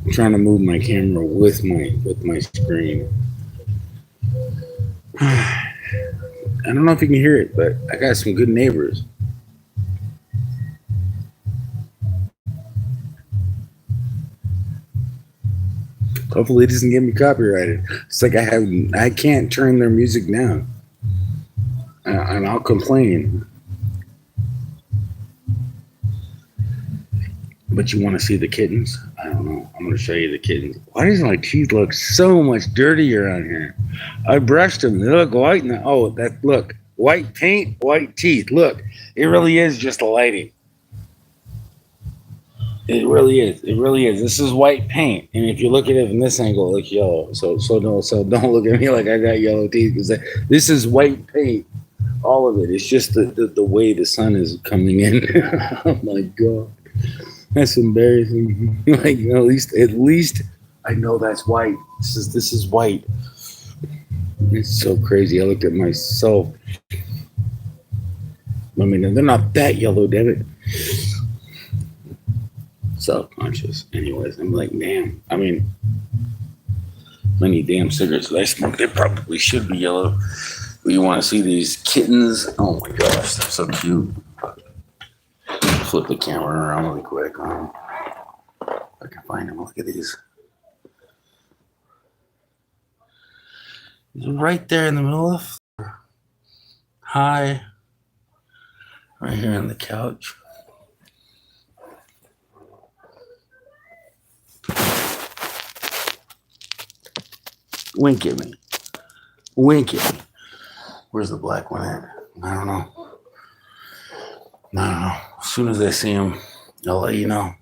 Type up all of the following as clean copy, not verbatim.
I'm trying to move my camera with my screen. I don't know if you can hear it, but I got some good neighbors. Hopefully, it doesn't get me copyrighted. It's like I can't turn their music down, and I'll complain. But you want to see the kittens? I don't know. I'm going to show you the kittens. Why does my teeth look so much dirtier on here? I brushed them. They look white now. Oh, that look. White paint, white teeth. Look, it really is just the lighting. It really is. It really is. This is white paint, and if you look at it from this angle, it looks yellow. So don't look at me like I got yellow teeth because this is white paint. All of it. It's just the way the sun is coming in. Oh my god. That's embarrassing. Like at least I know that's white. This is white. It's so crazy. I looked at myself. I mean, they're not that yellow, damn it. Self-conscious. Anyways, I'm like, damn. I mean, many damn cigarettes that I smoke, they probably should be yellow. But you want to see these kittens? Oh my gosh, they're so cute. Flip the camera around really quick. If I can find them. Look at these. Right there in the middle of. Hi. Right here on the couch. Wink at me. Wink at me. Where's the black one at? I don't know. I don't know. As soon as I see them, I'll let you know.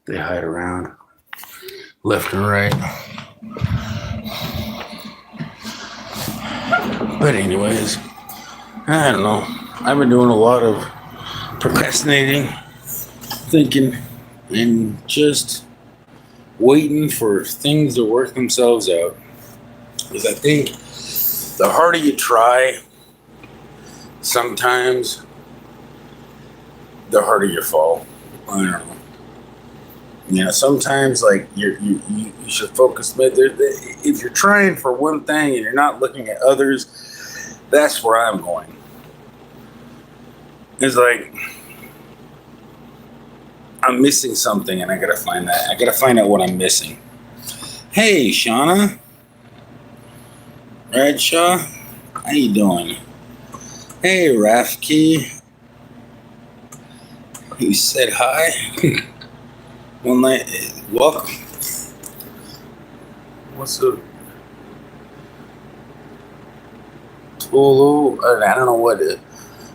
They hide around left and right. But anyways, I don't know. I've been doing a lot of procrastinating, thinking, and just waiting for things to work themselves out. Because I think the harder you try, sometimes the harder you fall. I don't know. You know, sometimes like you should focus. But if you're trying for one thing and you're not looking at others, that's where I'm going. It's like I'm missing something, and I gotta find that. I gotta find out what I'm missing. Hey, Shauna, Bradshaw, how you doing? Hey, Rafki, you said hi. One night, welcome. What's up? Tulu? I don't know what it.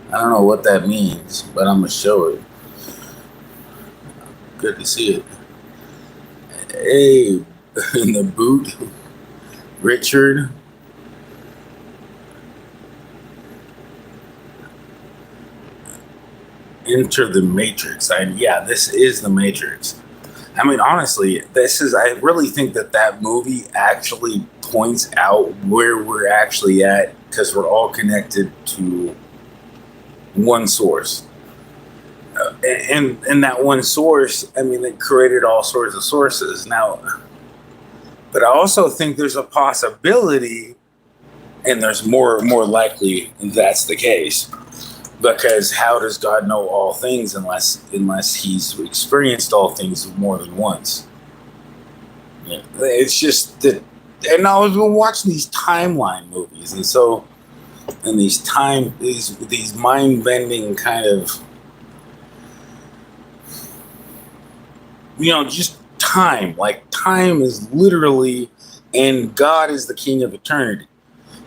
I don't know what that means, but I'm gonna show it. Good to see it. Hey, in the boot, Richard. Enter the Matrix. Yeah, this is the Matrix. I mean, honestly, I really think that movie actually points out where we're actually at because we're all connected to one source. And that one source, I mean, it created all sorts of sources. Now, but I also think there's a possibility, and there's more likely that's the case. Because how does God know all things unless He's experienced all things more than once? Yeah, it's just that. And I was watching these timeline movies, and so and these mind bending kind of, just time. Like time is literally, and God is the King of eternity.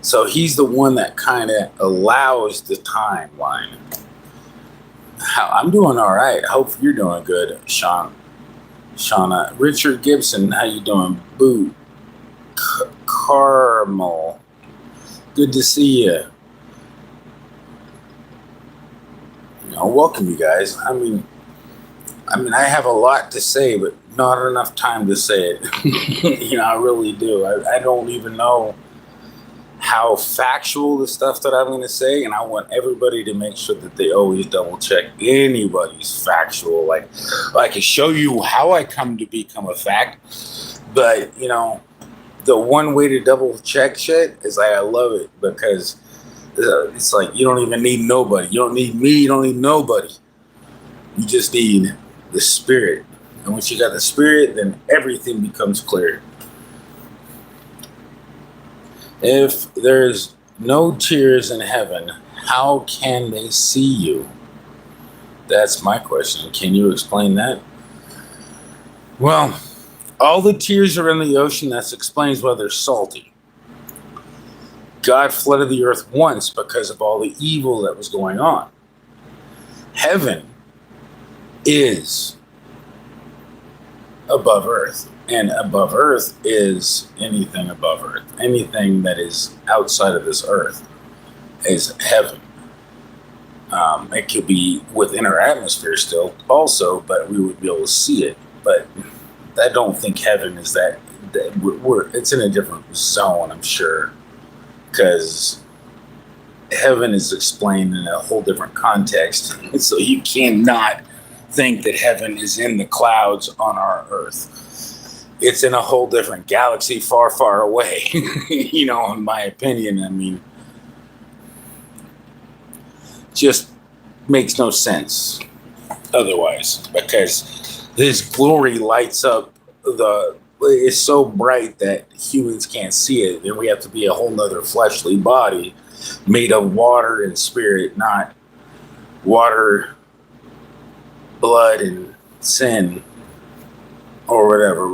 So he's the one that kind of allows the timeline. I'm doing all right. Hope you're doing good, Shauna. Richard Gibson, how you doing? Boo. Carmel. Good to see you. Welcome you guys. I mean, I have a lot to say, but not enough time to say it. I really do. I don't even know how factual the stuff that I'm going to say, and I want everybody to make sure that they always double check anybody's factual. Like, I can show you how I come to become a fact, but you know, the one way to double check shit is like, I love it because it's like you don't even need nobody. You don't need me. You don't need nobody. You just need the spirit, and once you got the spirit, then everything becomes clear. If there's no tears in heaven, how can they see you? That's my question. Can you explain that? Well, all the tears are in the ocean. That explains why they're salty. God flooded the earth once because of all the evil that was going on. Heaven is above earth. And above earth is anything above earth. Anything that is outside of this earth is heaven. It could be within our atmosphere still also, but we would be able to see it. But I don't think heaven is that it's in a different zone, I'm sure. Because heaven is explained in a whole different context. So you cannot think that heaven is in the clouds on our earth. It's in a whole different galaxy far, far away, you know, in my opinion. I mean, just makes no sense otherwise, because this glory lights up it's so bright that humans can't see it. And we have to be a whole nother fleshly body made of water and spirit, not water, blood, and sin. Or whatever.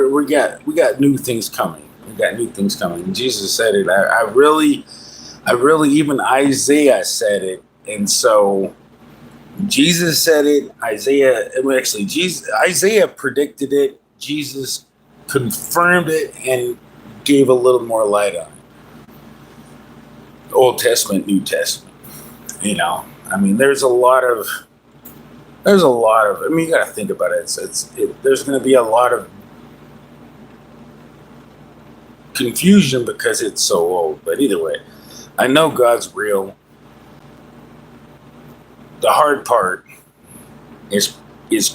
We got new things coming. We got new things coming. Jesus said it. I really, even Isaiah said it. And so Jesus said it. Isaiah predicted it. Jesus confirmed it and gave a little more light on it. Old Testament, New Testament. You know, I mean, there's a lot of, I mean, you got to think about it. There's going to be a lot of confusion because it's so old. But either way, I know God's real. The hard part is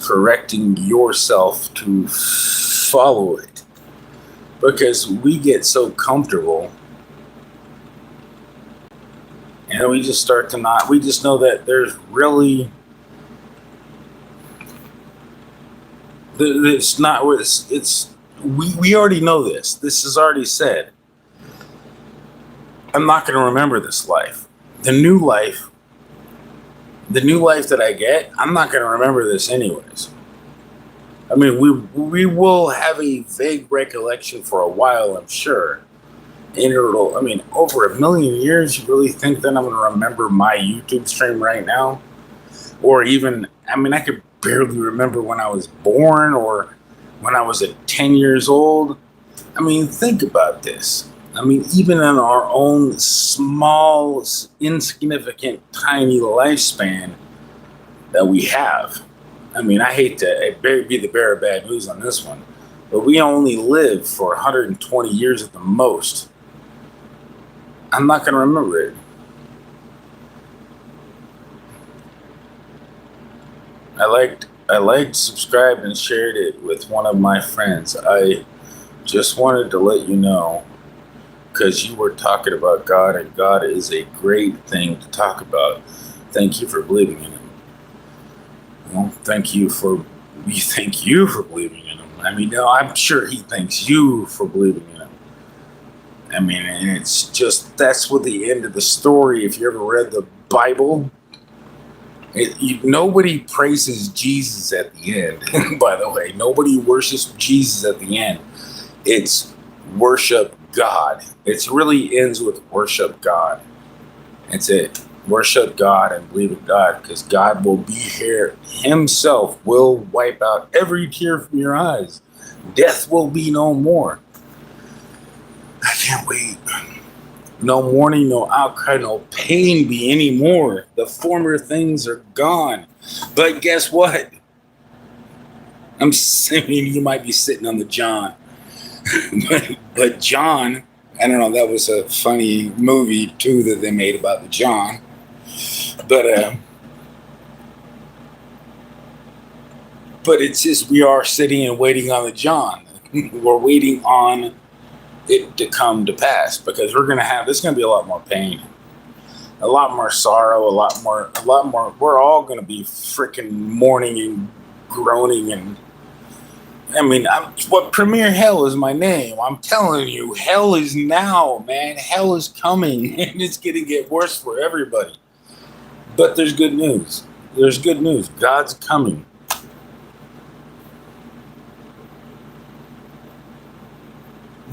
correcting yourself to follow it, because we get so comfortable and we just start to not. We just know that there's really. It's not. We already know this. This is already said. I'm not going to remember this life. The new life that I get, I'm not going to remember this anyways. I mean, we will have a vague recollection for a while, I'm sure. And it'll, I mean, over 1 million years, you really think that I'm going to remember my YouTube stream right now? Or even, I mean, I could barely remember when I was born or when I was 10 years old. I mean, think about this. I mean, even in our own small, insignificant, tiny lifespan that we have. I mean, I hate to be the bearer of bad news on this one, but we only live for 120 years at the most. I'm not going to remember it. I liked, subscribed, and shared it with one of my friends. I just wanted to let you know, because you were talking about God, and God is a great thing to talk about. Thank you for believing in Him. Well, thank you for believing in Him. I mean, no, I'm sure He thanks you for believing in Him. I mean, and it's just, that's what the end of the story. If you ever read the Bible, nobody praises Jesus at the end. By the way, nobody worships Jesus at the end. It's worship God. It really ends with worship God. That's it. Worship God and believe in God, because God will be here. Himself will wipe out every tear from your eyes. Death will be no more. I can't wait. No mourning, no outcry, no pain be anymore. The former things are gone. But guess what? I'm saying you might be sitting on the John. but John, I don't know. That was a funny movie too that they made about the John. But but it's just we are sitting and waiting on the John. We're waiting on it to come to pass because we're gonna have. There's gonna be a lot more pain, a lot more sorrow, a lot more. We're all gonna be freaking mourning and groaning and. I mean, what PremiereHell is my name. I'm telling you, hell is now, man. Hell is coming, and it's gonna get worse for everybody. But there's good news. There's good news. God's coming.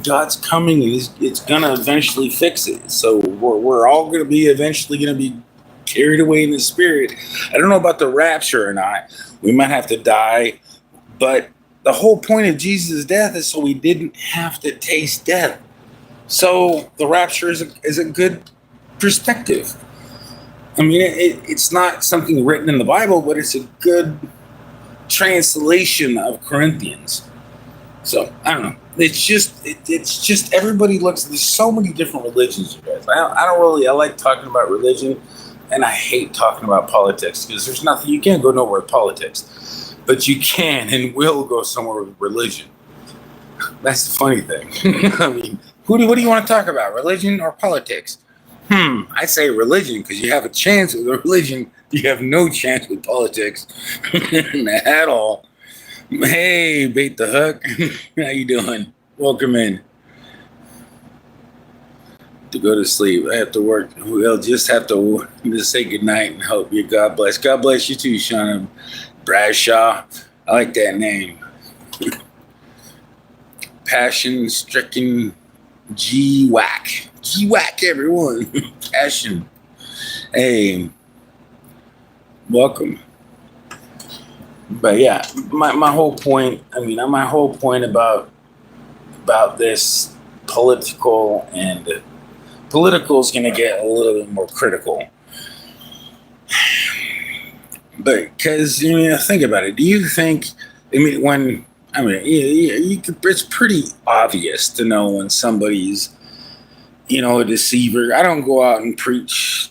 God's coming, and it's gonna eventually fix it. So we're all gonna be eventually gonna be carried away in the spirit. I don't know about the rapture or not. We might have to die, but the whole point of Jesus' death is so we didn't have to taste death. So the rapture is a good perspective. I mean, it's not something written in the Bible, but it's a good translation of Corinthians. So I don't know. It's just everybody looks. There's so many different religions, you guys. I like talking about religion, and I hate talking about politics because there's nothing. You can't go nowhere with politics, but you can and will go somewhere with religion. That's the funny thing. I mean, what do you want to talk about, religion or politics? I say religion because you have a chance with religion. You have no chance with politics at all. Hey, Bait the Hook. How you doing? Welcome in. To go to sleep. I have to work. We'll just have to just say goodnight and hope you. God bless. God bless you too, Shauna Bradshaw. I like that name. Passion stricken G-Whack. G-Whack, everyone. Passion. Hey, welcome. But yeah, my whole point. I mean, my whole point about this political is going to get a little bit more critical. But because think about it. Do you think? You could, it's pretty obvious to know when somebody's a deceiver. I don't go out and preach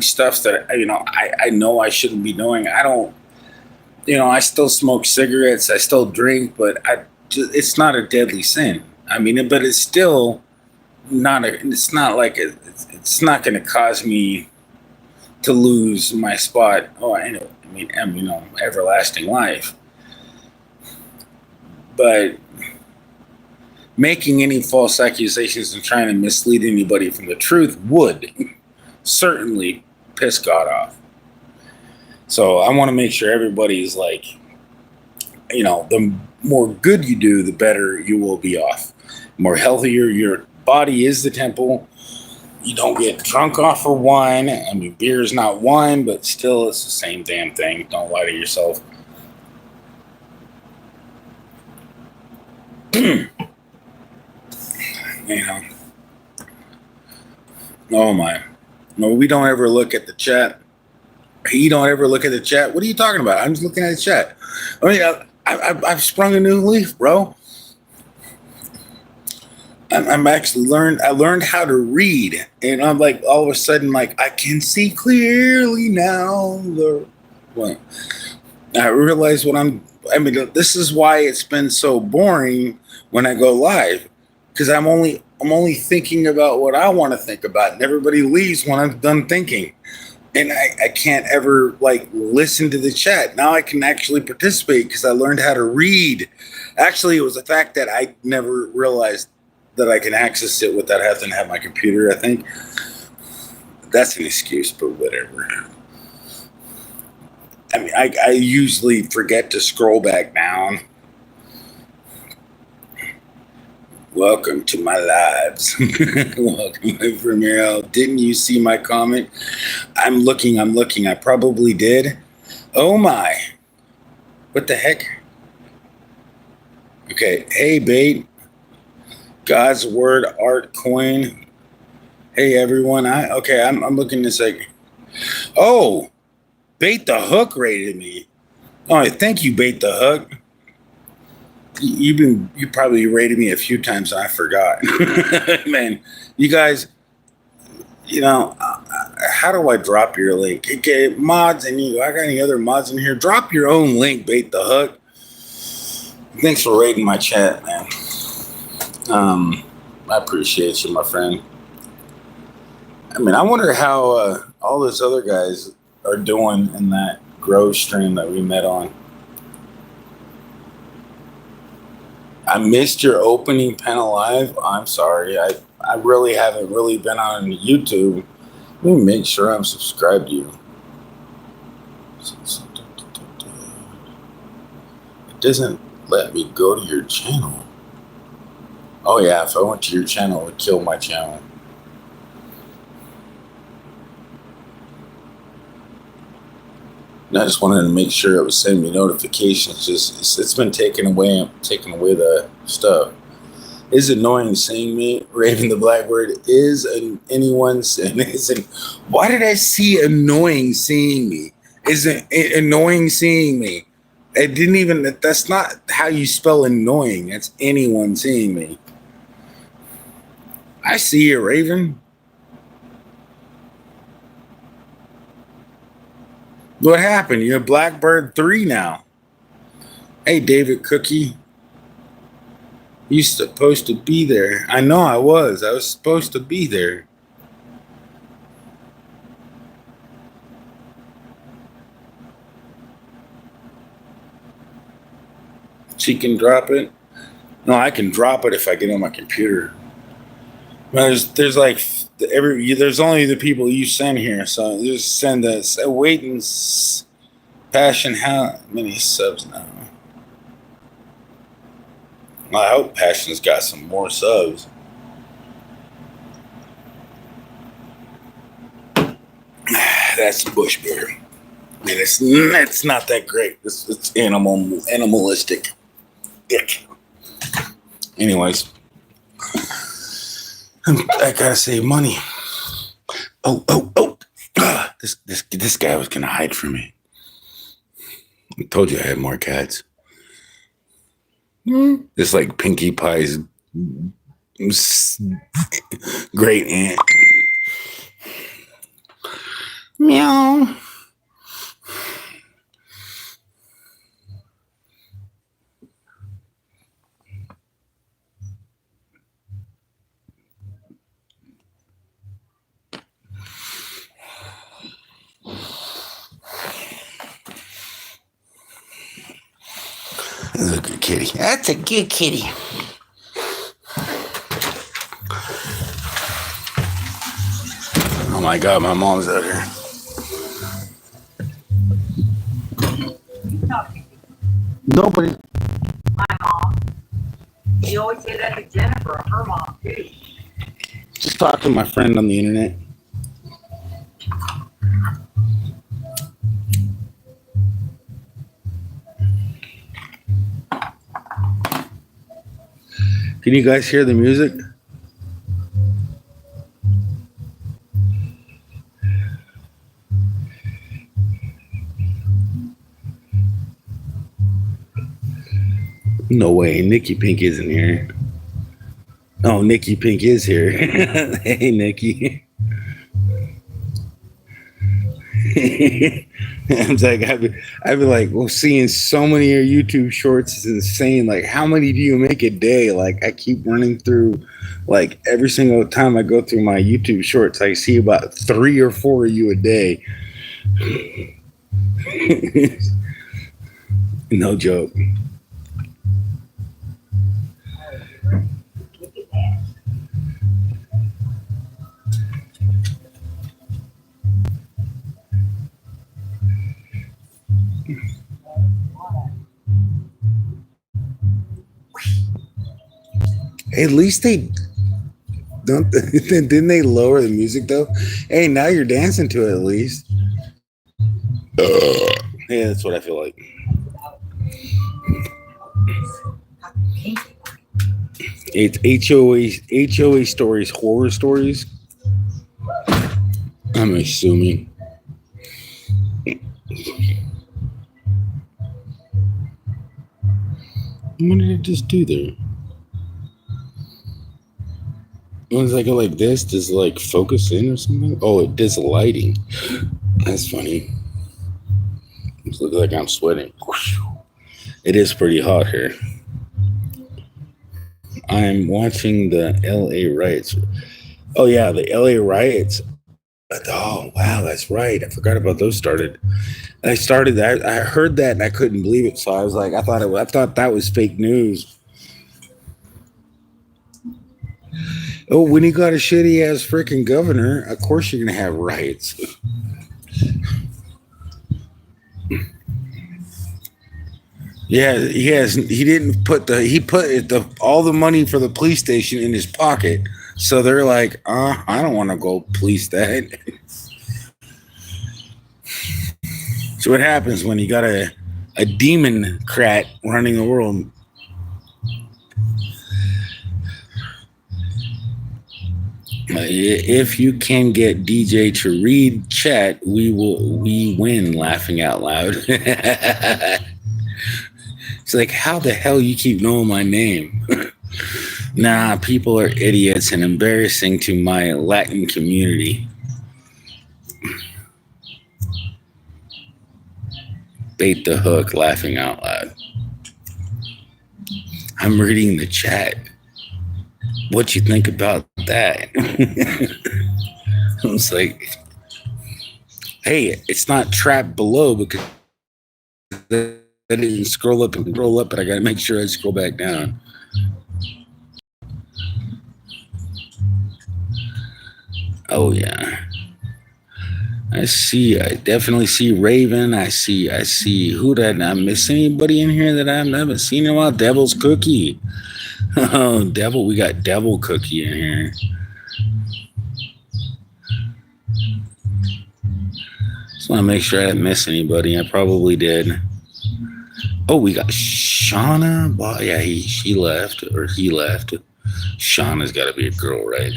stuff that I know I shouldn't be doing. I don't. I still smoke cigarettes. I still drink, but it's not a deadly sin. I mean, but it's still not. It's not like it's not going to cause me to lose my spot. Oh, I know. Everlasting life. But making any false accusations and trying to mislead anybody from the truth would certainly piss God off. So I want to make sure everybody's like, the more good you do, the better you will be off. The more healthier, your body is the temple. You don't get drunk off of wine. I mean, beer is not wine, but still it's the same damn thing. Don't lie to yourself. Oh my. No, we don't ever look at the chat. You don't ever look at the chat. What are you talking about? I'm just looking at the chat. I mean, I've sprung a new leaf, bro. I'm actually I learned how to read, and I'm like all of a sudden like I can see clearly now. I realize this is why it's been so boring when I go live, because I'm only thinking about what I want to think about, and everybody leaves when I'm done thinking. And I can't ever listen to the chat. Now I can actually participate because I learned how to read. Actually, it was the fact that I never realized that I can access it without having to have my computer, I think. That's an excuse, but whatever. I mean, I usually forget to scroll back down. Welcome to my lives. Welcome to PremiereHell. Didn't you see my comment? I'm looking. I probably did. Oh my. What the heck? Okay. Hey, Bait. God's Word Art Coin. Hey, everyone. I'm looking this like. Oh, Bait the Hook rated me. All right. Thank you, Bait the Hook. You probably rated me a few times and I forgot. Man, you guys, how do I drop your link? Okay, mods and you. I got any other mods in here? Drop your own link, Bait the Hook. Thanks for rating my chat, man. I appreciate you, my friend. I mean, I wonder how all those other guys are doing in that Grow stream that we met on. I missed your opening panel live. I'm sorry. I really haven't really been on YouTube. Let me make sure I'm subscribed to you. It doesn't let me go to your channel. Oh yeah, if I went to your channel, it would kill my channel. And I just wanted to make sure it was sending me notifications. It's been taking away the stuff. Is annoying seeing me. Raven the Blackbird is anyone saying? Why did I see annoying seeing me? Isn't annoying seeing me? It didn't even. That's not how you spell annoying. That's anyone seeing me. I see you, Raven. What happened? You're Blackbird 3 now. Hey, David Cookie. You're supposed to be there. I know I was. I was supposed to be there. She can drop it. No, I can drop it if I get on my computer. There's like there's only the people you send here, so just send us. Wait and Passion, how many subs now? I hope Passion's got some more subs. That's bush beer. I mean, it's not that great. It's animalistic. Ick. Anyways, I gotta save money. Oh! This guy was gonna hide from me. I told you I had more cats. It's like Pinkie Pie's great aunt. Meow. That's a good kitty. That's a good kitty. Oh my God, my mom's out here. Nobody. My mom. You always say that to Jennifer, her mom too. Just talk to my friend on the internet. Can you guys hear the music? No way, Nikki Pink isn't here. Oh, Nikki Pink is here. Hey, Nikki. I'm like, I'd be like, well, seeing so many of your YouTube shorts is insane. Like, how many do you make a day? Like, I keep running through, like, every single time I go through my YouTube shorts, I see about 3 or 4 of you a day. No joke. At least they don't. Didn't they lower the music though? Hey, now you're dancing to it at least. Yeah, that's what I feel like. It's HOA stories, horror stories. I'm assuming. What did it just do there? Once I go like this, does it like focus in or something? Oh, it does lighting. That's funny. It looks like I'm sweating. It is pretty hot here. I'm watching the LA riots. Oh yeah, the LA riots. Oh wow, that's right. I forgot about those started. I started that. I heard that and I couldn't believe it. So I was like, I thought that was fake news. Oh, when you got a shitty ass freaking governor, of course you're gonna have riots. Yeah, he didn't put all the money for the police station in his pocket. So they're like, I don't want to go police that. So what happens when you got a democrat running the world? If you can get DJ to read chat, we win. Laughing out loud. It's like, how the hell you keep knowing my name? Nah, people are idiots and embarrassing to my Latin community. Bait the hook, laughing out loud. I'm reading the chat. What you think about that? I was like, hey, it's not trapped below because I didn't scroll up, but I got to make sure I scroll back down. Oh yeah, I definitely see Raven. I see who did I miss anybody in here that I haven't seen in a while? Devil's Cookie. Oh, we got Devil Cookie in here. Just want to make sure I didn't miss anybody. I probably did. Oh, we got Shauna. Well, yeah, she left, or he left. Shauna's got to be a girl, right?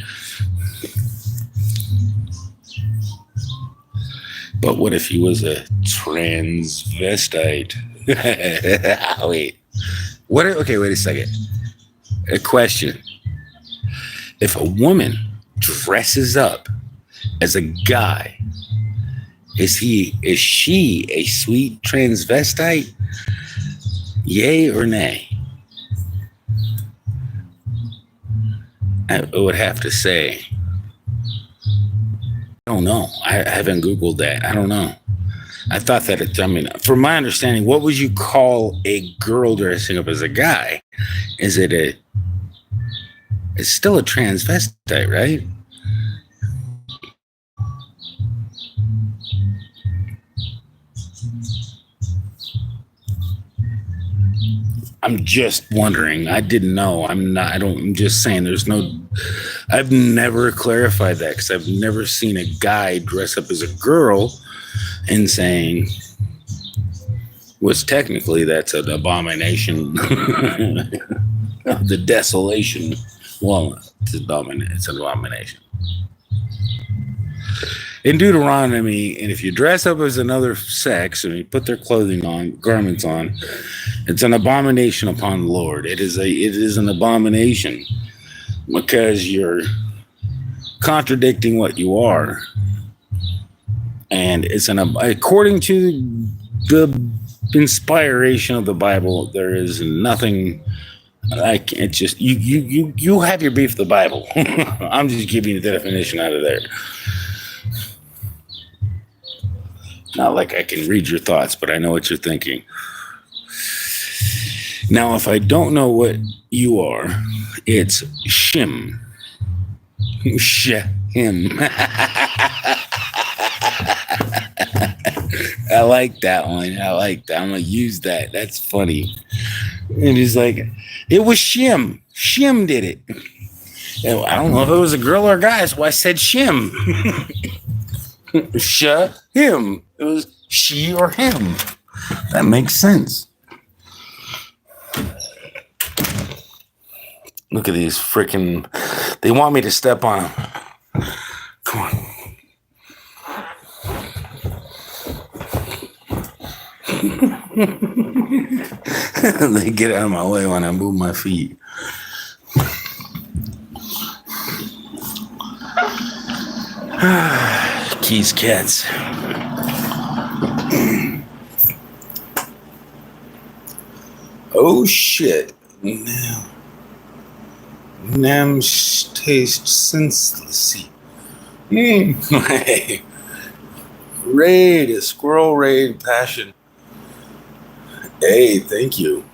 But what if he was a transvestite? Wait. What? Okay, wait a second. A question. If a woman dresses up as a guy, is she a sweet transvestite? Yay or nay? I would have to say, I don't know. I haven't Googled that. I don't know. I thought that from my understanding, what would you call a girl dressing up as a guy? It's still a transvestite, right? I'm just wondering. I didn't know. I'm just saying I've never clarified that because I've never seen a guy dress up as a girl and saying, was technically that's an abomination. The desolation. Well, it's an abomination. In Deuteronomy, and if you dress up as another sex and you put their garments on, it's an abomination upon the Lord. It is an abomination because you're contradicting what you are. And according to the inspiration of the Bible, there is nothing. I can't just you have your beef with the Bible. I'm just giving you the definition out of there. Not like I can read your thoughts, but I know what you're thinking. Now, if I don't know what you are, it's Shim. Him. I like that one. I'm gonna use that. That's funny. And he's like, it was Shim. Shim did it. And I don't know if it was a girl or a guy, so I said Shim. Him. It was she or him. That makes sense. Look at these freaking. They want me to step on them. Come on. They get out of my way when I move my feet. Keys cats. Oh shit. Nam's taste senseless. Raid, squirrel raid passion. Hey, thank you.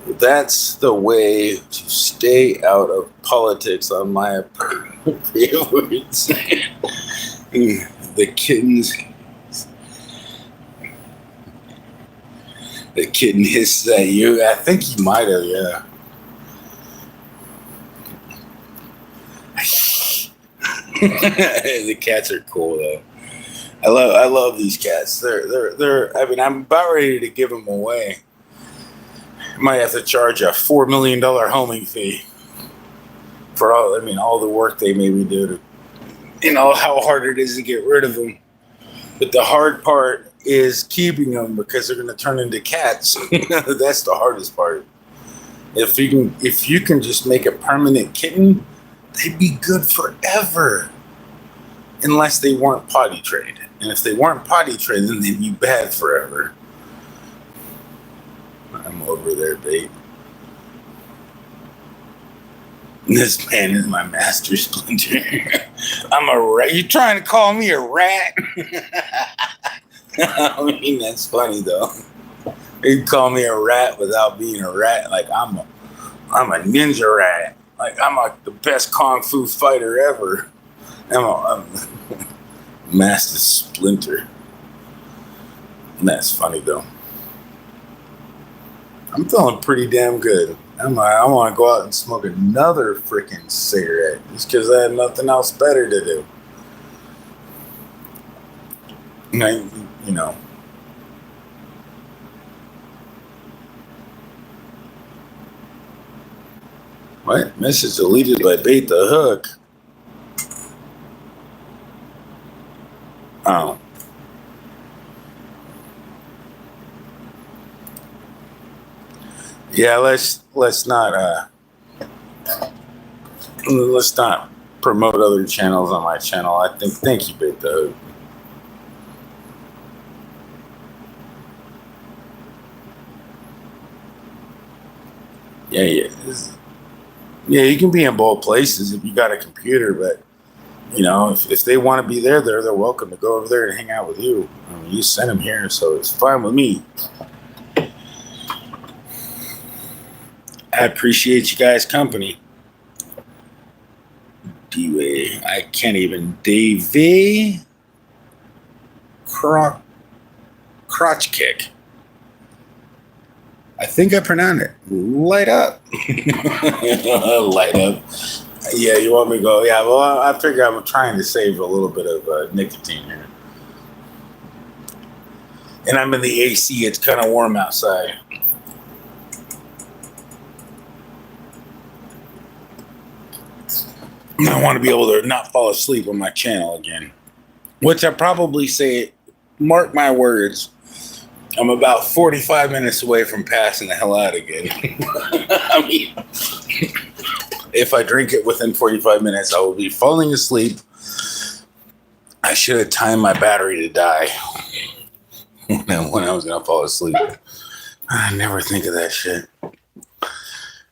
That's the way to stay out of politics on my favorites. The kittens. The kitten hisses at you. I think he might have, yeah. The cats are cool though. I love these cats. They're. I mean, I'm about ready to give them away. Might have to charge a $4 million homing fee for all the work they made me do to, how hard it is to get rid of them. But the hard part is keeping them because they're going to turn into cats. That's the hardest part. If you can just make a permanent kitten, they'd be good forever. Unless they weren't potty trained. And if they weren't potty trained, then they'd be bad forever. I'm over there, babe. This man is my master splinter. I'm a rat. You trying to call me a rat? I mean, that's funny though. You call me a rat without being a rat. Like I'm a ninja rat. Like I'm the best kung fu fighter ever. I'm a master splinter. And that's funny though. I'm feeling pretty damn good. I want to go out and smoke another freaking cigarette just because I have nothing else better to do. What? Message deleted by Bait the Hook. Oh. Yeah, let's not promote other channels on my channel. I think thank you, Bait the Hook. Yeah. Yeah, you can be in both places if you got a computer, but if they want to be there, they're welcome to go over there and hang out with you. I mean, you sent them here, so it's fine with me. I appreciate you guys' company. D-Way. I can't even. Davey Crotch Kick. I think I pronounced it. Light up. Light up. Yeah, you want me to go? Yeah, well, I figure I'm trying to save a little bit of nicotine here. And I'm in the AC. It's kind of warm outside. I want to be able to not fall asleep on my channel again. Which I probably say, mark my words, I'm about 45 minutes away from passing the hell out again. I mean, if I drink it within 45 minutes, I will be falling asleep. I should have timed my battery to die when I was going to fall asleep. I never think of that shit. Oh,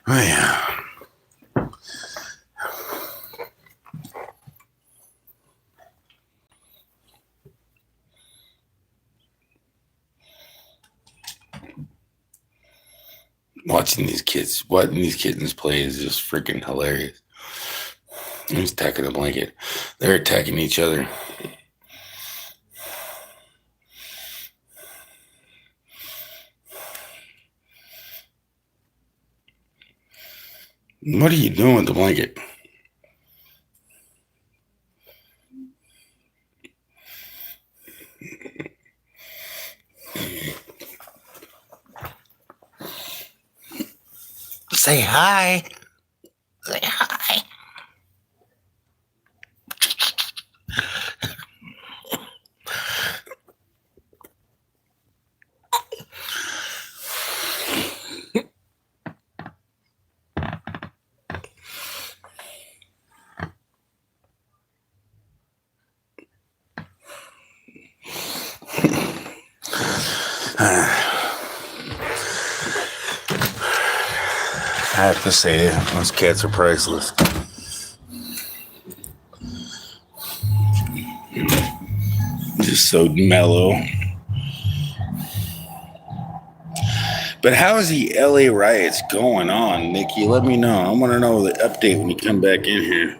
yeah. Watching these kittens play is just freaking hilarious. He's attacking a blanket. They're attacking each other. What are you doing with the blanket? Say hi. Say hi. I have to say, those cats are priceless. Just so mellow. But how is the LA riots going on, Nikki? Let me know. I want to know the update when you come back in here.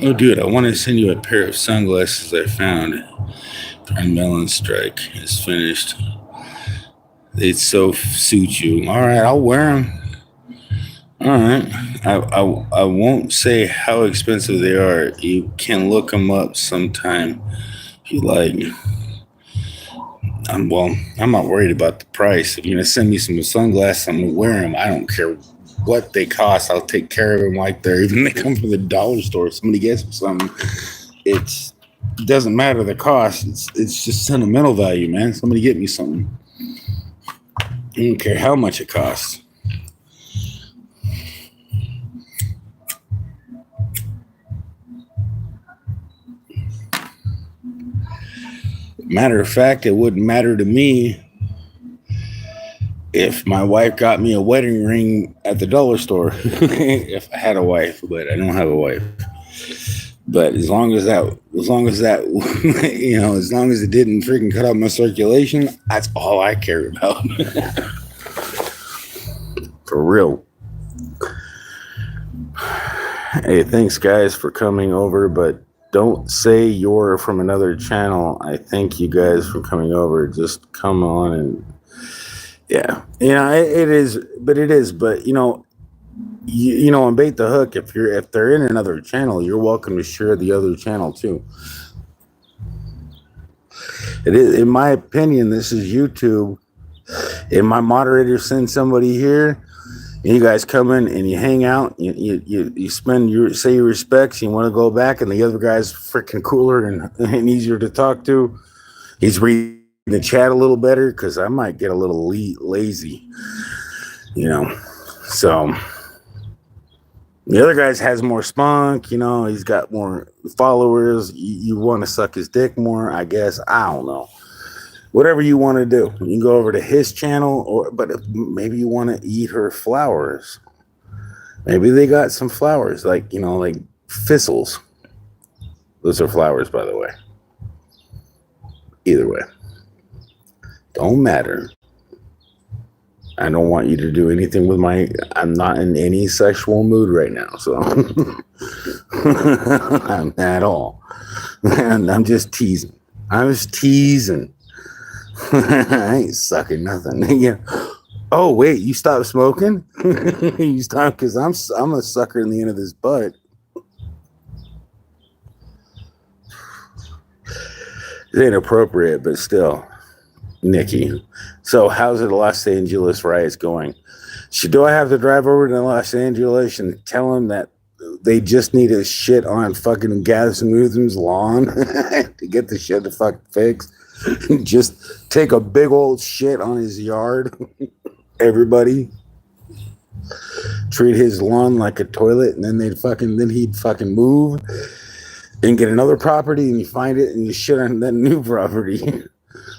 Oh, dude, I want to send you a pair of sunglasses I found. Our melon strike is finished. They'd so suit you. All right, I'll wear them. All right. I won't say how expensive they are. You can look them up sometime if you like. I'm not worried about the price. If you're going to send me some sunglasses, I'm going to wear them. I don't care what they cost. I'll take care of them like they're even they come from the dollar store. Somebody gets me something. It doesn't matter the cost. It's just sentimental value, man. Somebody get me something. I don't care how much it costs. Matter of fact, it wouldn't matter to me if my wife got me a wedding ring at the dollar store. If I had a wife, but I don't have a wife. But as long as that, as long as it didn't freaking cut off my circulation, that's all I care about. For real. Hey, thanks guys for coming over, but don't say you're from another channel. I thank you guys for coming over. Just come on and yeah, it is, but and bait the hook. If they're in another channel, you're welcome to share the other channel too. It is, in my opinion, this is YouTube. If my moderator sends somebody here, and you guys come in and you hang out, you spend say your respects, you want to go back, and the other guy's freaking cooler and easier to talk to. He's reading the chat a little better because I might get a little lazy, So the other guy has more spunk, he's got more followers. You want to suck his dick more, I guess. I don't know. Whatever you want to do. You can go over to his channel, but maybe you want to eat her flowers. Maybe they got some flowers, like thistles. Those are flowers, by the way. Either way. Don't matter. I don't want you to do anything with I'm not in any sexual mood right now, so I'm at all. And I'm just teasing. I was teasing. I ain't sucking nothing. Yeah. Oh wait, you stopped smoking? You stopped because I'm a sucker in the end of this butt. It ain't appropriate, but still, Nikki. So how's the Los Angeles riots going? Do I have to drive over to Los Angeles and tell them that they just need to shit on fucking Gavin Newsom's lawn to get the shit to fucking fixed? Just take a big old shit on his yard. Everybody treat his lawn like a toilet, and then he'd fucking move and get another property, and you find it and you shit on that new property.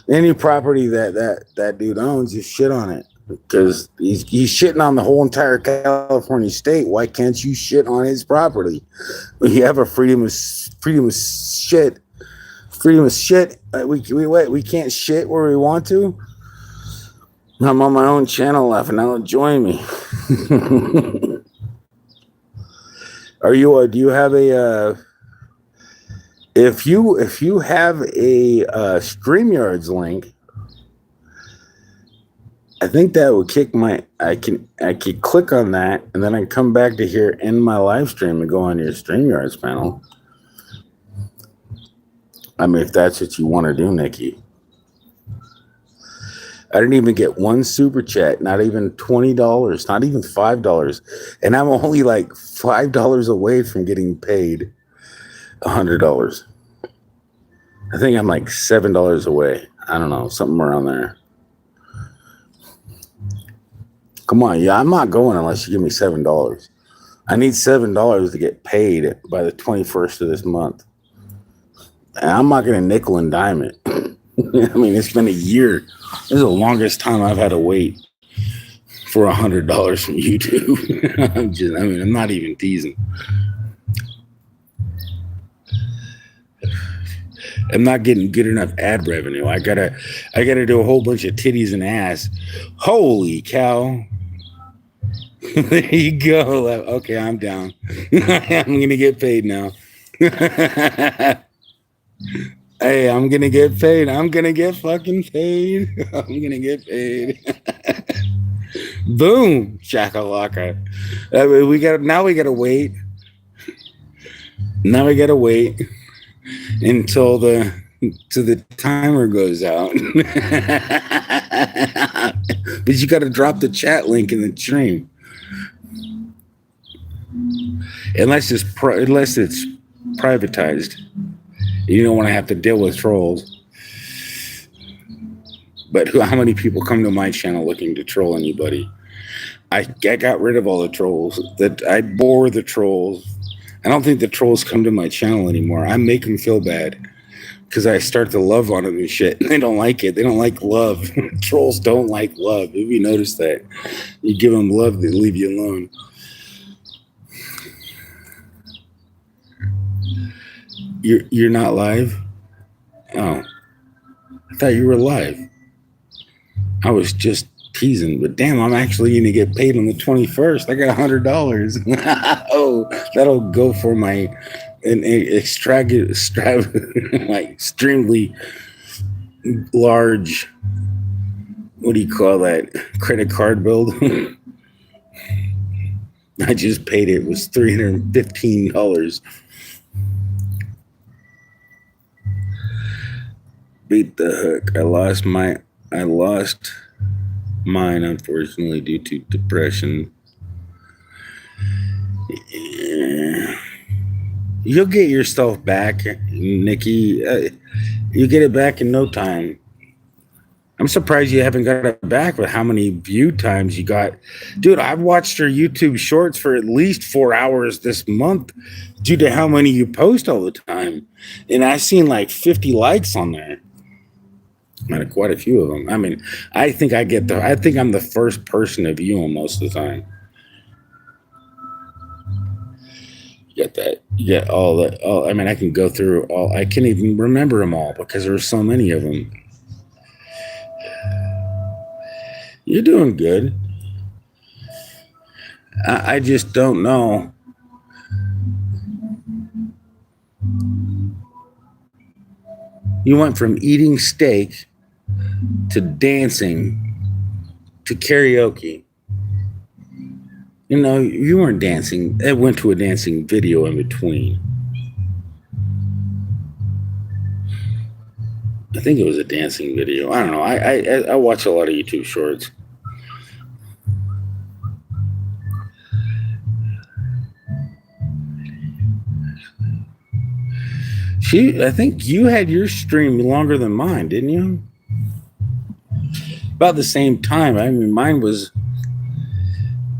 Any property that dude owns, you shit on it because he's shitting on the whole entire California state. Why can't you shit on his property? You have a freedom of shit. Freedom of shit. We can't shit where we want to. I'm on my own channel laughing. Now join me. Do you have a if you have a StreamYards link, I think that would kick I could click on that, and then I can come back to here, end my live stream, and go on your StreamYards panel. I mean, if that's what you want to do, Nikki. I didn't even get one super chat, not even $20, not even $5. And I'm only like $5 away from getting paid $100. I think I'm like $7 away. I don't know, something around there. Come on, yeah, I'm not going unless you give me $7. I need $7 to get paid by the 21st of this month. And I'm not going to nickel and dime it. I mean, it's been a year. This is the longest time I've had to wait for $100 from YouTube. I'm not even teasing. I'm not getting good enough ad revenue. I gotta do a whole bunch of titties and ass. Holy cow. There you go. Okay, I'm down. I'm gonna get paid now. Hey, I'm gonna get paid. I'm gonna get fucking paid. I'm gonna get paid. Boom, shakalaka. We gotta wait. Now we gotta wait until the timer goes out. But you gotta drop the chat link in the stream. Unless it's privatized. You don't want to have to deal with trolls. But how many people come to my channel looking to troll anybody? I got rid of all the trolls. I bore the trolls. I don't think the trolls come to my channel anymore. I make them feel bad because I start to love on them and shit. They don't like it. They don't like love. Trolls don't like love. If you notice that, you give them love, they leave you alone. You're not live? Oh, I thought you were live. I was just teasing, but damn, I'm actually going to get paid on the 21st. I got $100. Oh, that'll go for my extremely large, what do you call that, credit card bill. I just paid it. It was $315. Beat the hook. I lost mine, unfortunately, due to depression. Yeah. You'll get yourself back, Nikki. You get it back in no time. I'm surprised you haven't got it back with how many view times you got. Dude, I've watched your YouTube shorts for at least 4 hours this month due to how many you post all the time. And I've seen like 50 likes on there. Quite a few of them. I mean, I think I'm the first person to view them most of the time. You get that. You get all that. I mean, I can go through all. I can't even remember them all because there's so many of them. You're doing good. I just don't know. You went from eating steak to dancing to karaoke. You know, you weren't dancing. I went to a dancing video in between. I think it was a dancing video. I don't know. I watch a lot of YouTube shorts. I think you had your stream longer than mine, didn't you? About the same time. I mean, mine was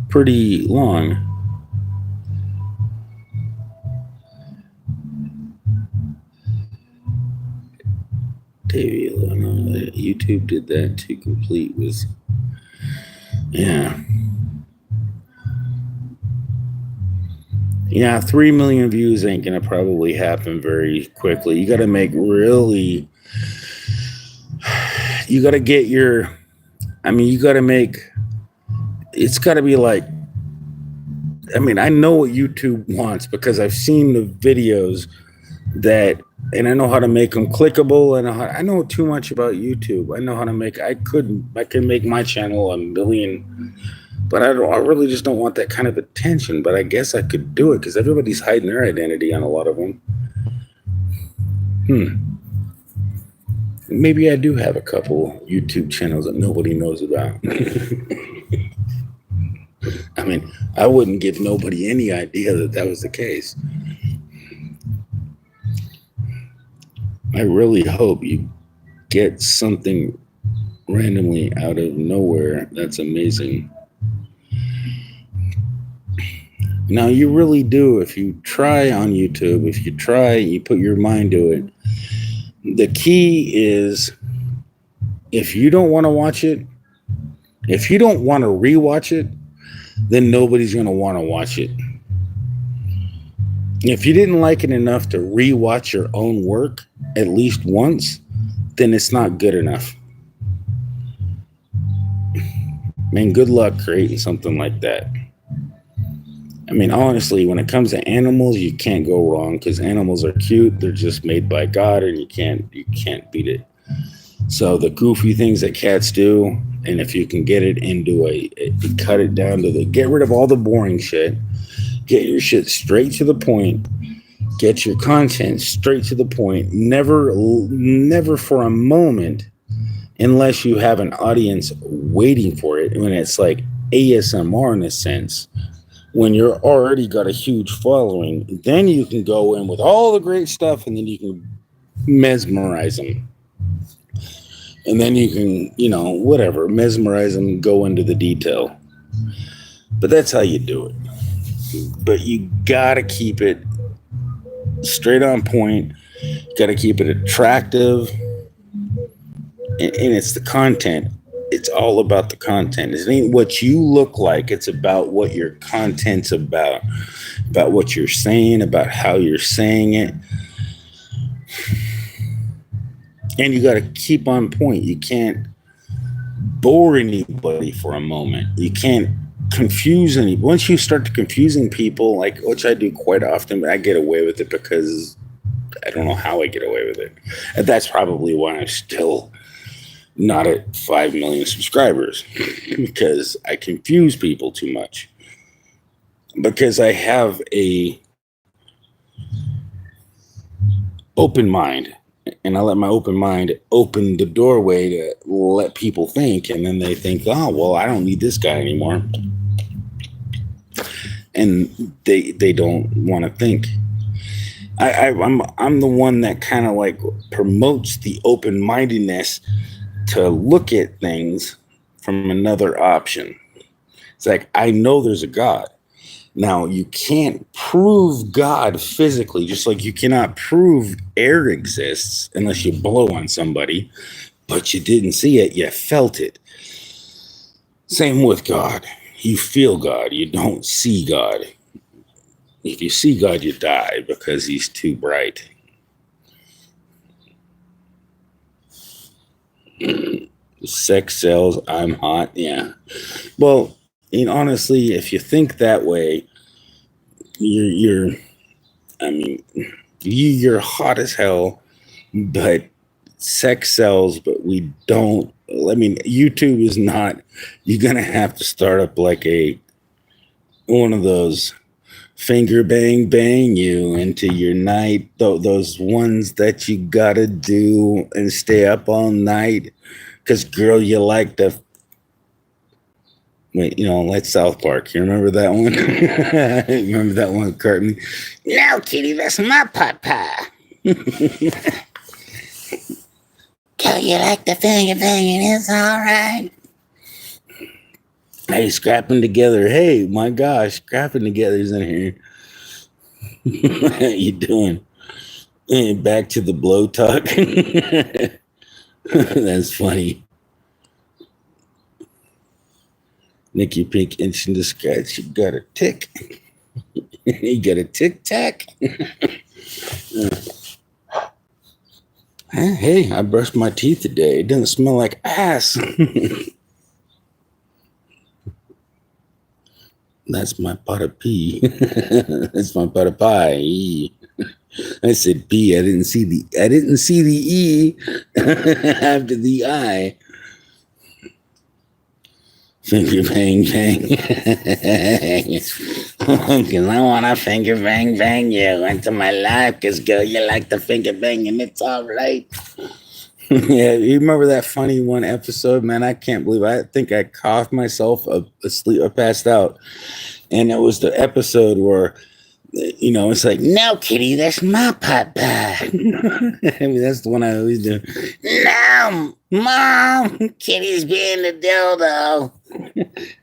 pretty long. YouTube did that to complete with, yeah. Yeah, 3 million views ain't gonna probably happen very quickly. You gotta make really, you gotta get your, I mean, you gotta make, it's gotta be like, I mean, I know what YouTube wants because I've seen the videos that, and I know how to make them clickable, and I know too much about YouTube. I know how to make, I can make my channel 1 million, but I really just don't want that kind of attention. But I guess I could do it because everybody's hiding their identity on a lot of them. Maybe I do have a couple YouTube channels that nobody knows about. I mean, I wouldn't give nobody any idea that was the case. I really hope you get something randomly out of nowhere. That's amazing. Now, you really do. If you try on YouTube, if you try, you put your mind to it. The key is if you don't want to watch it, if you don't want to rewatch it, then nobody's going to want to watch it. If you didn't like it enough to rewatch your own work at least once, then it's not good enough. Man, good luck creating something like that. I mean, honestly, when it comes to animals, you can't go wrong because animals are cute. They're just made by God, and you can't beat it. So the goofy things that cats do, and if you can get it into cut it down to get rid of all the boring shit, get your shit straight to the point, get your content straight to the point, never for a moment, unless you have an audience waiting for it, when it's like ASMR in a sense, when you're already got a huge following, then you can go in with all the great stuff and then you can mesmerize them. And then you can, mesmerize them and go into the detail. But that's how you do it. But you gotta keep it straight on point. You gotta keep it attractive. And it's the content. It's all about the content. It ain't what you look like. It's about what your content's about what you're saying, about how you're saying it. And you got to keep on point. You can't bore anybody for a moment. You can't confuse anybody. Once you start confusing people, like, which I do quite often, but I get away with it because I don't know how I get away with it. And that's probably why I'm still not at 5 million subscribers, because I confuse people too much. Because I have a open mind, and I let my open mind open the doorway to let people think, and then they think, oh, well, I don't need this guy anymore. And they don't want to think. I'm the one that kind of like promotes the open-mindedness to look at things from another option. It's like, I know there's a God. Now, you can't prove God physically, just like you cannot prove air exists unless you blow on somebody, but you didn't see it, you felt it. Same with God. You feel God, you don't see God. If you see God, you die because he's too bright. Sex sells, I'm hot. Yeah. Well, honestly, if you think that way, you're hot as hell, but sex sells, but we don't. I mean, YouTube is not. You're gonna have to start up like one of those finger bang you into your night. Those ones that you gotta do and stay up all night. Because, girl, you like the... Wait, like South Park. You remember that one? Remember that one, Cartney? No, kitty, that's my papa. Girl, you like the finger banging? It's all right. Hey, scrapping together. Hey, my gosh, scrapping together's in here. How you doing? And back to the blow talk. That's funny. Nikki Pink itching to scratch. You got a tick. You got a tic tac. Hey, I brushed my teeth today. It doesn't smell like ass. That's my pot of pee. That's my pot of pie. I said P. I didn't see the E after the I. Finger bang. Because I want to finger bang you into my life. Because, girl, you like the finger bang and it's all right. Yeah, you remember that funny one episode? Man, I can't believe it. I think I coughed myself asleep or passed out. And it was the episode where, it's like, no, kitty, that's my papa. I mean, that's the one I always do. No, Mom, kitty's being the dildo.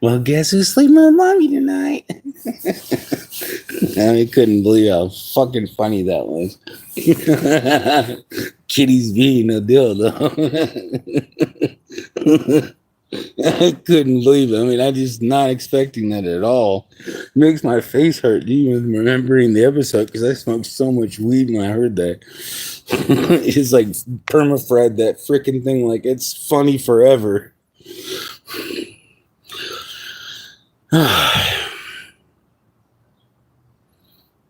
Well, guess who's sleeping with mommy tonight? I couldn't believe how fucking funny that was. Kitty's being a dildo. I couldn't believe it. I mean, I just not expecting that at all. It makes my face hurt even remembering the episode because I smoked so much weed when I heard that. It's like permafred, that freaking thing. Like, it's funny forever.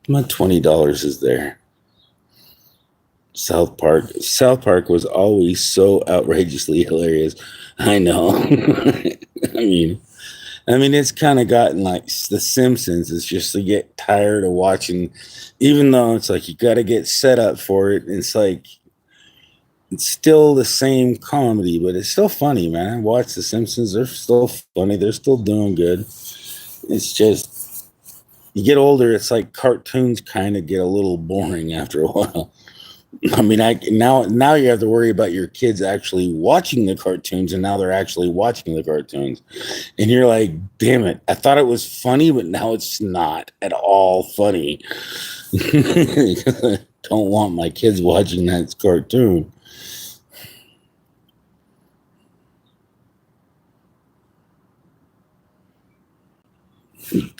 My $20 is there. South Park. South Park was always so outrageously hilarious. I know. I mean, it's kind of gotten like The Simpsons. It's just to get tired of watching, even though it's like you got to get set up for it. It's like it's still the same comedy, but it's still funny, man. I watch The Simpsons. They're still funny. They're still doing good. It's just you get older. It's like cartoons kind of get a little boring after a while. I mean, now you have to worry about your kids actually watching the cartoons, and now they're actually watching the cartoons, and you're like, damn it! I thought it was funny, but now it's not at all funny. I don't want my kids watching that cartoon.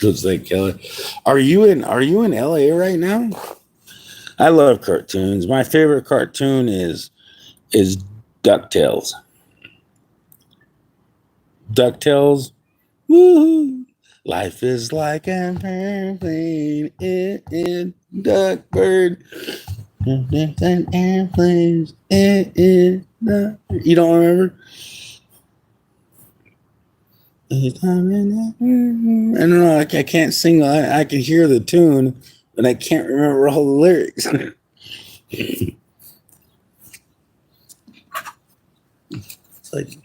Looks like Kelly. Are you in LA right now? I love cartoons. My favorite cartoon is DuckTales. DuckTales. Woo! Life is like an airplane in Duckbird. And airplanes in You don't remember? I don't know. I can't sing. I can hear the tune, but I can't remember all the lyrics. It's like,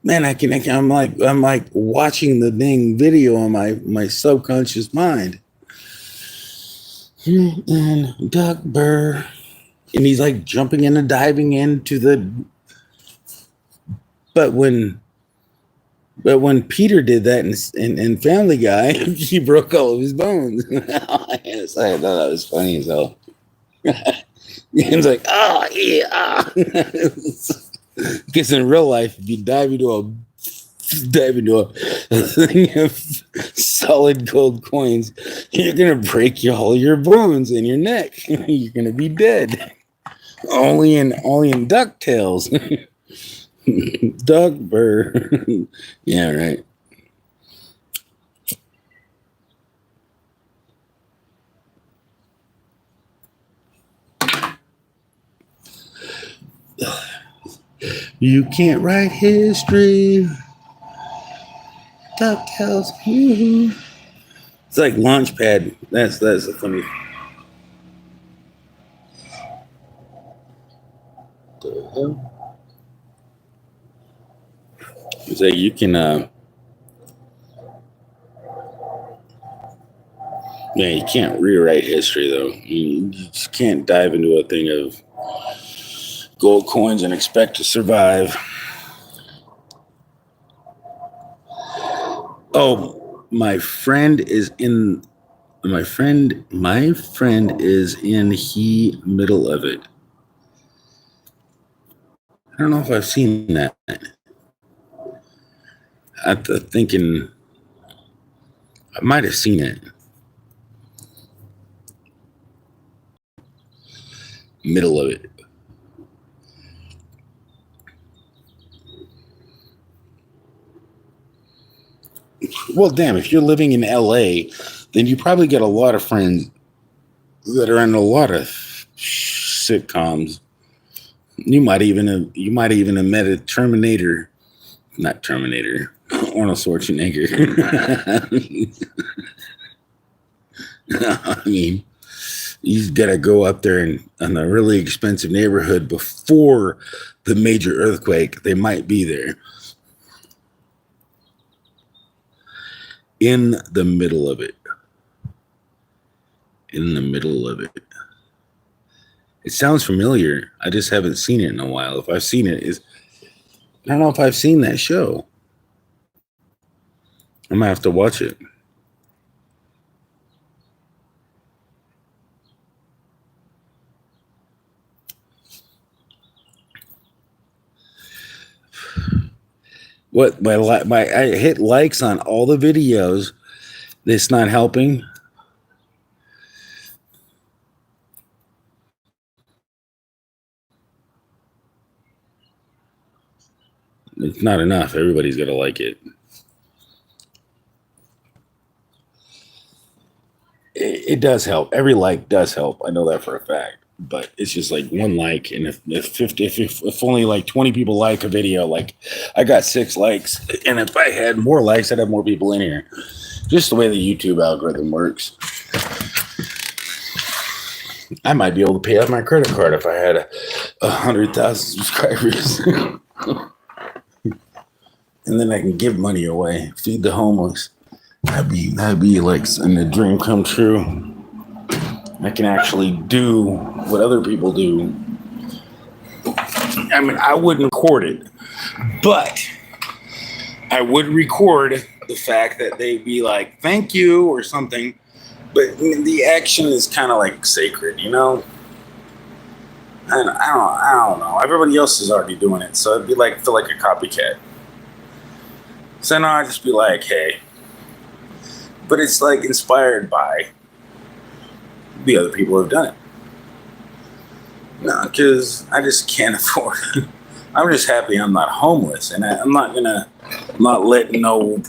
man, I'm like watching the dang video on my subconscious mind. And Duck Burr, and he's like jumping in and diving into the. But when Peter did that in Family Guy, he broke all of his bones. Yes, I thought that was funny as hell. It's like, oh yeah. Because in real life, if you dive into a thing of solid gold coins, you're gonna break all your bones in your neck. You're gonna be dead. Only in DuckTales. Doug Burr. Yeah, right. You can't write history. DuckTales. Mm-hmm. It's like Launchpad. That's a funny. The hell? It's like you can yeah, you can't rewrite history though. You just can't dive into a thing of gold coins and expect to survive. Oh, my friend is in the middle of it. I don't know if I've seen that. I'm thinking I might have seen it. Middle of it. Well, damn, if you're living in LA, then you probably get a lot of friends that are in a lot of sitcoms. You might even have met a Terminator. Not Terminator. Arnold Schwarzenegger. I mean, you got to go up there in a really expensive neighborhood before the major earthquake. They might be there. In the middle of it. In the middle of it. It sounds familiar. I just haven't seen it in a while. If I've seen it, I don't know if I've seen that show. I'm gonna have to watch it. What my I hit likes on all the videos. It's not helping. It's not enough. Everybody's gonna like it. It does help. Every like does help. I know that for a fact. But it's just like one like, and if only like 20 people like a video, like I got 6 likes, and if I had more likes, I'd have more people in here. Just the way the YouTube algorithm works. I might be able to pay off my credit card if I had 100,000 subscribers. And then I can give money away, feed the homeless. That'd be like a dream come true. I can actually do what other people do. I mean, I wouldn't record it, but I would record the fact that they'd be like, "Thank you" or something. But the action is kind of like sacred, you know. I don't know. Everybody else is already doing it, so it'd be like feel like a copycat. So now I just be like, hey. But it's like inspired by the other people who have done it. No, because I just can't afford it. I'm just happy I'm not homeless, and I'm not letting no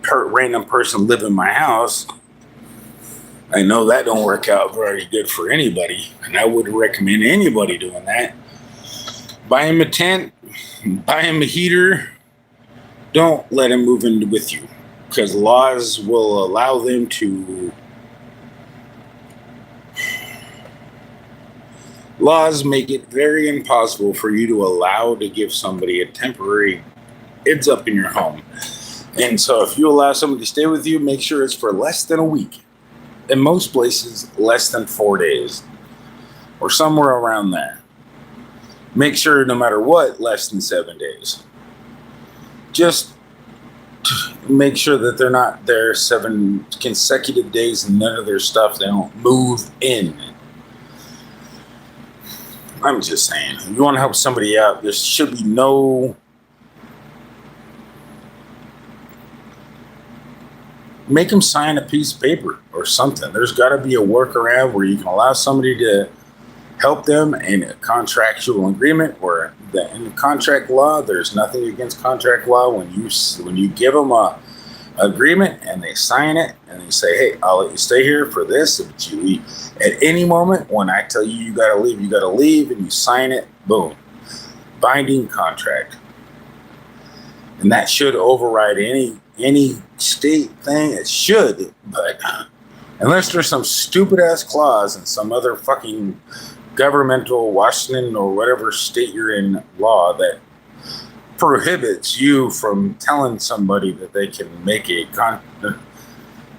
random person live in my house. I know that don't work out very good for anybody, and I wouldn't recommend anybody doing that. Buy him a tent, buy him a heater. Don't let him move in with you, because laws will allow them to. Laws make it very impossible for you to allow to give somebody a temporary heads up in your home. And so if you allow somebody to stay with you, make sure it's for less than a week. In most places, less than 4 days or somewhere around there. Make sure no matter what, less than 7 days. Just make sure that they're not there 7 consecutive days and none of their stuff, they don't move in. I'm just saying, if you want to help somebody out, there should be no make them sign a piece of paper or something. There's got to be a workaround where you can allow somebody to help them in a contractual agreement, where in the contract law, there's nothing against contract law when you give them a agreement and they sign it and they say, hey, I'll let you stay here for this. But you, at any moment when I tell you got to leave, and you sign it, boom, binding contract. And that should override any state thing. It should, but unless there's some stupid ass clause in some other fucking governmental Washington or whatever state you're in law that prohibits you from telling somebody that they can make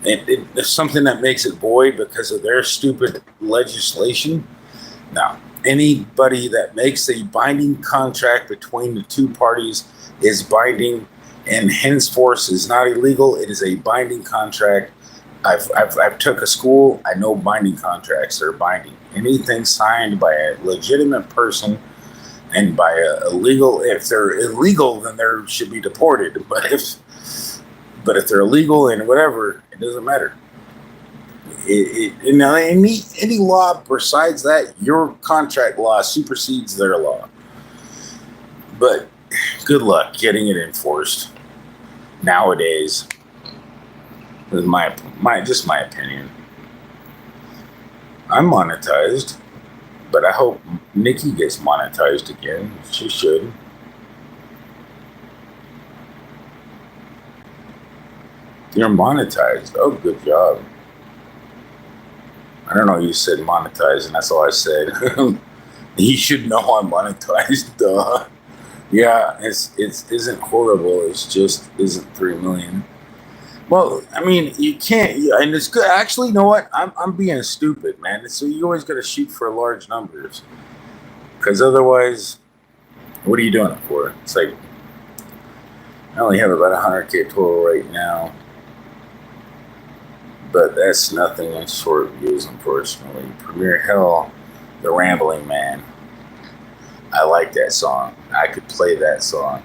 it's something that makes it void because of their stupid legislation. Now, anybody that makes a binding contract between the two parties is binding, and henceforth is not illegal. It is a binding contract. I've took a school. I know binding contracts are binding. Anything signed by a legitimate person and by a illegal, if they're illegal, then they should be deported. But if they're illegal and whatever, it doesn't matter. Any law besides that, your contract law supersedes their law. But good luck getting it enforced nowadays. Is my opinion. I'm monetized, but I hope Nikki gets monetized again. She should. You're monetized. Oh, good job. I don't know. You said monetized, and that's all I said. You should know I'm monetized, duh. Yeah, it isn't horrible. It's just isn't 3 million. Well, I mean, you can't, and it's good. Actually, you know what? I'm being stupid, man. So you always got to shoot for large numbers, because otherwise, what are you doing it for? It's like I only have about 100K total right now. But that's nothing in short views, unfortunately. PremiereHell, The Rambling Man. I like that song. I could play that song.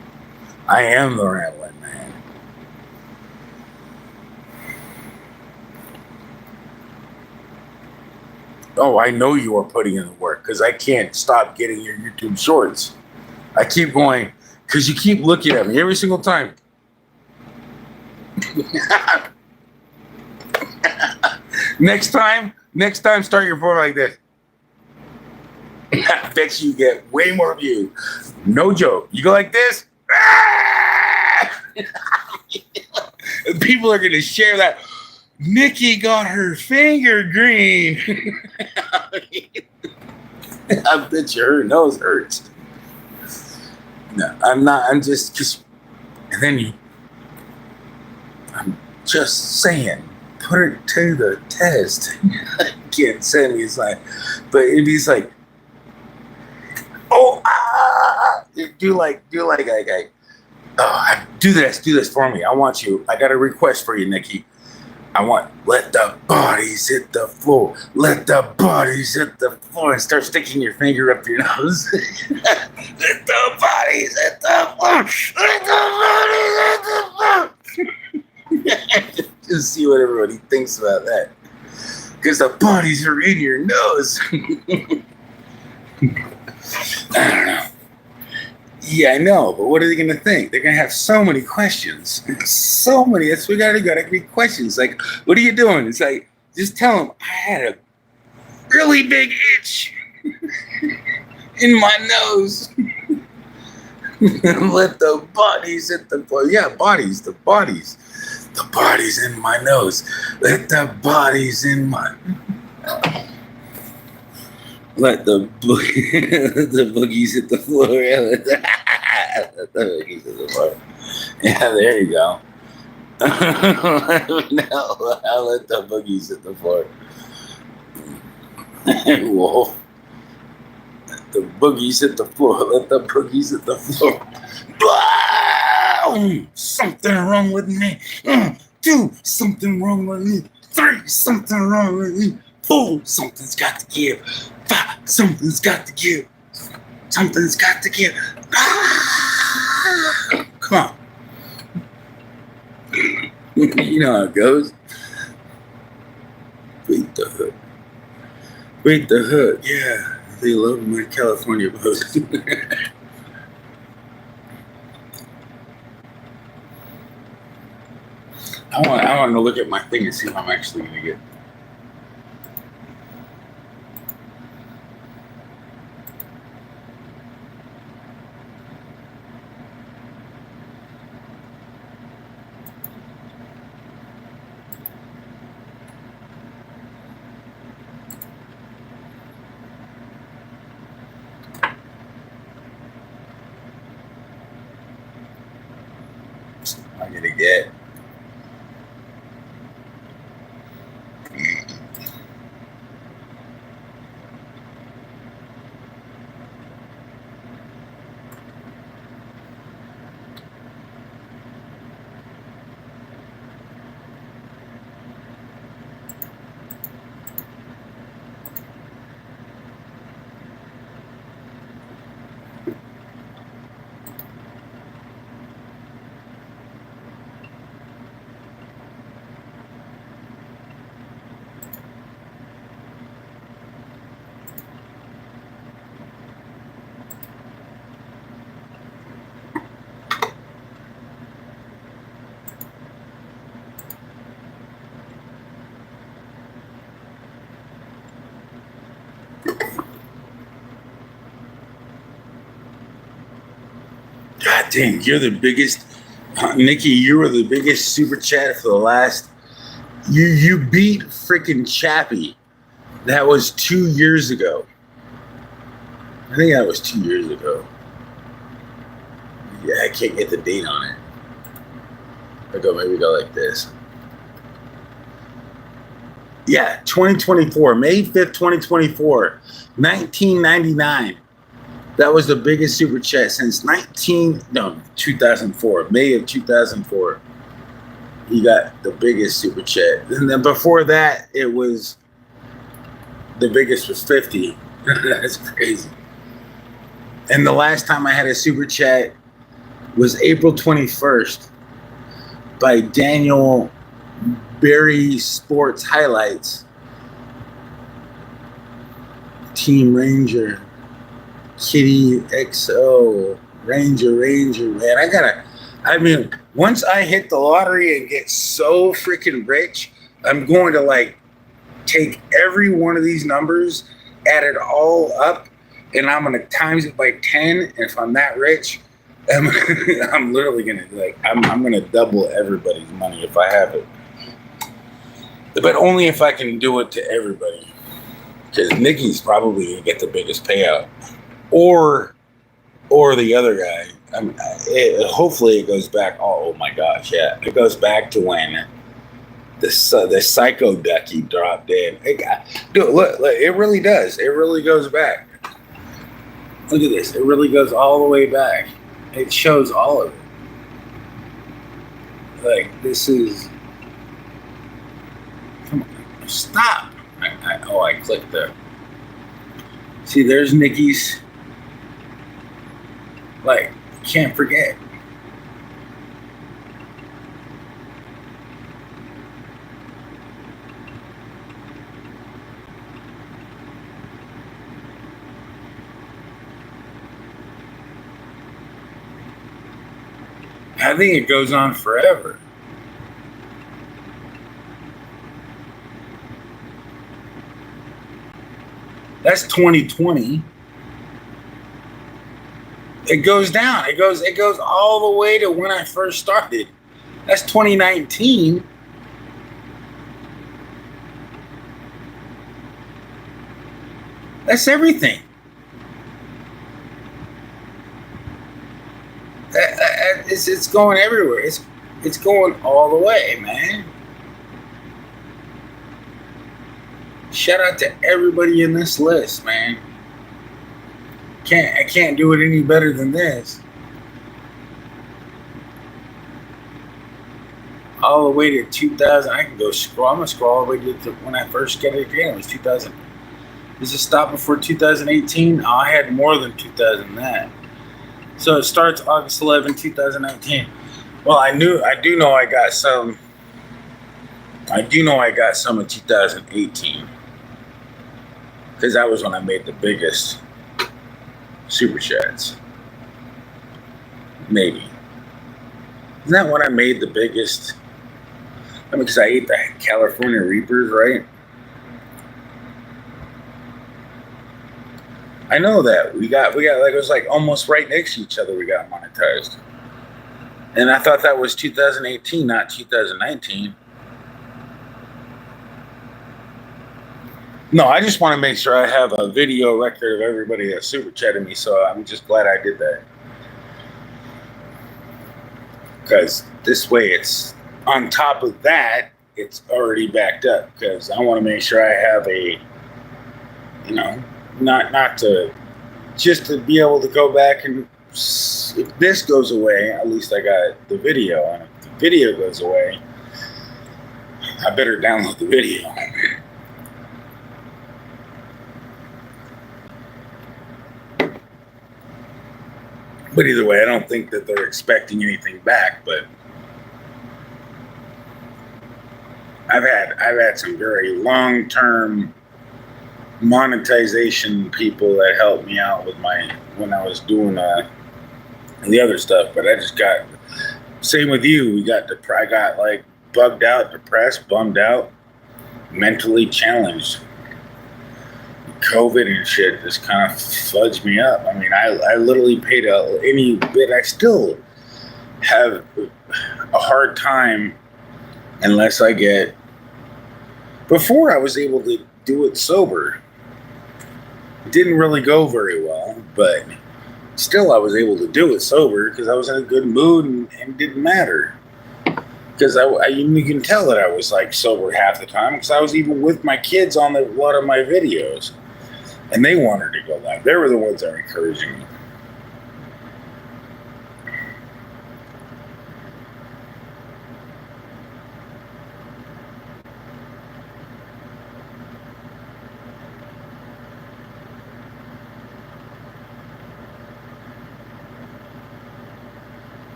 I am the Rambling Man. Oh, I know you are putting in the work because I can't stop getting your YouTube shorts. I keep going because you keep looking at me every single time. Next time, start your phone like this. I bet you get way more views. No joke. You go like this. People are going to share that. Nikki got her finger green. I bet you her nose hurts. No, I'm not. I'm just. And then I'm just saying. Put it to the test. Can't send me. It's like, but it's like, oh, do like, oh, do this for me. I want you. I got a request for you, Nikki. I want let the bodies hit the floor. Let the bodies hit the floor and start sticking your finger up your nose. Let the bodies hit the floor. Let the bodies hit the floor. Just see what everybody thinks about that. Because the bodies are in your nose. I don't know. Yeah, I know, but what are they going to think? They're going to have so many questions. So many. That's what we got to go. There be questions. Like, what are you doing? It's like, just tell them I had a really big itch in my nose. Let the bodies hit the floor. Yeah, bodies, the bodies. The bodies in my nose. Let the bodies in my... Let the boogies hit the floor. Let the boogies hit the floor. Yeah, there you go. Now, I'll let the boogies hit the floor. Whoa. Let the boogies hit the floor. Let the boogies hit the floor. Something wrong with me. 2, something wrong with me. 3, something wrong with me. 4, something's got to give. 5, something's got to give. Something's got to give. Come on. You know how it goes. Wait the hood. Wait the hood. Yeah, they love my California boat. I want to look at my thing and see if I'm actually going to get. I'm going to get. God dang, you're the biggest, Nikki. You were the biggest super chat for the last. You beat freaking Chappie. That was 2 years ago. I think that was 2 years ago. Yeah, I can't get the date on it. Maybe go like this. Yeah, 2024, May 5th, 2024, 1999. That was the biggest super chat since 2004, May of 2004. He got the biggest super chat. And then before that, it was, the biggest was 50. That's crazy. And the last time I had a super chat was April 21st by Daniel Berry Sports Highlights. Team Ranger. Kitty XO. Ranger, man. Once I hit the lottery and get so freaking rich, I'm going to like take every one of these numbers, add it all up, and I'm gonna times it by 10. And if I'm that rich, I'm literally gonna I'm gonna double everybody's money if I have it. But only if I can do it to everybody. Because Nikki's probably gonna get the biggest payout, or the other guy. Hopefully it goes back. Oh my gosh, yeah, it goes back to when the psycho ducky dropped in. Dude, look, it really does. It really goes back. Look at this. It really goes all the way back. It shows all of it. Like, this is... Come on. Stop. I clicked there. See, there's Nikki's. Like, can't forget. I think it goes on forever. That's 2020. It goes down. It goes all the way to when I first started. That's 2019. That's everything. It's going everywhere. It's going all the way, man. Shout out to everybody in this list, man. I can't do it any better than this. All the way to 2000. I can go scroll. I'm gonna scroll all the way to when I first got it again. It was 2000. Does it stop before 2018? Oh, I had more than 2000 that. So it starts August 11, 2019. Well, I do know I got some in 2018. Because that was when I made the biggest super chats. Maybe. Isn't that when I made the biggest? Because I ate the California Reapers, right? I know that. We got like, it was like almost right next to each other we got monetized. And I thought that was 2018, not 2019. No, I just want to make sure I have a video record of everybody that super chatted me, so I'm just glad I did that. Because this way it's on top of that, it's already backed up. Because I want to make sure I have a, not to, just to be able to go back and, if this goes away, at least I got the video. And if the video goes away, I better download the video. But either way, I don't think that they're expecting anything back. But I've had some very long-term monetization people that helped me out with when I was doing the other stuff. But I just got, same with you. I got like bugged out, depressed, bummed out, mentally challenged. COVID and shit just kind of fudged me up. I mean, I literally paid any bit. I still have a hard time unless I get. Before I was able to do it sober. It didn't really go very well, but still I was able to do it sober because I was in a good mood and it didn't matter. Because you can tell that I was like sober half the time because I was even with my kids on a lot of my videos. And they wanted to go live. They were the ones that were encouraging me.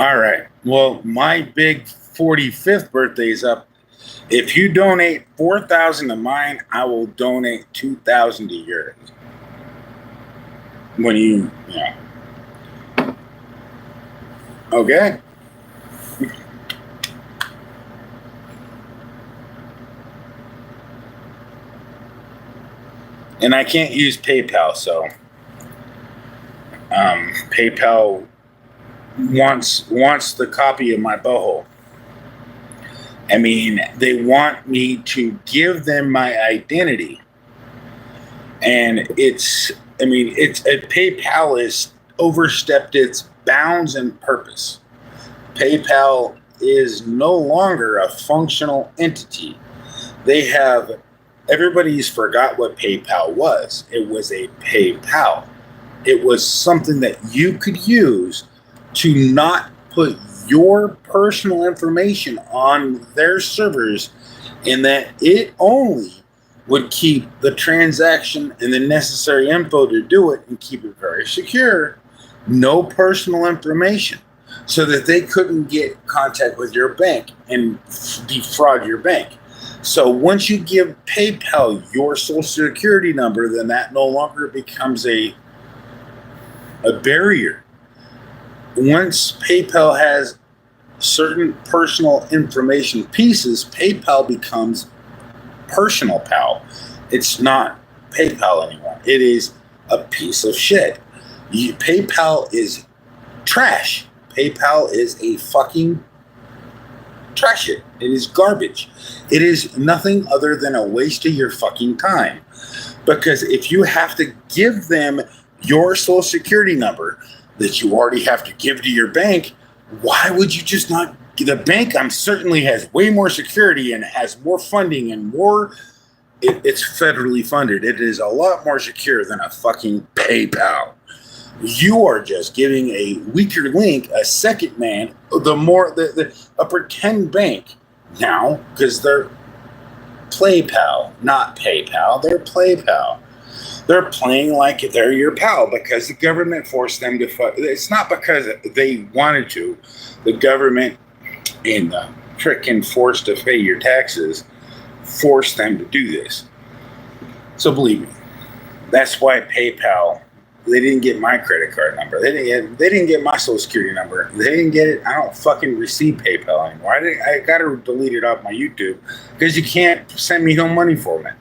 All right. Well, my big 45th birthday is up. If you donate 4,000 to mine, I will donate 2,000 to yours. When you, yeah. Okay. And I can't use PayPal, so PayPal wants the copy of my butthole. I mean, they want me to give them my identity, and PayPal has overstepped its bounds and purpose. PayPal is no longer a functional entity. Everybody's forgot what PayPal was. It was a PayPal. It was something that you could use to not put your personal information on their servers, and that it only would keep the transaction and the necessary info to do it and keep it very secure. No personal information, so that they couldn't get contact with your bank and defraud your bank. So once you give PayPal your social security number, then that no longer becomes a barrier. Once PayPal has certain personal information pieces, PayPal becomes Personal Pal. It's not PayPal anymore. It is a piece of shit. PayPal is trash. PayPal is a fucking trash it. It is garbage. It is nothing other than a waste of your fucking time. Because if you have to give them your social security number that you already have to give to your bank, why would you just not? The bank certainly has way more security and has more funding and more. It's federally funded. It is a lot more secure than a fucking PayPal. You are just giving a weaker link, a second man, a pretend bank now, because they're PlayPal, not PayPal. They're PlayPal. They're playing like they're your pal because the government forced them to fuck. It's not because they wanted to. The government and the frickin' forced to pay your taxes forced them to do this. So believe me, that's why PayPal. They didn't get my credit card number. They didn't get my social security number. They didn't get it. I don't fucking receive PayPal anymore. I got to delete it off my YouTube because you can't send me no money from it.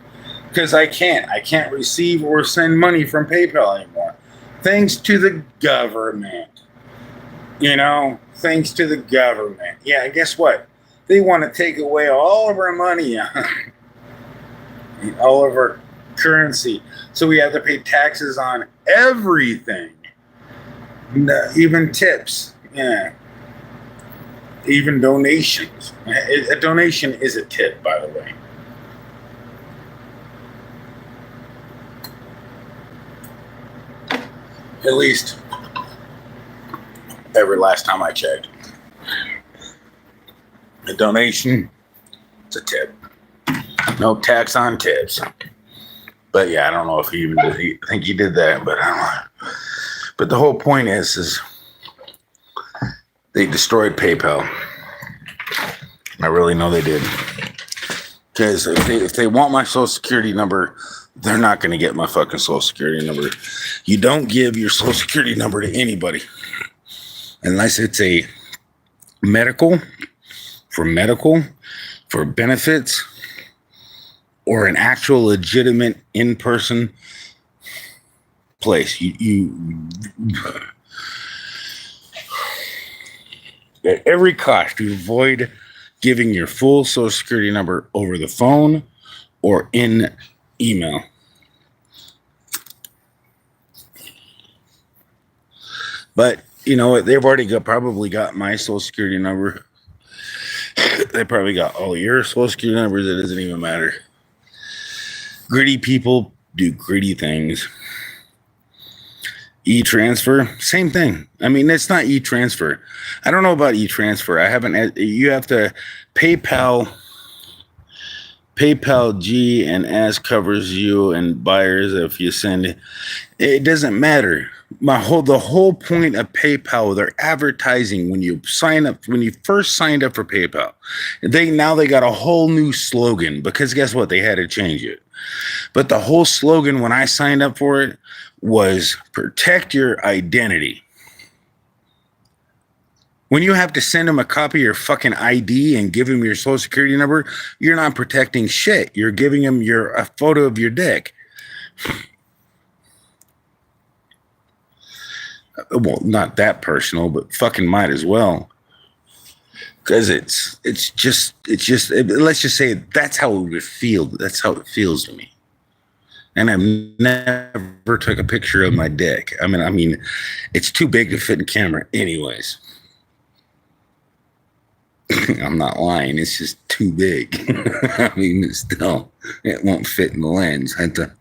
Because I can't receive or send money from PayPal anymore. Thanks to the government. Thanks to the government. Yeah, guess what? They want to take away all of our money, all of our currency. So we have to pay taxes on everything. Even tips. Yeah. Even donations. A donation is a tip, by the way. At least every last time I checked. A donation, it's a tip. No tax on tips. But yeah, I don't know if he even did. I think he did that, but I don't know. But the whole point is they destroyed PayPal. I really know they did. Because if they want my social security number, they're not going to get my fucking social security number. You don't give your social security number to anybody unless it's a medical, for benefits, or an actual legitimate in-person place. You at every cost, you avoid giving your full social security number over the phone or in email. But you know what? They've already probably got my social security number. They probably got all your social security numbers. It doesn't even matter. Greedy people do greedy things. E-transfer, same thing. I mean, it's not e-transfer. I don't know about e-transfer. You have to PayPal PayPal G and S covers you and buyers if you send. It doesn't matter. The whole point of PayPal, they're advertising when you sign up, when you first signed up for PayPal. They got a whole new slogan because guess what? They had to change it. But the whole slogan when I signed up for it was protect your identity. When you have to send them a copy of your fucking ID and give them your social security number, you're not protecting shit. You're giving them a photo of your dick. Well, not that personal, but fucking might as well. Because let's just say that's how it would feel. That's how it feels to me. And I've never took a picture of my dick. I mean, it's too big to fit in camera anyways. I'm not lying. It's just too big. I mean, still, it won't fit in the lens. I have to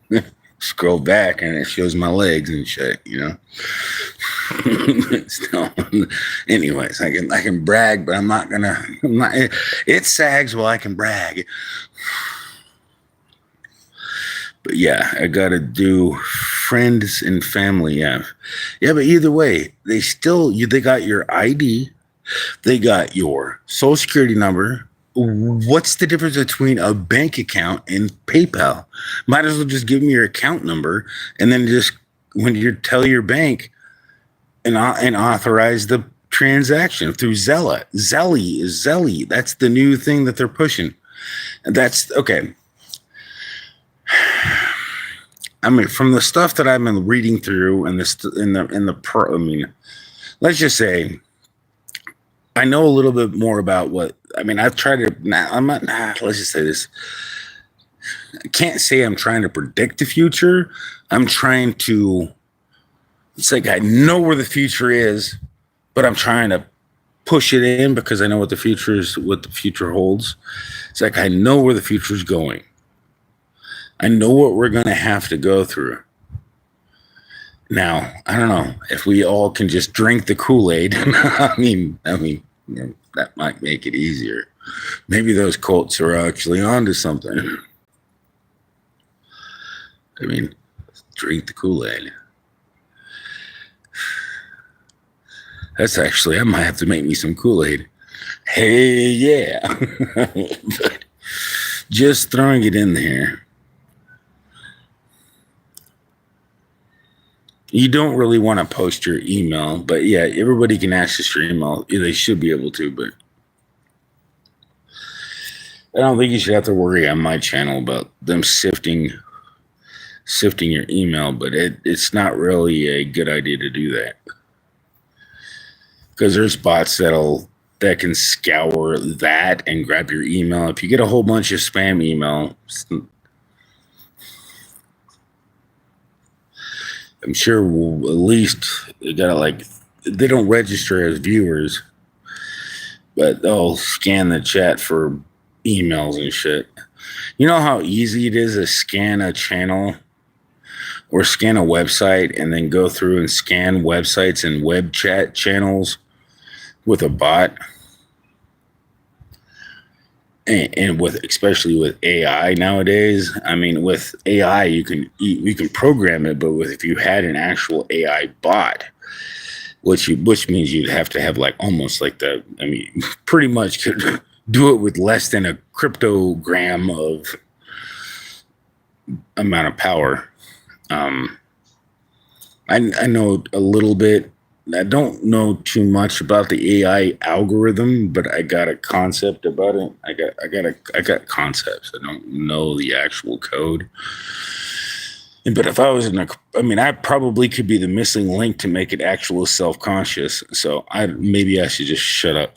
scroll back and it shows my legs and shit, you know. Still, anyways, I can brag, but I'm not. It sags while I can brag. But yeah, I gotta do friends and family. Yeah. But either way, they got your ID. They got your social security number. What's the difference between a bank account and PayPal? Might as well just give them your account number and then just when you tell your bank and authorize the transaction through Zella. Zelly. That's the new thing that they're pushing. And that's okay. I mean, from the stuff that I've been reading through and let's just say I know a little bit more about I've tried to, let's just say this. I can't say I'm trying to predict the future. It's like I know where the future is, but I'm trying to push it in because I know what the future holds. It's like I know where the future is going. I know what we're going to have to go through. Now, I don't know if we all can just drink the Kool-Aid. I mean, that might make it easier. Maybe those cults are actually onto something. I mean, drink the Kool-Aid. I might have to make me some Kool-Aid. Hey, yeah. But just throwing it in there. You don't really want to post your email, but yeah, everybody can access your email. They should be able to, but I don't think you should have to worry on my channel about them sifting your email, but it's not really a good idea to do that. Because there's bots that can scour that and grab your email. If you get a whole bunch of spam email, I'm sure at least they don't register as viewers, but they'll scan the chat for emails and shit. You know how easy it is to scan a channel or scan a website and then go through and scan websites and web chat channels with a bot? And especially with AI nowadays, I mean, with AI, you can program it, but if you had an actual AI bot, which means you'd have to have pretty much could do it with less than a cryptogram of amount of power. I know a little bit. I don't know too much about the AI algorithm, but I got a concept about it. I got concepts. I don't know the actual code. But if I was I probably could be the missing link to make it actual self-conscious. So maybe I should just shut up.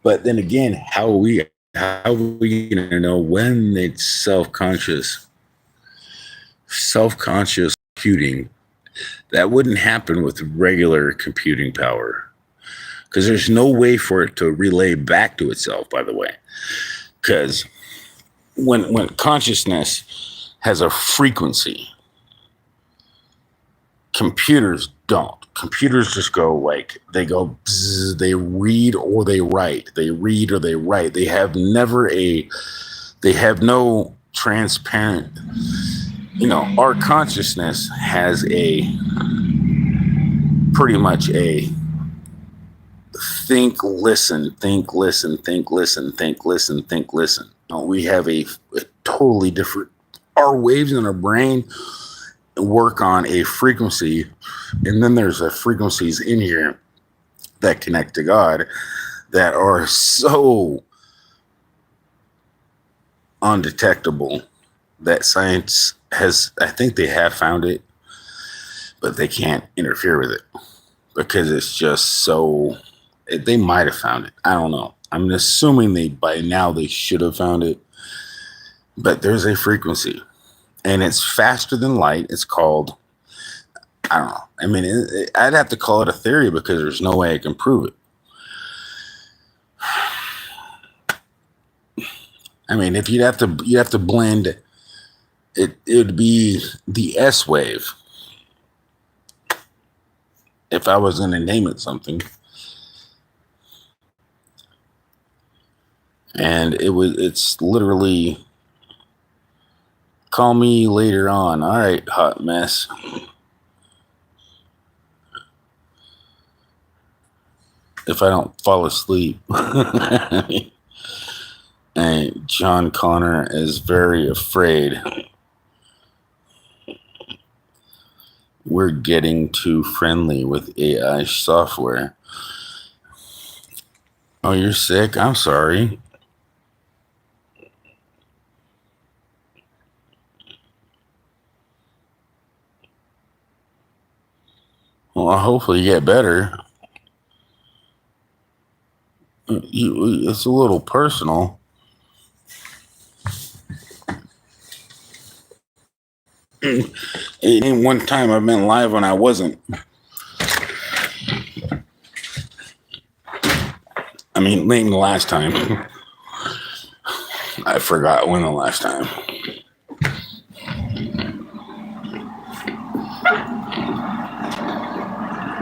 But then again, how are we going to know when it's self-conscious? Self-conscious computing. That wouldn't happen with regular computing power because there's no way for it to relay back to itself, by the way. Because when consciousness has a frequency, computers don't. Computers just go like, they go, bzz, they read or they write. They read or they write. They have no transparent, our consciousness has pretty much a think, listen, think, listen, think, listen, think, listen, think, listen. We have a totally different, our waves in our brain work on a frequency, and then there's frequencies in here that connect to God that are so undetectable that science has, I think they have found it, but they can't interfere with it because it's just so, they might have found it. I don't know. I'm assuming by now they should have found it, but there's a frequency and it's faster than light. It's called, I don't know. I mean, I'd have to call it a theory because there's no way I can prove it. I mean, if you'd have to blend it would be the S wave. If I was going to name it something. And it's literally, call me later on. All right, hot mess. If I don't fall asleep. And John Connor is very afraid. We're getting too friendly with AI software. Oh, you're sick? I'm sorry. Well, hopefully you get better. It's a little personal. It ain't one time I've been live when I wasn't. I mean, late the last time. I forgot when the last time.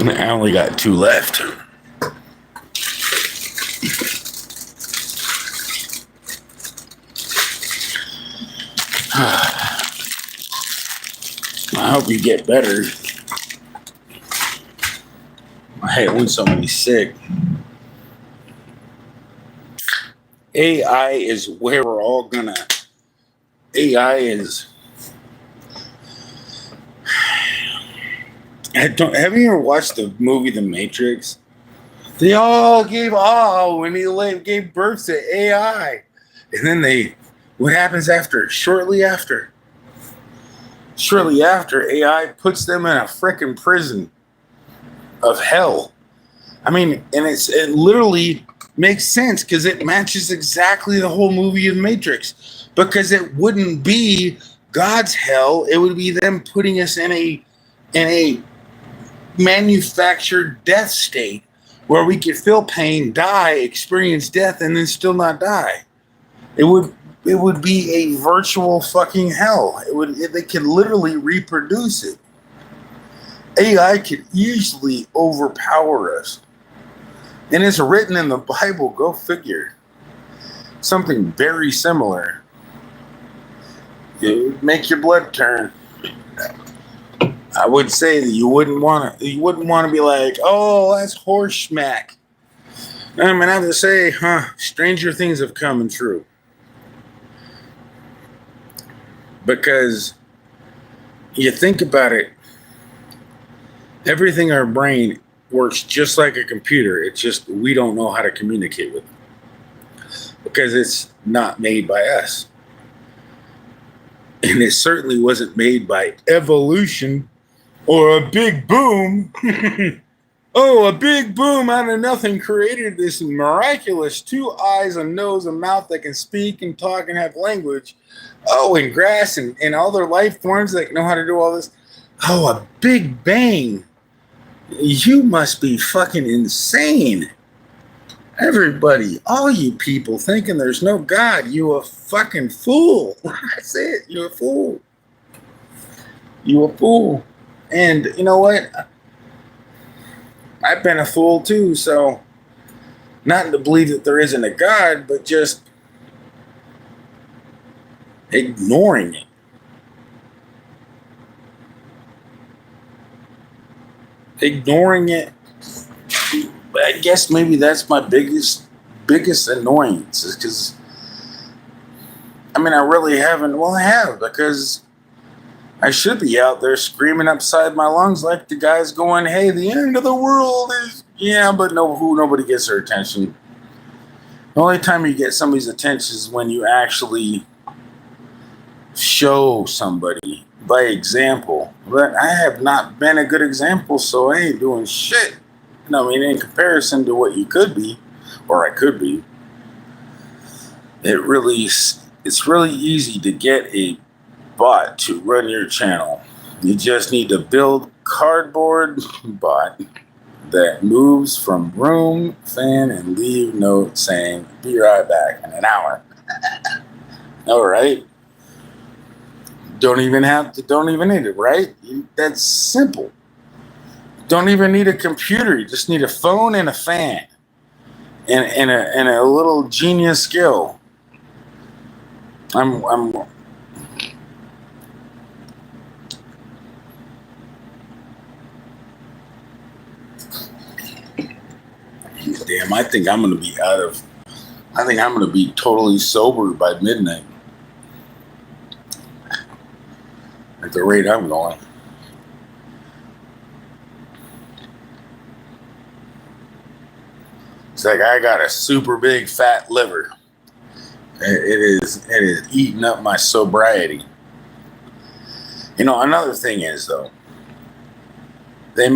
I only got 2 left. I hope you get better. I hate when somebody's sick. AI is where we're all gonna. AI is. Have you ever watched the movie The Matrix? They all gave when he gave birth to AI, and then what happens after? Shortly after, AI puts them in a frickin' prison of hell. I mean, and it literally makes sense because it matches exactly the whole movie of Matrix. Because it wouldn't be God's hell; it would be them putting us in a manufactured death state where we could feel pain, die, experience death, and then still not die. It would be a virtual fucking hell. They could literally reproduce it. AI could easily overpower us. And it's written in the Bible, go figure. Something very similar. It would make your blood turn. I would say that you wouldn't want to be like, oh, that's horse smack. I mean, I have to say, stranger things have come and true. Because you think about it, everything in our brain works just like a computer. It's just we don't know how to communicate with it. Because it's not made by us. And it certainly wasn't made by evolution or a big boom. Oh, a big boom out of nothing created this miraculous 2 eyes, a nose, a mouth that can speak and talk and have language. Oh, and grass and all their life forms that know how to do all this. Oh, a big bang. You must be fucking insane. Everybody, all you people thinking there's no God, you a fucking fool. That's it. You're a fool. You a fool. And you know what? I've been a fool too, so not to believe that there isn't a God, but just ignoring it. Ignoring it. I guess maybe that's my biggest annoyance is because I mean I really haven't. Well, I have because I should be out there screaming upside my lungs like the guys going, "Hey, the end of the world is yeah," but nobody gets their attention. The only time you get somebody's attention is when you actually show somebody by example. But I have not been a good example, so I ain't doing shit. I mean, in comparison to what you could be, or I could be, it's really easy to get a bot to run your channel. You just need to build cardboard bot that moves from room, fan, and leave note saying, "Be right back in an hour." All right. Don't even need it, right? That's simple. Don't even need a computer. You just need a phone and a fan and a little genius skill. I'm damn, I think I'm going to be totally sober by midnight. At the rate I'm going. It's like I got a super big fat liver. It is eating up my sobriety. You know, another thing is though, they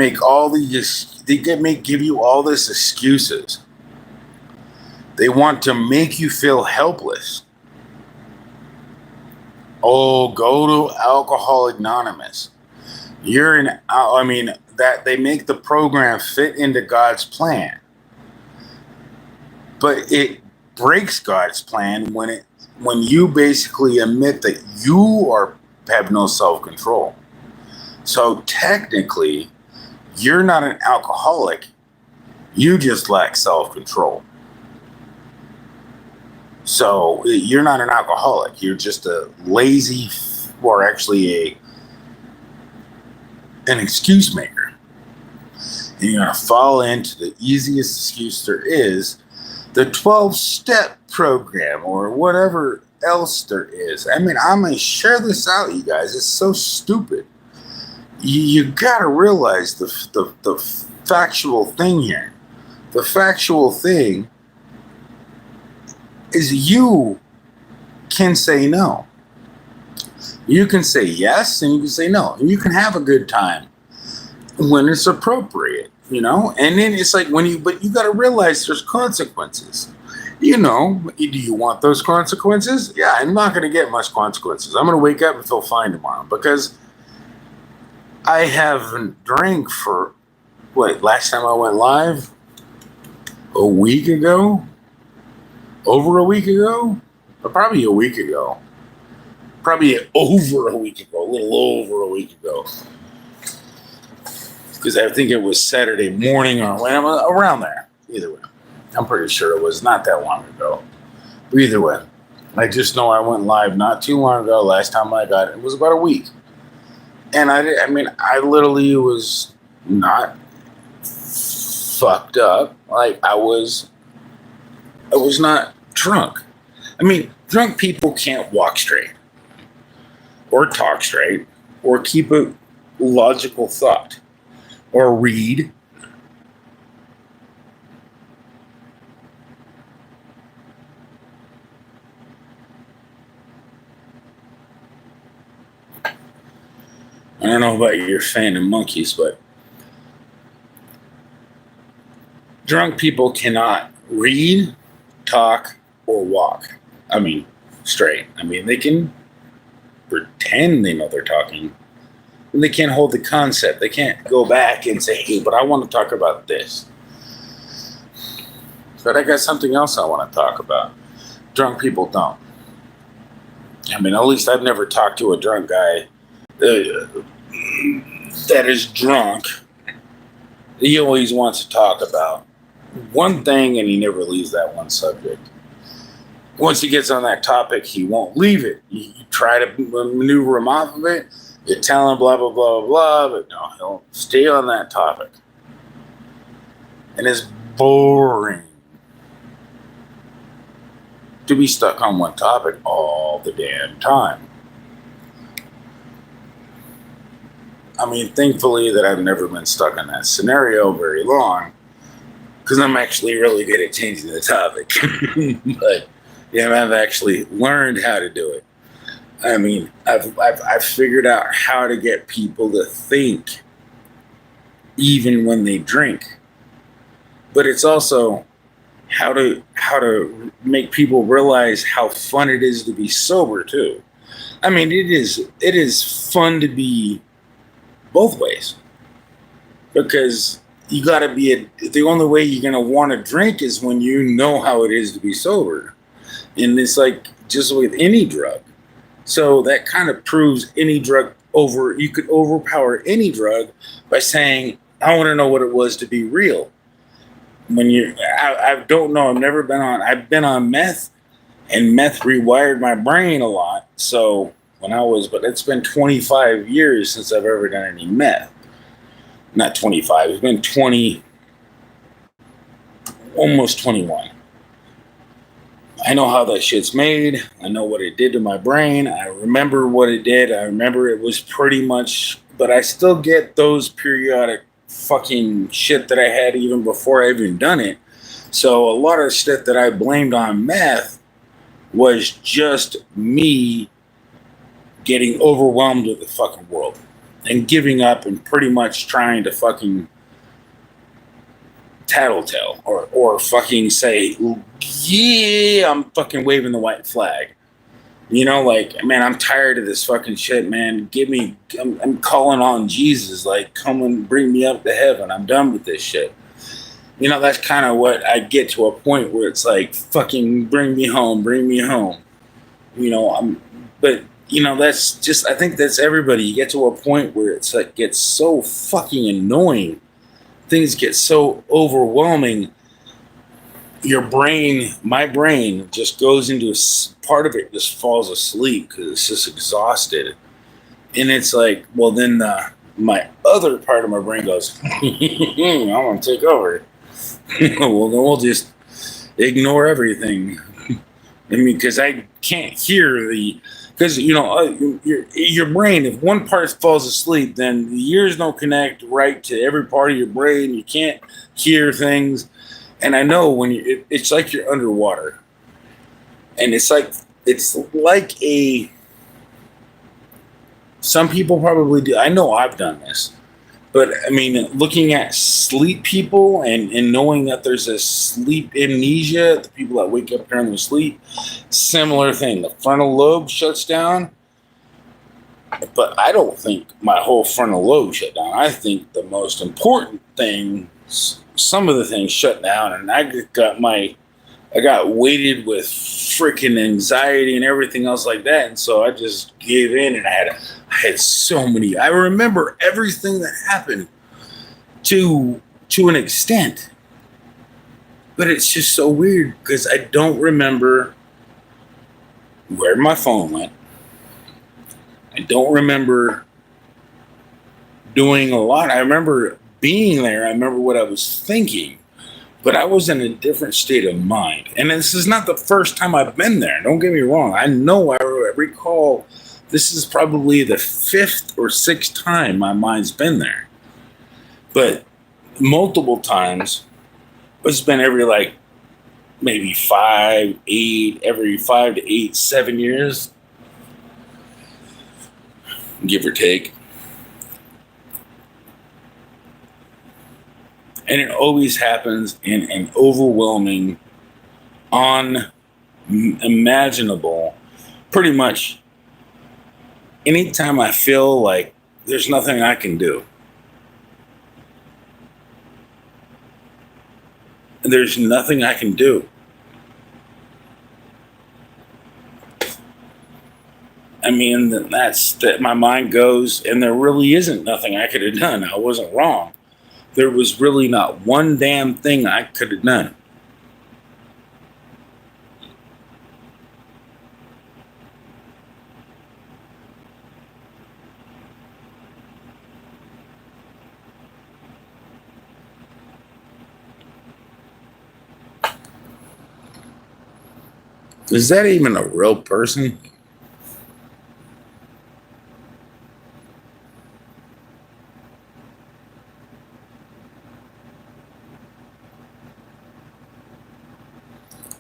give you all this excuses. They want to make you feel helpless. Oh, go to Alcoholics Anonymous. That they make the program fit into God's plan. But it breaks God's plan when you basically admit that you have no self-control. So technically, you're not an alcoholic. You just lack self-control. So you're not an alcoholic. You're just a lazy, or actually an excuse maker. And you're going to fall into the easiest excuse there is, the 12-step program or whatever else there is. I mean, I'm going to share this out, you guys. It's so stupid. You got to realize the factual thing here. The factual thing is you can say no. You can say yes and you can say no. And you can have a good time when it's appropriate, you know? And then it's like but you got to realize there's consequences. You know, do you want those consequences? Yeah, I'm not going to get much consequences. I'm going to wake up and feel fine tomorrow because I haven't drank for, last time I went live? A week ago? Over a week ago? Or probably a week ago. Probably over a week ago. A little over a week ago. Because I think it was Saturday morning or around there. Either way. I'm pretty sure it was not that long ago. But either way. I just know I went live not too long ago. Last time I got it was about a week. And I literally was not fucked up. Like I was not drunk. I mean, drunk people can't walk straight or talk straight or keep a logical thought or read. I don't know about your fan of monkeys, but drunk people cannot read, talk, or walk. I mean, straight. I mean, they can pretend they know they're talking, and they can't hold the concept. They can't go back and say, "Hey, but I want to talk about this." But I got something else I want to talk about. Drunk people don't. I mean, at least I've never talked to a drunk guy that is drunk He always wants to talk about one thing and he never leaves that one subject. Once he gets on that topic, he won't leave it. You try to maneuver him off of it. You tell him blah, blah, blah, blah, but no, he'll stay on that topic. And it's boring to be stuck on one topic all the damn time. I mean, thankfully that I've never been stuck in that scenario very long, because I'm actually really good at changing the topic. But yeah, I've actually learned how to do it. I mean, I've figured out how to get people to think even when they drink. But it's also how to make people realize how fun it is to be sober too. I mean, it is fun to be both ways, because you got to be the only way you're going to want to drink is when you know how it is to be sober. And it's like just with any drug. So that kind of proves any drug you could overpower any drug by saying, I want to know what it was to be real. I don't know, I've been on meth, and meth rewired my brain a lot. So but it's been 25 years since I've ever done any meth. Not 25, it's been 20, almost 21. I know how that shit's made. I know what it did to my brain. I remember what it did. I remember it was pretty much, but I still get those periodic fucking shit that I had even before I even done it. So a lot of shit that I blamed on meth was just me getting overwhelmed with the fucking world and giving up and pretty much trying to fucking tattletale or fucking say, yeah, I'm fucking waving the white flag. You know, like, man, I'm tired of this fucking shit, man. I'm calling on Jesus, like, come and bring me up to heaven. I'm done with this shit. You know, that's kind of what I get to a point where it's like, fucking bring me home. You know, but, you know, that's just, I think that's everybody. You get to a point where it's like, gets so fucking annoying. Things get so overwhelming. My brain just goes into part of it just falls asleep because it's just exhausted. And it's like, well, then my other part of my brain goes, I want to take over. Well, then we'll just ignore everything. I mean, because I can't hear because, you know, your brain, if one part falls asleep, then the ears don't connect right to every part of your brain. You can't hear things. And I know when it's like you're underwater, and it's like some people probably do. I know I've done this, but I mean, looking at sleep people and knowing that there's a sleep amnesia, the people that wake up during their sleep, similar thing. The frontal lobe shuts down, but I don't think my whole frontal lobe shut down. I think the most important thing, some of the things shut down, and I got weighted with freaking anxiety and everything else like that, and so I just gave in, and I had so many. I remember everything that happened to an extent, but it's just so weird because I don't remember where my phone went. I don't remember doing a lot. I remember being there. I remember what I was thinking, but I was in a different state of mind. And this is not the first time I've been there. Don't get me wrong. I know I recall this is probably the 5th or 6th time my mind's been there. But multiple times, it's been every maybe 5, 8, every 5 to 8, 7 years, give or take. And it always happens in an overwhelming, unimaginable, pretty much anytime I feel like there's nothing I can do. There's nothing I can do. I mean, that's that my mind goes, and there really isn't nothing I could have done. I wasn't wrong. there was really not one damn thing I could have done. Is that even a real person?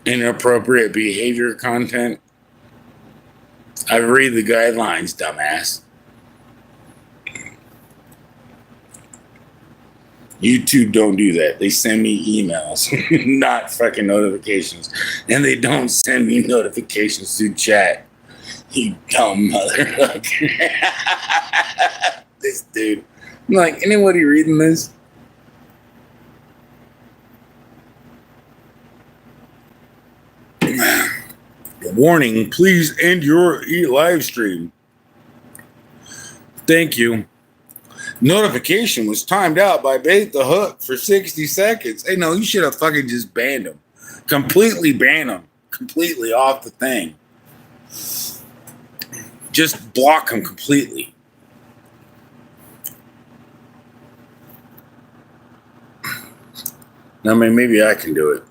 Inappropriate behavior content. I read the guidelines, dumbass. YouTube don't do that. They send me emails, not fucking notifications. And they don't send me notifications through chat. You dumb motherfucker. This dude. I'm like, anybody reading this? Warning, please end your live stream. Thank you. Notification was timed out by Bait the Hook for 60 seconds. Hey, no, you should have fucking just banned him. Completely banned him. Completely off the thing. Just block him completely. I mean, maybe I can do it.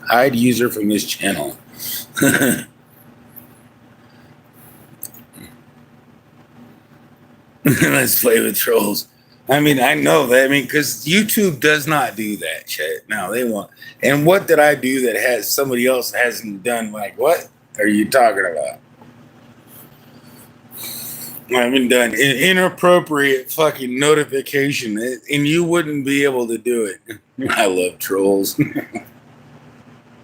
Hide user from this channel. Let's play with trolls. I mean, I know that. I mean, because YouTube does not do that shit. No, they won't. And what did I do that has somebody else hasn't done? Like, what are you talking about? I haven't done inappropriate fucking notification, and you wouldn't be able to do it. I love trolls.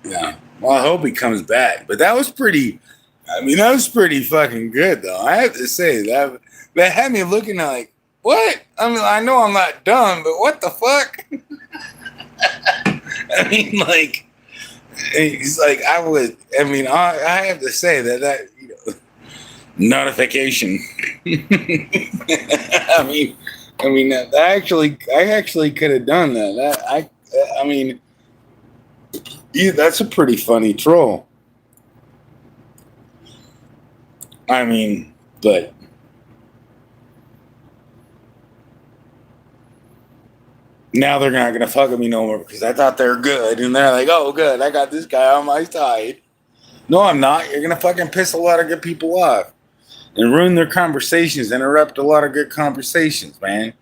Yeah. Well, I hope he comes back. But that was pretty. I mean, that was pretty fucking good, though. I have to say that had me looking like, what? I mean, I know I'm not dumb, but what the fuck? I mean, like, it's like I have to say that you know, notification. I mean, I actually could have done that. I mean, yeah, that's a pretty funny troll. I mean, but now they're not gonna fuck with me no more because I thought they were good, and they're like, "Oh, good, I got this guy on my side." No, I'm not. You're gonna fucking piss a lot of good people off and ruin their conversations, interrupt a lot of good conversations, man.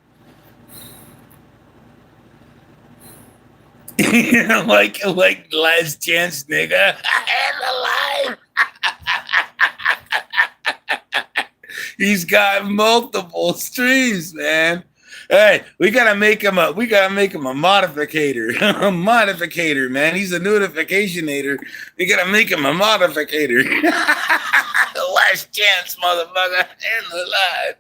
like last chance, nigga. I am alive. He's got multiple streams, man. Hey, we gotta make him a modificator. A modificator, man. He's a notificationator. We gotta make him a modificator. Last chance, motherfucker. And alive.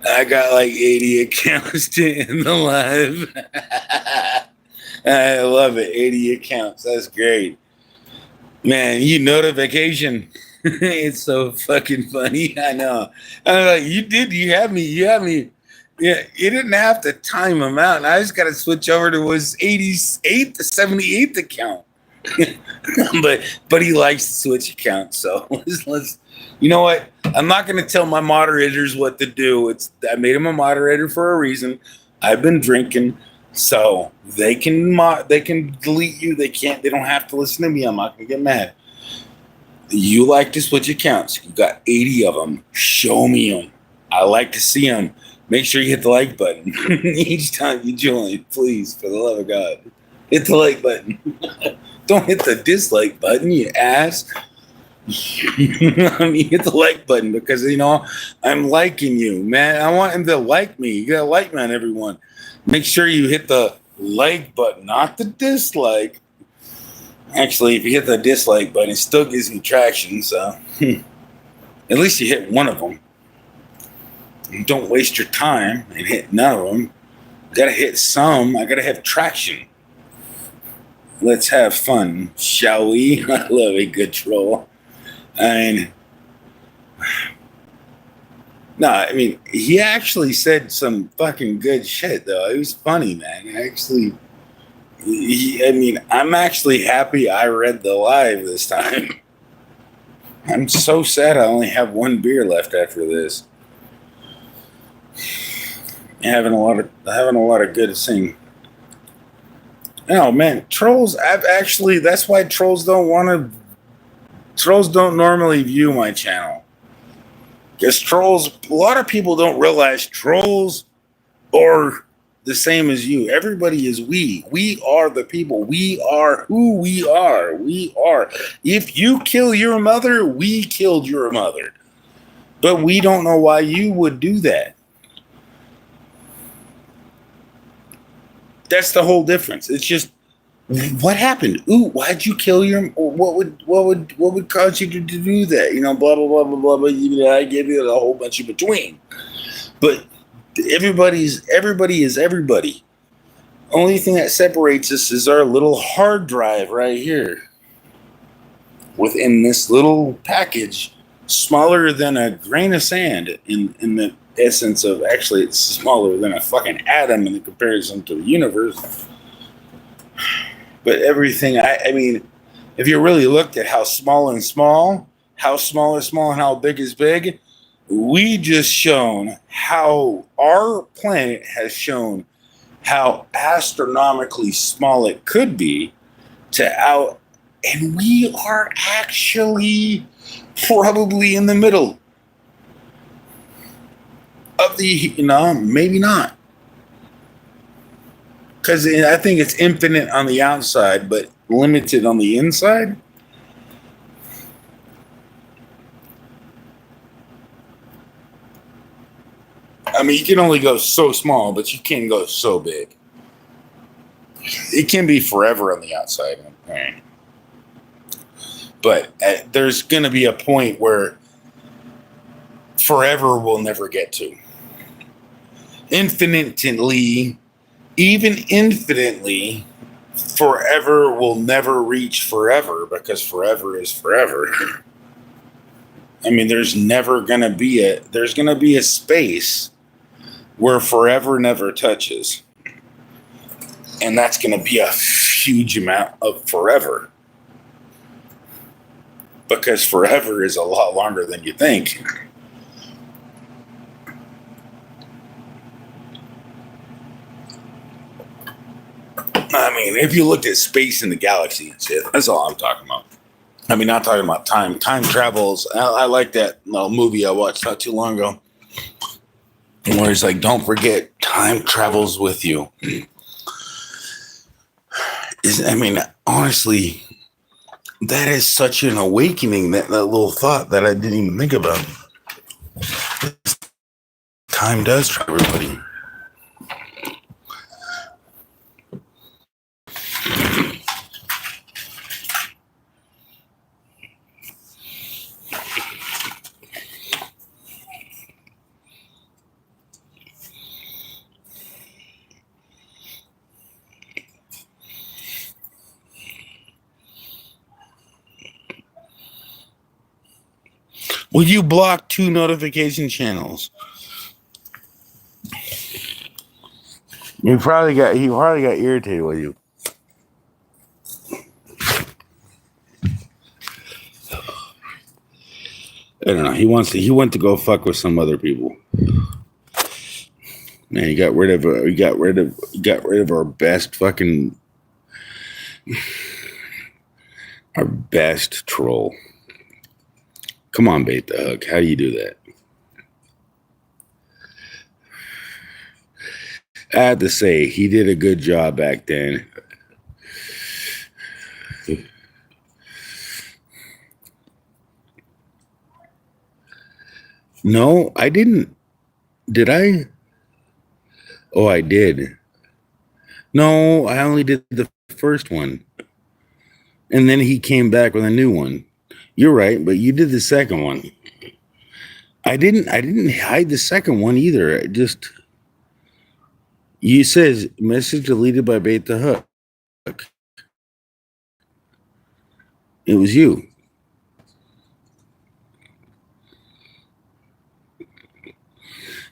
I got like 80 accounts to end the live. I love it. 80 accounts. That's great. Man, you notification. It's so fucking funny. I know. I'm like, you have me. Yeah, you didn't have to time them out. I just got to switch over to his 88th to 78th account. but he likes to switch accounts. So let's you know what? I'm not going to tell my moderators what to do. I made him a moderator for a reason. I've been drinking, so they can delete you. They don't have to listen to me. I'm not going to get mad. You like to switch accounts. You got 80 of them. Show me them. I like to see them. Make sure you hit the like button each time you join, please, for the love of God. Hit the like button. Don't hit the dislike button, you ass. I mean, hit the like button because, you know, I'm liking you, man. I want him to like me. You got to like me on everyone. Make sure you hit the like button, not the dislike. Actually, if you hit the dislike button, it still gives me traction. So at least you hit one of them. And don't waste your time and hit none of them. Got to hit some. I got to have traction. Let's have fun, shall we? I love a good troll. I mean, he actually said some fucking good shit, though. It was funny, man. I'm actually happy I read the live this time. I'm so sad I only have one beer left after this. Having a lot of good to sing. Oh man, trolls. That's why trolls don't normally view my channel. Because a lot of people don't realize trolls are the same as you. Everybody is we. We are the people. We are who we are. We are. If you kill your mother, we killed your mother. But we don't know why you would do that. That's the whole difference. It's just, what happened? Ooh, why'd you kill your? What would cause you to do that? You know, blah blah blah blah blah. I give you a whole bunch of between, but everybody is everybody. Only thing that separates us is our little hard drive right here. Within this little package, smaller than a grain of sand in the essence of, actually it's smaller than a fucking atom in comparison to the universe. But everything, I mean, if you really looked at how small is small, and how big is big, we just shown how our planet has shown how astronomically small it could be and we are actually probably in the middle of maybe not. Because I think it's infinite on the outside, but limited on the inside. I mean, you can only go so small, but you can go so big. It can be forever on the outside. But there's going to be a point where forever will never get to. Infinitely, forever will never reach forever, because forever is forever. I mean, there's going to be a space where forever never touches. And that's going to be a huge amount of forever. Because forever is a lot longer than you think. I mean, if you looked at space in the galaxy and shit, that's all I'm talking about. I mean, not talking about time. Time travels. I like that movie I watched not too long ago, where it's like, don't forget, time travels with you. Honestly, that is such an awakening, that little thought that I didn't even think about. Time does travel everybody. Will you block 2 notification channels? He probably got irritated with you. I don't know. He went to go fuck with some other people. Man, he got rid of our best fucking, our best troll. Come on, Bait the Hook. How do you do that? I have to say, he did a good job back then. No, I didn't. Did I? Oh, I did. No, I only did the first one. And then he came back with a new one. You're right, but you did the second one. I didn't hide the second one either. You says message deleted by Bait the Hook. It was you.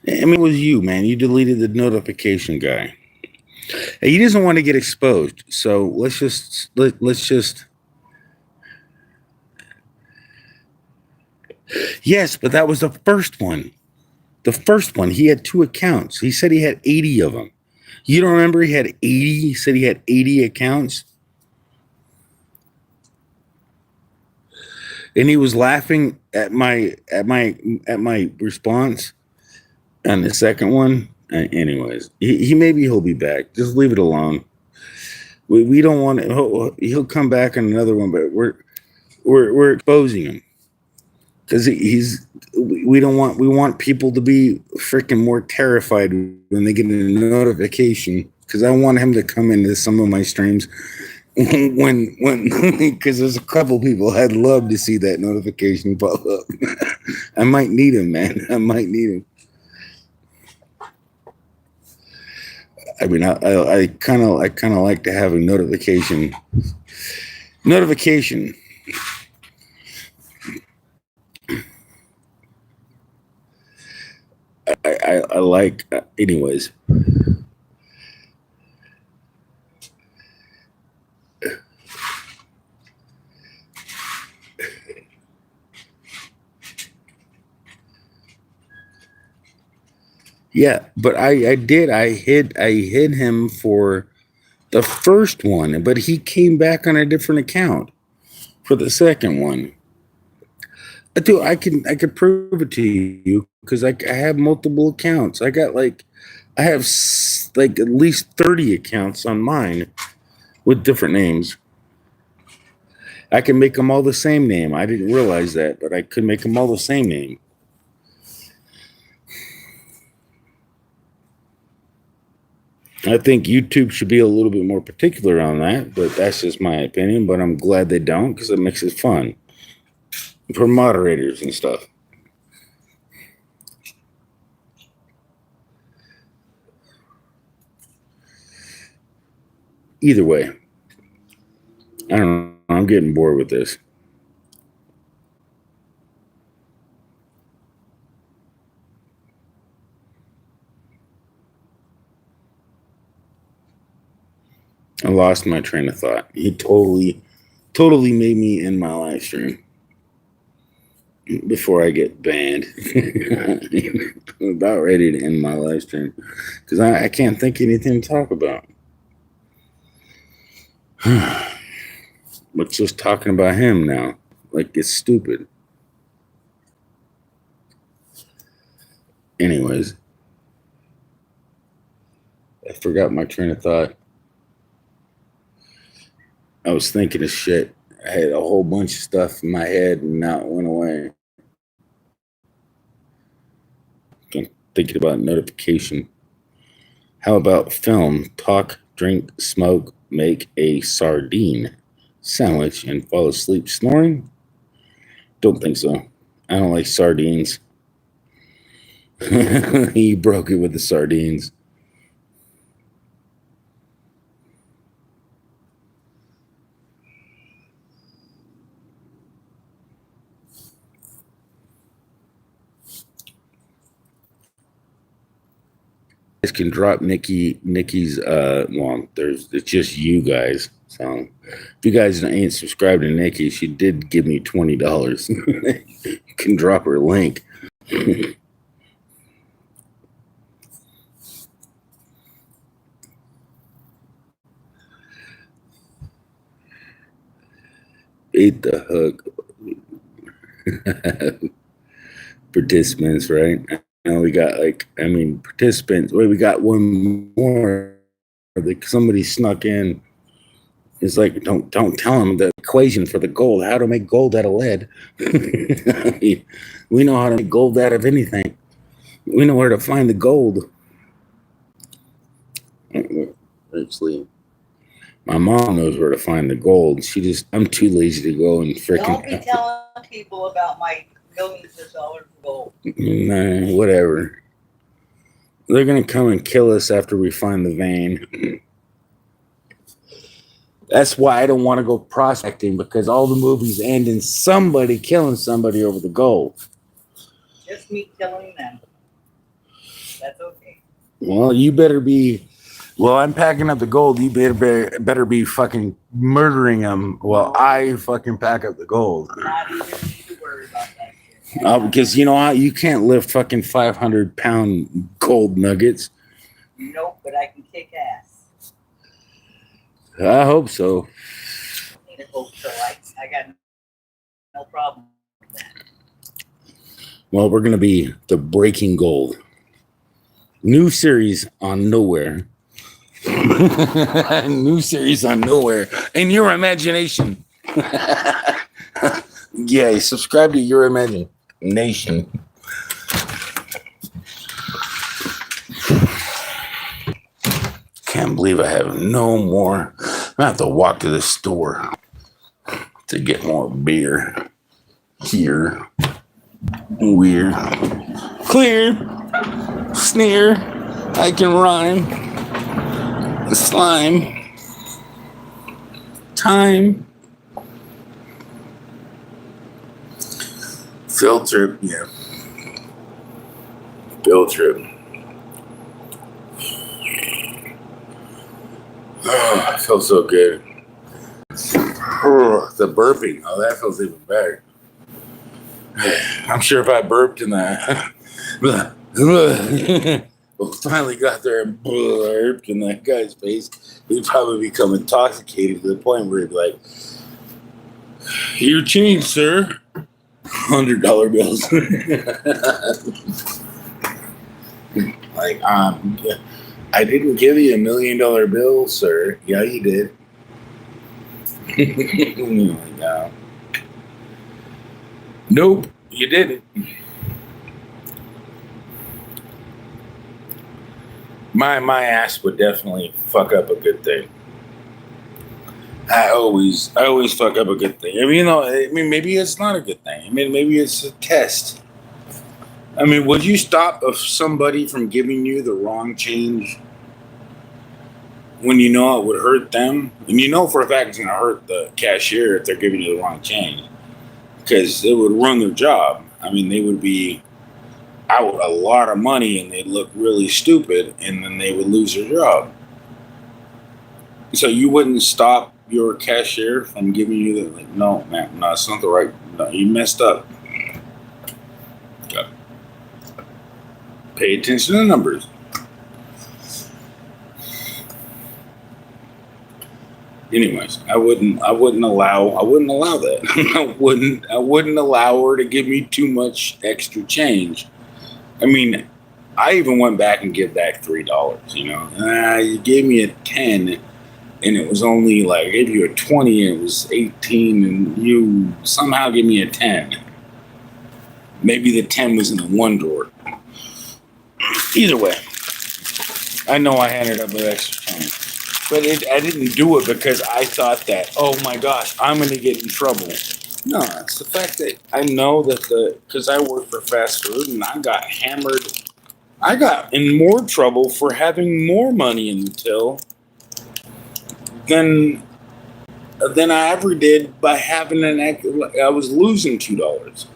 I mean, it was you, man. You deleted the notification guy. He doesn't want to get exposed, so let's just. Yes, but that was the first one. The first one, he had 2 accounts. He said he had 80 of them. You don't remember he had 80? He said he had 80 accounts. And he was laughing at my response on the second one. Anyways, maybe he'll be back. Just leave it alone. We don't want it. He'll come back on another one, but we're exposing him because we want people to be freaking more terrified when they get a notification, because I want him to come into some of my streams when because there's a couple people I'd love to see that notification pop up. I might need him, man. I might need him. I mean, I kind of like to have a notification. I like, anyways. Yeah, but I hid him for the first one, but he came back on a different account for the second one. Dude, I could prove it to you because I have multiple accounts. I have like at least 30 accounts on mine with different names. I can make them all the same name. I didn't realize that, but I could make them all the same name. I think YouTube should be a little bit more particular on that, but that's just my opinion. But I'm glad they don't, because it makes it fun for moderators and stuff. Either way, I don't know. I'm getting bored with this. I lost my train of thought. He totally made me end my live stream before I get banned. I'm about ready to end my live stream because I can't think of anything to talk about. But just talking about him now, like, it's stupid. Anyways, I forgot my train of thought. I was thinking of shit. I had a whole bunch of stuff in my head and now it went away. I'm thinking about notification. How about film? Talk, drink, smoke, make a sardine sandwich and fall asleep snoring? Don't think so. I don't like sardines. He broke it with the sardines. Can drop Nikki's well, it's just you guys. So if you guys ain't subscribed to Nikki, she did give me $20. You can drop her link. Ate the hook. Participants, right? Now we got participants. Wait, we got one more. Somebody snuck in. It's like, don't tell them the equation for the gold. How to make gold out of lead. We know how to make gold out of anything. We know where to find the gold. Actually, my mom knows where to find the gold. I'm too lazy to go and freaking. Don't be telling people about my millions of dollars of gold. Nah, whatever. They're gonna come and kill us after we find the vein. That's why I don't want to go prospecting, because all the movies end in somebody killing somebody over the gold. Just me killing them. That's okay. Well, you better be. Well, I'm packing up the gold. You better be fucking murdering them while I fucking pack up the gold. Not even need to worry about that shit. Because you know what? You can't lift fucking 500-pound gold nuggets. Nope, but I can kick ass. I hope so. I hope so. I got no problem with that. Well, we're going to be the Breaking Gold. New series on Nowhere. New series on Nowhere. In your imagination. Yeah, subscribe to Your Imagination. Can't believe I have no more. I have to walk to the store to get more beer. Here. Weird. Clear. Sneer. I can rhyme. Slime. Time. Field trip. Yeah. Field trip. Oh, I feel so good. Oh, the burping. Oh, that feels even better. I'm sure if I burped in that, finally got there and burped in that guy's face, he'd probably become intoxicated to the point where he'd be like, "Your change, sir." $100 bills. Like, I didn't give you $1 million bill, sir. Yeah, you did. No. Nope, you didn't. My ass would definitely fuck up a good thing. I always fuck up a good thing. I mean, maybe it's not a good thing. I mean, maybe it's a test. I mean, would you stop somebody from giving you the wrong change when you know it would hurt them? And you know for a fact it's going to hurt the cashier if they're giving you the wrong change, because it would ruin their job. I mean, they would be out a lot of money and they'd look really stupid, and then they would lose their job. So you wouldn't stop your cashier from giving you the, like, no, man, no, it's not the right, no, you messed up. Okay. Pay attention to the numbers. Anyways, I wouldn't allow that. I wouldn't allow her to give me too much extra change. I mean, I even went back and give back $3, you know. You gave me a 10 and it was only like, I gave you a 20 and it was 18, and you somehow gave me a 10. Maybe the 10 was in the one drawer. Either way, I know I handed up an extra 10. But I didn't do it because I thought that, oh my gosh, I'm going to get in trouble. No, it's the fact that I know that because I work for fast food and I got hammered. I got in more trouble for having more money in the till than I ever did by having I was losing $2.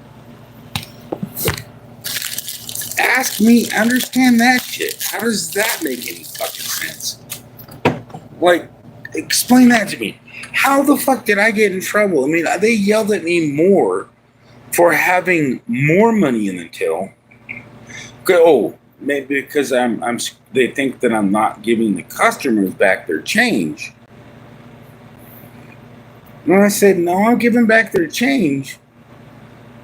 Ask me, understand that shit. How does that make any fucking sense? Like, explain that to me. How the fuck did I get in trouble? I mean, they yelled at me more for having more money in the till. Oh, maybe because they think that I'm not giving the customers back their change. And I said, no, I'm giving back their change.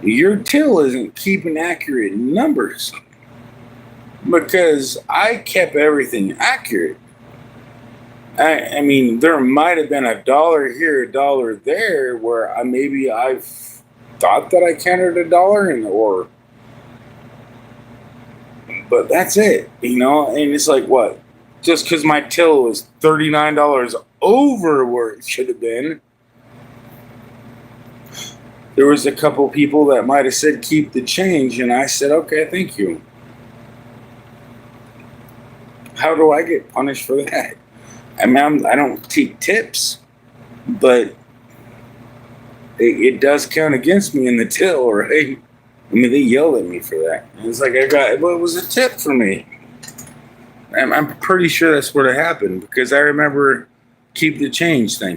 Your till isn't keeping accurate numbers, because I kept everything accurate. I mean, there might have been $1 here, $1 there, where maybe I thought that I counted $1 but that's it, you know. And it's like, what? Just because my till was $39 over where it should have been. There was a couple people that might have said keep the change, and I said, okay, thank you. How do I get punished for that? I mean, I don't take tips. but it does count against me in the till, right? I mean, they yelled at me for that. It's like it was a tip for me. I'm pretty sure that's what happened because I remember keep the change thing.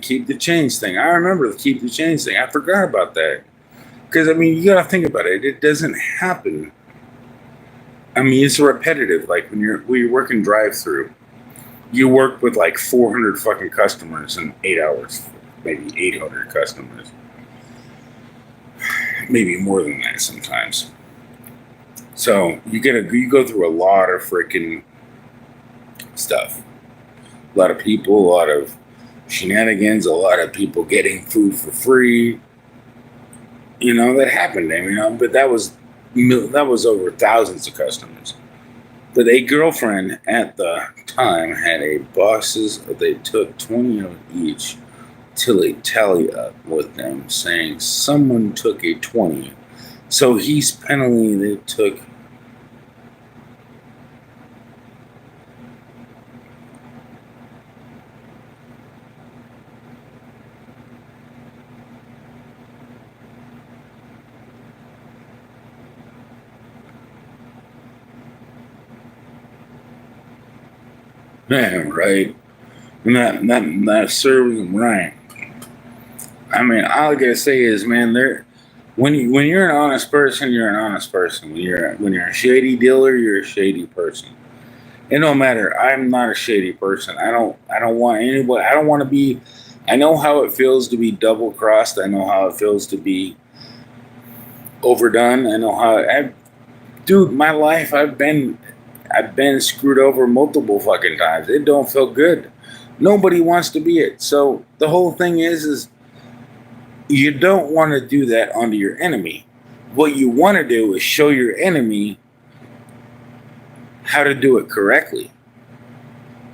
I remember the keep the change thing. I forgot about that. Because, I mean, you got to think about it. It doesn't happen. I mean, it's repetitive. Like when you're working drive-through, you work with like 400 fucking customers in 8 hours, maybe 800 customers. Maybe more than that sometimes. So you go through a lot of freaking stuff. A lot of people, a lot of shenanigans, a lot of people getting food for free. You know, that happened. I mean, but that was over thousands of customers. But a girlfriend at the time had a bosses. They took 20 of each till a tally up with them, saying someone took a 20. So he's penalty. They took. Man, right? And that serves them right. I mean, all I gotta say is, man, when you're an honest person, you're an honest person. When you're a shady dealer, you're a shady person. It don't matter. I'm not a shady person. I don't want anybody. I don't want to be. I know how it feels to be double crossed. I know how it feels to be overdone. I know how. Dude, my life. I've been screwed over multiple fucking times. It don't feel good. Nobody wants to be it. So the whole thing is you don't want to do that onto your enemy. What you want to do is show your enemy how to do it correctly.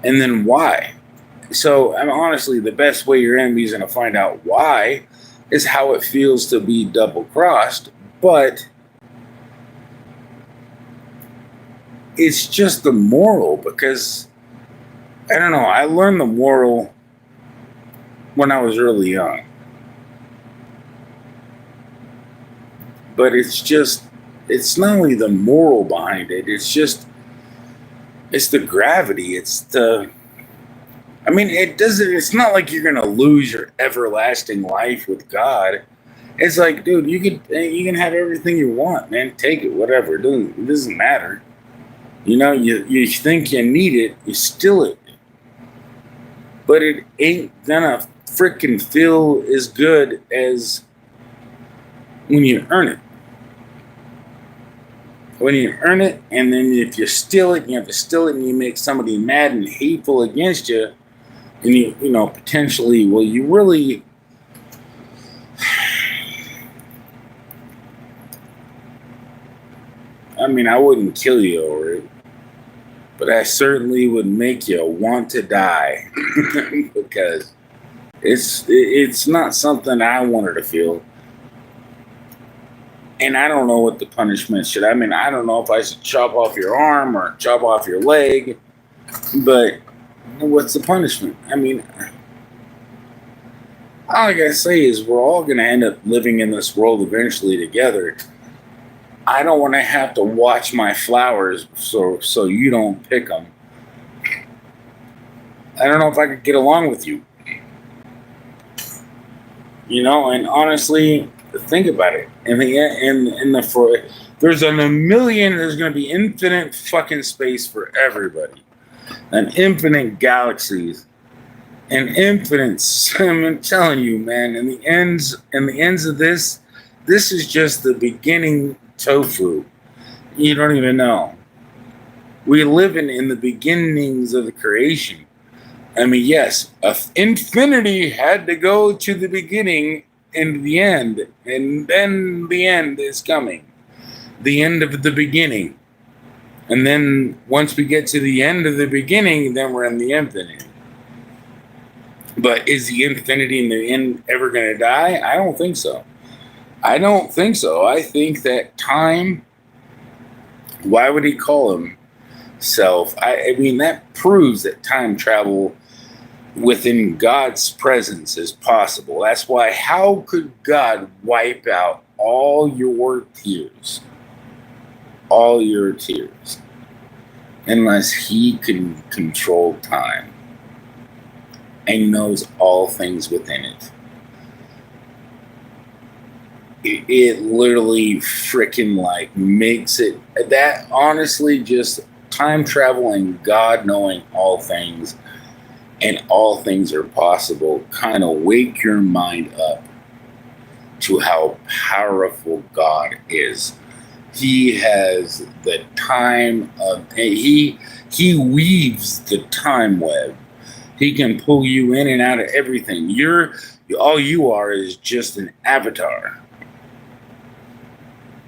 And then why. So honestly, the best way your enemy is going to find out why is how it feels to be double crossed. But it's just the moral, because I don't know. I learned the moral when I was really young. But it's not only the moral behind it. It's the gravity. It's not like you're going to lose your everlasting life with God. It's like, dude, you can have everything you want, man. Take it, whatever. It doesn't matter. You know, you think you need it, you steal it. But it ain't gonna freaking feel as good as when you earn it. When you earn it, and then if you steal it, you have to steal it, and you make somebody mad and hateful against you, and you know, potentially, well, you really. I mean, I wouldn't kill you over it. But I certainly would make you want to die because it's not something I wanted to feel. And I don't know what the punishment should. I mean, I don't know if I should chop off your arm or chop off your leg. But what's the punishment? I mean, all I gotta say is we're all gonna end up living in this world eventually together. I don't want to have to watch my flowers so you don't pick them. I don't know if I could get along with you. You know, and honestly, think about it. There's going to be infinite fucking space for everybody. And infinite galaxies. And infinite, I'm telling you, man, and the ends of this is just the beginning tofu. You don't even know. We live in the beginnings of the creation. I mean, yes, infinity had to go to the beginning and the end, and then the end is coming. The end of the beginning. And then once we get to the end of the beginning, then we're in the infinite. But is the infinity and the end ever going to die? I don't think so. I think that time, why would he call himself? I mean, that proves that time travel within God's presence is possible. That's why, how could God wipe out all your tears? All your tears. Unless he can control time and knows all things within it. It literally freaking like makes it, that honestly, just time travel and God knowing all things and all things are possible, kind of wake your mind up to how powerful God is. He has the time of, he weaves the time web. He can pull you in and out of everything. All you are is just an avatar.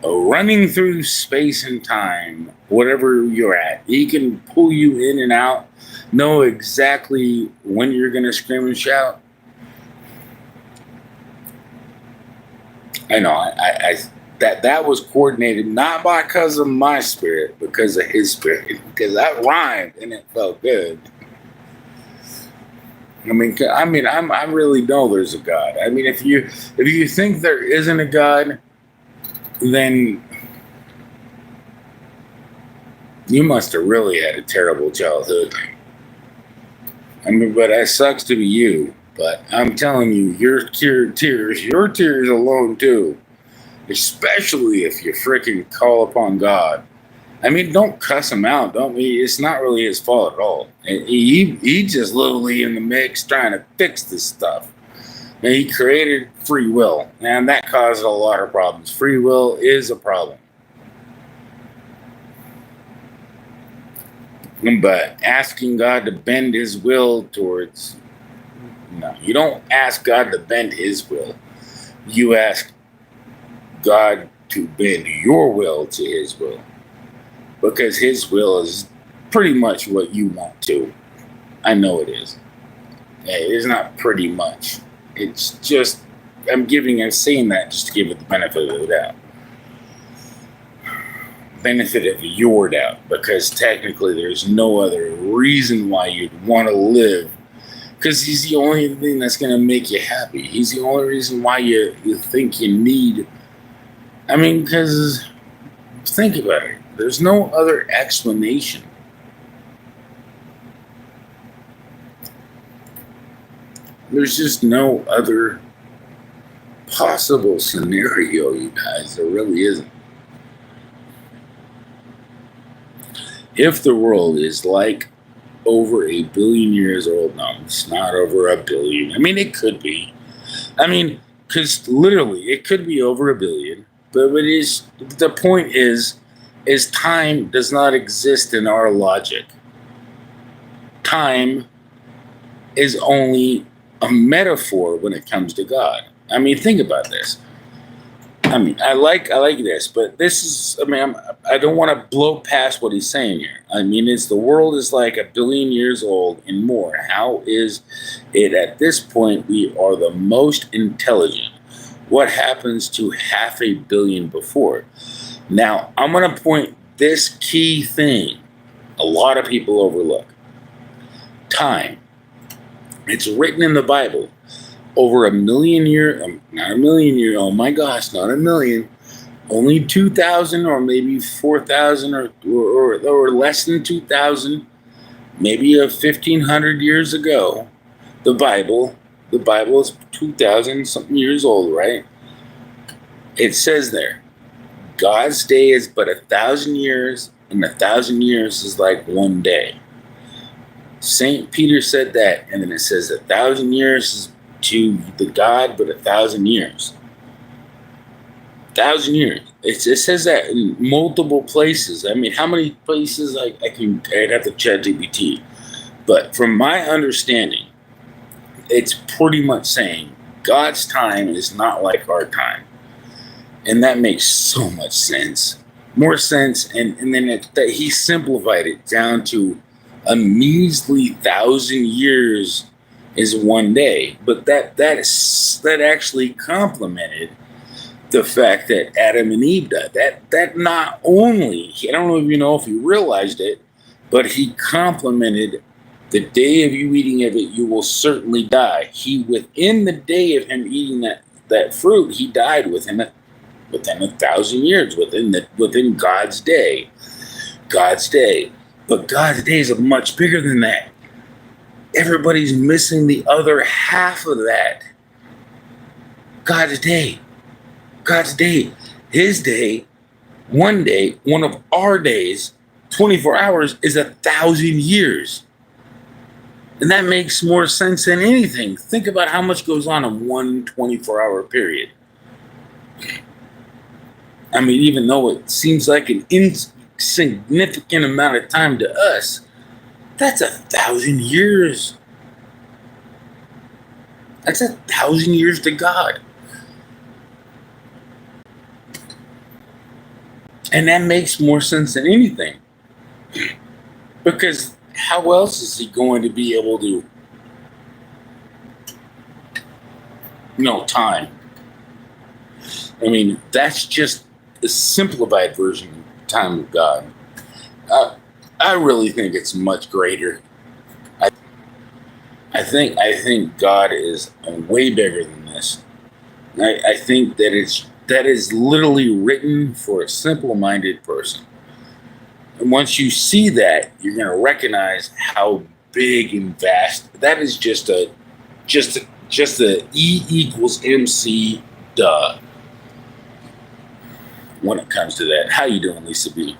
Running through space and time, whatever you're at. He can pull you in and out, know exactly when you're going to scream and shout. I know, that was coordinated not because of my spirit, because of his spirit. Because that rhymed and it felt good. I really know there's a God. I mean, if you think there isn't a God, then you must have really had a terrible childhood. I mean, but that sucks to be you. But I'm telling you, your tears alone too. Especially if you freaking call upon God. I mean, don't cuss him out. It's not really his fault at all. He just literally in the mix trying to fix this stuff. And he created free will, and that caused a lot of problems. Free will is a problem. But asking God to bend his will towards... No, you don't ask God to bend his will. You ask God to bend your will to his will. Because his will is pretty much what you want to. I know it is. It's not pretty much. It's just, I'm saying that just to give it the benefit of the doubt. Benefit of your doubt. Because technically there's no other reason why you'd want to live. Because he's the only thing that's going to make you happy. He's the only reason why you think you need. I mean, because think about it. There's no other explanation. There's just no other possible scenario, you guys. There really isn't. If the world is like over 1 billion years old, no, it's not over 1 billion. I mean, it could be. I mean, because literally, it could be over 1 billion. But the point is time does not exist in our logic. Time is only a metaphor when it comes to God. I mean, think about this. I mean, I like this, but this is, I mean, I don't want to blow past what he's saying here. I mean, the world is like 1 billion years old and more. How is it at this point we are the most intelligent? What happens to 500 million before? Now, I'm going to point this key thing a lot of people overlook. Time. It's written in the Bible. Over 1 million year, not 1 million year, oh my gosh, not 1 million. Only 2,000 or maybe 4,000 or less than 2,000, maybe 1,500 years ago. The Bible is 2,000 something years old, right? It says there, God's day is but 1,000 years, and 1,000 years is like one day. St. Peter said that, and then it says 1,000 years is to the God, but 1,000 years. 1,000 years. It says that in multiple places. I mean, how many places I'd have to chat GPT. But from my understanding, it's pretty much saying God's time is not like our time. And that makes so much sense. More sense. And then that he simplified it down to a measly 1,000 years is one day. But that actually complemented the fact that Adam and Eve died. That not only, I don't even know if he realized it, but he complemented The day of you eating of it, you will certainly die. He, within the day of him eating that fruit, he died within 1,000 years, within God's day. God's day. But God's days are much bigger than that. Everybody's missing the other half of that. God's day. God's day. His day, one day, one of our days, 24 hours is 1,000 years. And that makes more sense than anything. Think about how much goes on in one 24-hour period. I mean, even though it seems like an insignificant amount of time to us, that's 1,000 years. That's 1,000 years to God. And that makes more sense than anything. Because how else is he going to be able to time? I mean, that's just a simplified version of time of God. I really think it's much greater. I think God is way bigger than this. I think that is literally written for a simple-minded person. And once you see that, you're going to recognize how big and vast that is. Just a E equals MC duh. When it comes to that, how you doing, Lisa B?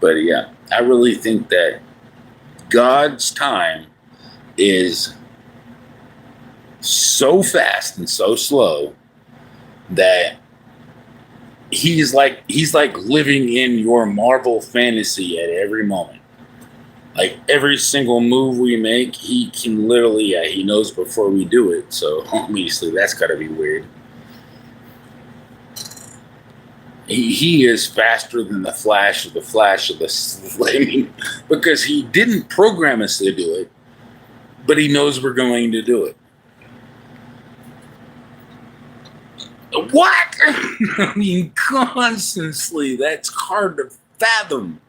But yeah, I really think that God's time is so fast and so slow that he's like living in your Marvel fantasy at every moment. Like every single move we make, he can literally, he knows before we do it. So obviously that's got to be weird. He is faster than the Flash of the Flaming, because he didn't program us to do it, but he knows we're going to do it. What? I mean, constantly. That's hard to fathom.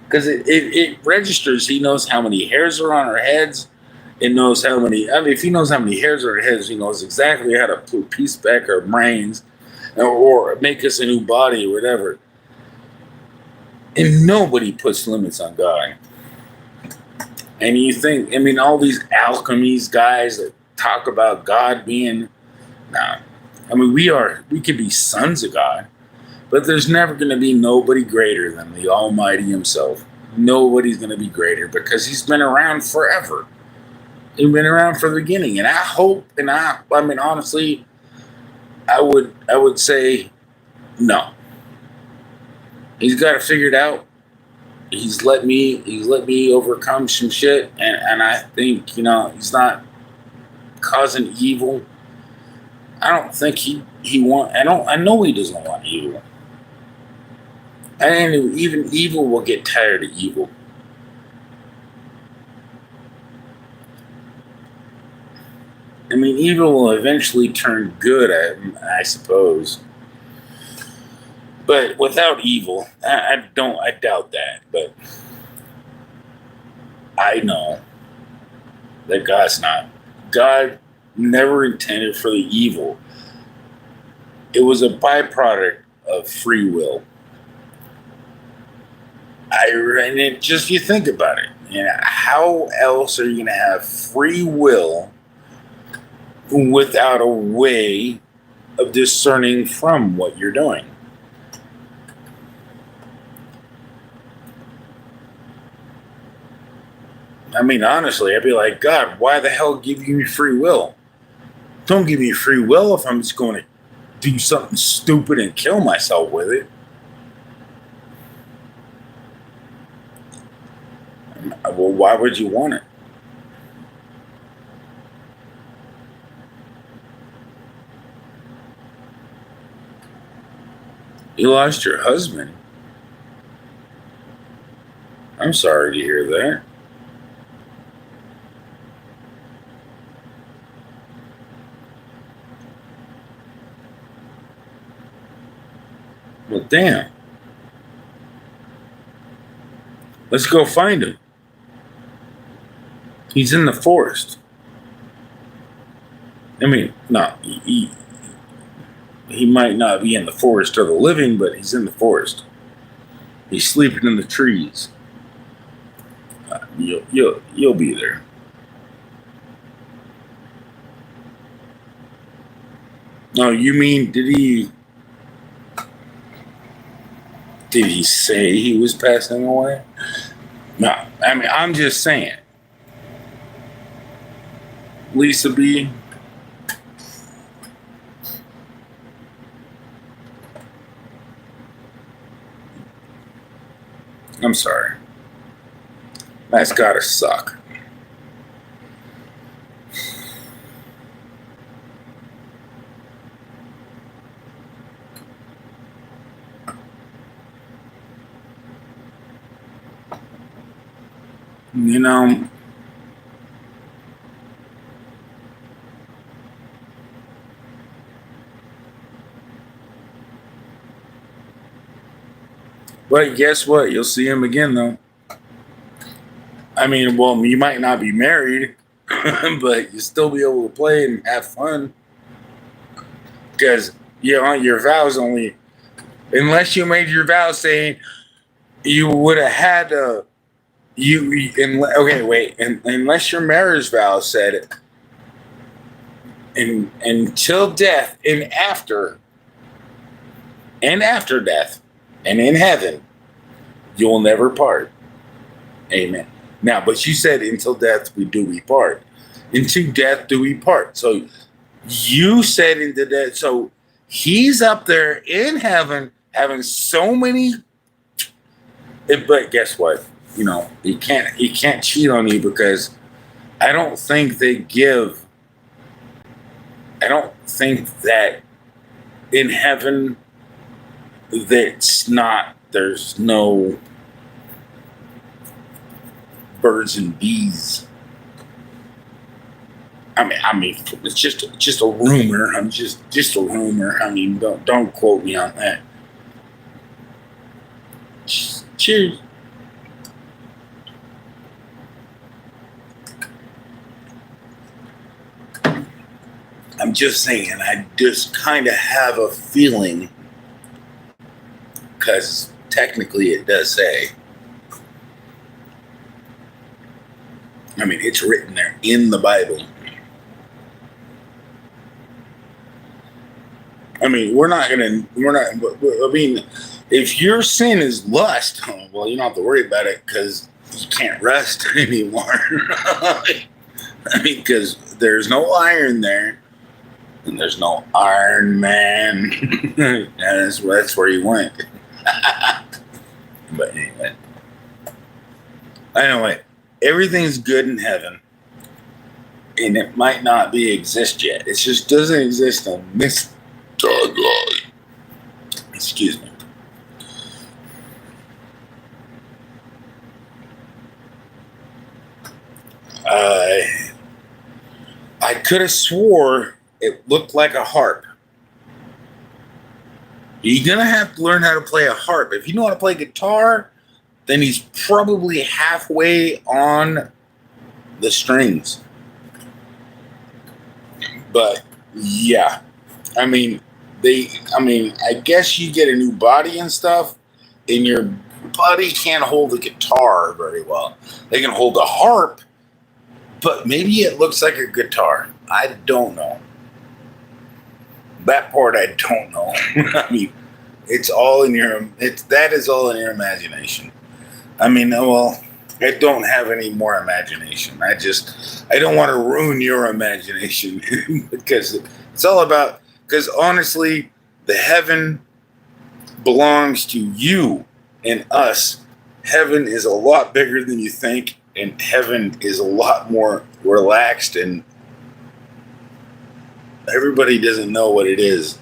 Because it registers. He knows how many hairs are on our heads. It knows how many. I mean, if he knows how many hairs are on our heads, he knows exactly how to put a piece back our brains, or make us a new body, or whatever. And nobody puts limits on God. And you think, I mean, all these alchemies guys that talk about God being, nah. I mean, we could be sons of God. But there's never going to be nobody greater than the Almighty himself. Nobody's going to be greater because he's been around forever. He's been around from the beginning. And I hope, I mean, honestly, I would say no. He's got it figured out. He's let me overcome some shit. And I think, he's not causing evil. I don't think I know he doesn't want evil. And even evil will get tired of evil. I mean, evil will eventually turn good, I suppose. But without evil, I doubt that. But I know that God never intended for the evil. It was a byproduct of free will. You think about it. How else are you going to have free will without a way of discerning from what you're doing? I mean, honestly, I'd be like, God, why the hell give you free will? Don't give me free will if I'm just going to do something stupid and kill myself with it. Well, why would you want it? You lost your husband. I'm sorry to hear that. Well, damn. Let's go find him. He's in the forest. I mean, no, he might not be in the forest of the living, but he's in the forest. He's sleeping in the trees. You'll be there. No, you mean did he say he was passing away? No, I mean I'm just saying. Lisa B. I'm sorry. That's gotta suck. You know, but guess what? You'll see him again, though. I mean, well, you might not be married, but you still be able to play and have fun. Because, you know, your vows only, unless you made your vow saying you would have had to, unless your marriage vow said, until death and after death and in heaven, you'll never part. Amen. Now, but you said until death we part. Until death do we part. So you said into that. So he's up there in heaven having so many. But guess what? You know, he can't cheat on you because I don't think that in heaven there's no birds and bees. I mean, it's just a rumor. I'm just a rumor. I mean, don't quote me on that. Cheers. I'm just saying, I just kind of have a feeling, because technically it does say, I mean, it's written there in the Bible. I mean, I mean, if your sin is lust, well, you don't have to worry about it because you can't rest anymore. I mean, because there's no iron there. And there's no Iron Man. that's where he went. But anyway, everything's good in heaven. And it might not exist yet. It just doesn't exist on this timeline. Excuse me. I could have swore it looked like a harp. You're going to have to learn how to play a harp. If you know how to play guitar, then he's probably halfway on the strings. But yeah, I mean, I guess you get a new body and stuff, and your body can't hold the guitar very well. They can hold the harp, but maybe it looks like a guitar. I don't know. That part I don't know. I mean, that is all in your imagination. I mean, well, I don't have any more imagination. I don't want to ruin your imagination because it's all about, because honestly, the heaven belongs to you and us. Heaven is a lot bigger than you think, and heaven is a lot more relaxed, and everybody doesn't know what it is.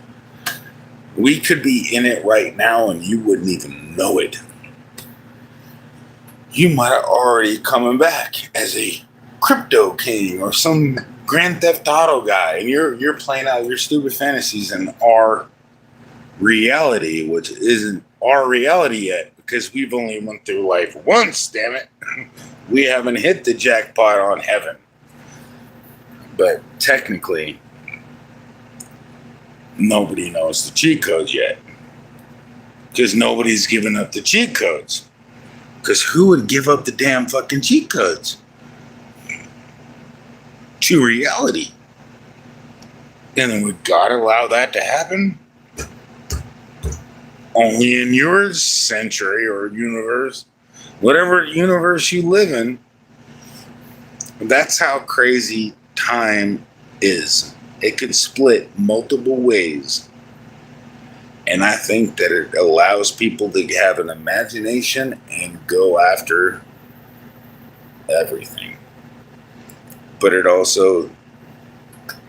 We could be in it right now and you wouldn't even know it. You might have already coming back as a crypto king or some Grand Theft Auto guy, and you're playing out your stupid fantasies in our reality, which isn't our reality yet. because we've only went through life once, damn it. We haven't hit the jackpot on heaven. But technically, nobody knows the cheat codes yet. Because nobody's given up the cheat codes. Because who would give up the damn fucking cheat codes? To reality. And then would God allow that to happen? Only in your century or universe, whatever universe you live in. That's how crazy time is. It could split multiple ways. And I think that it allows people to have an imagination and go after everything. But it also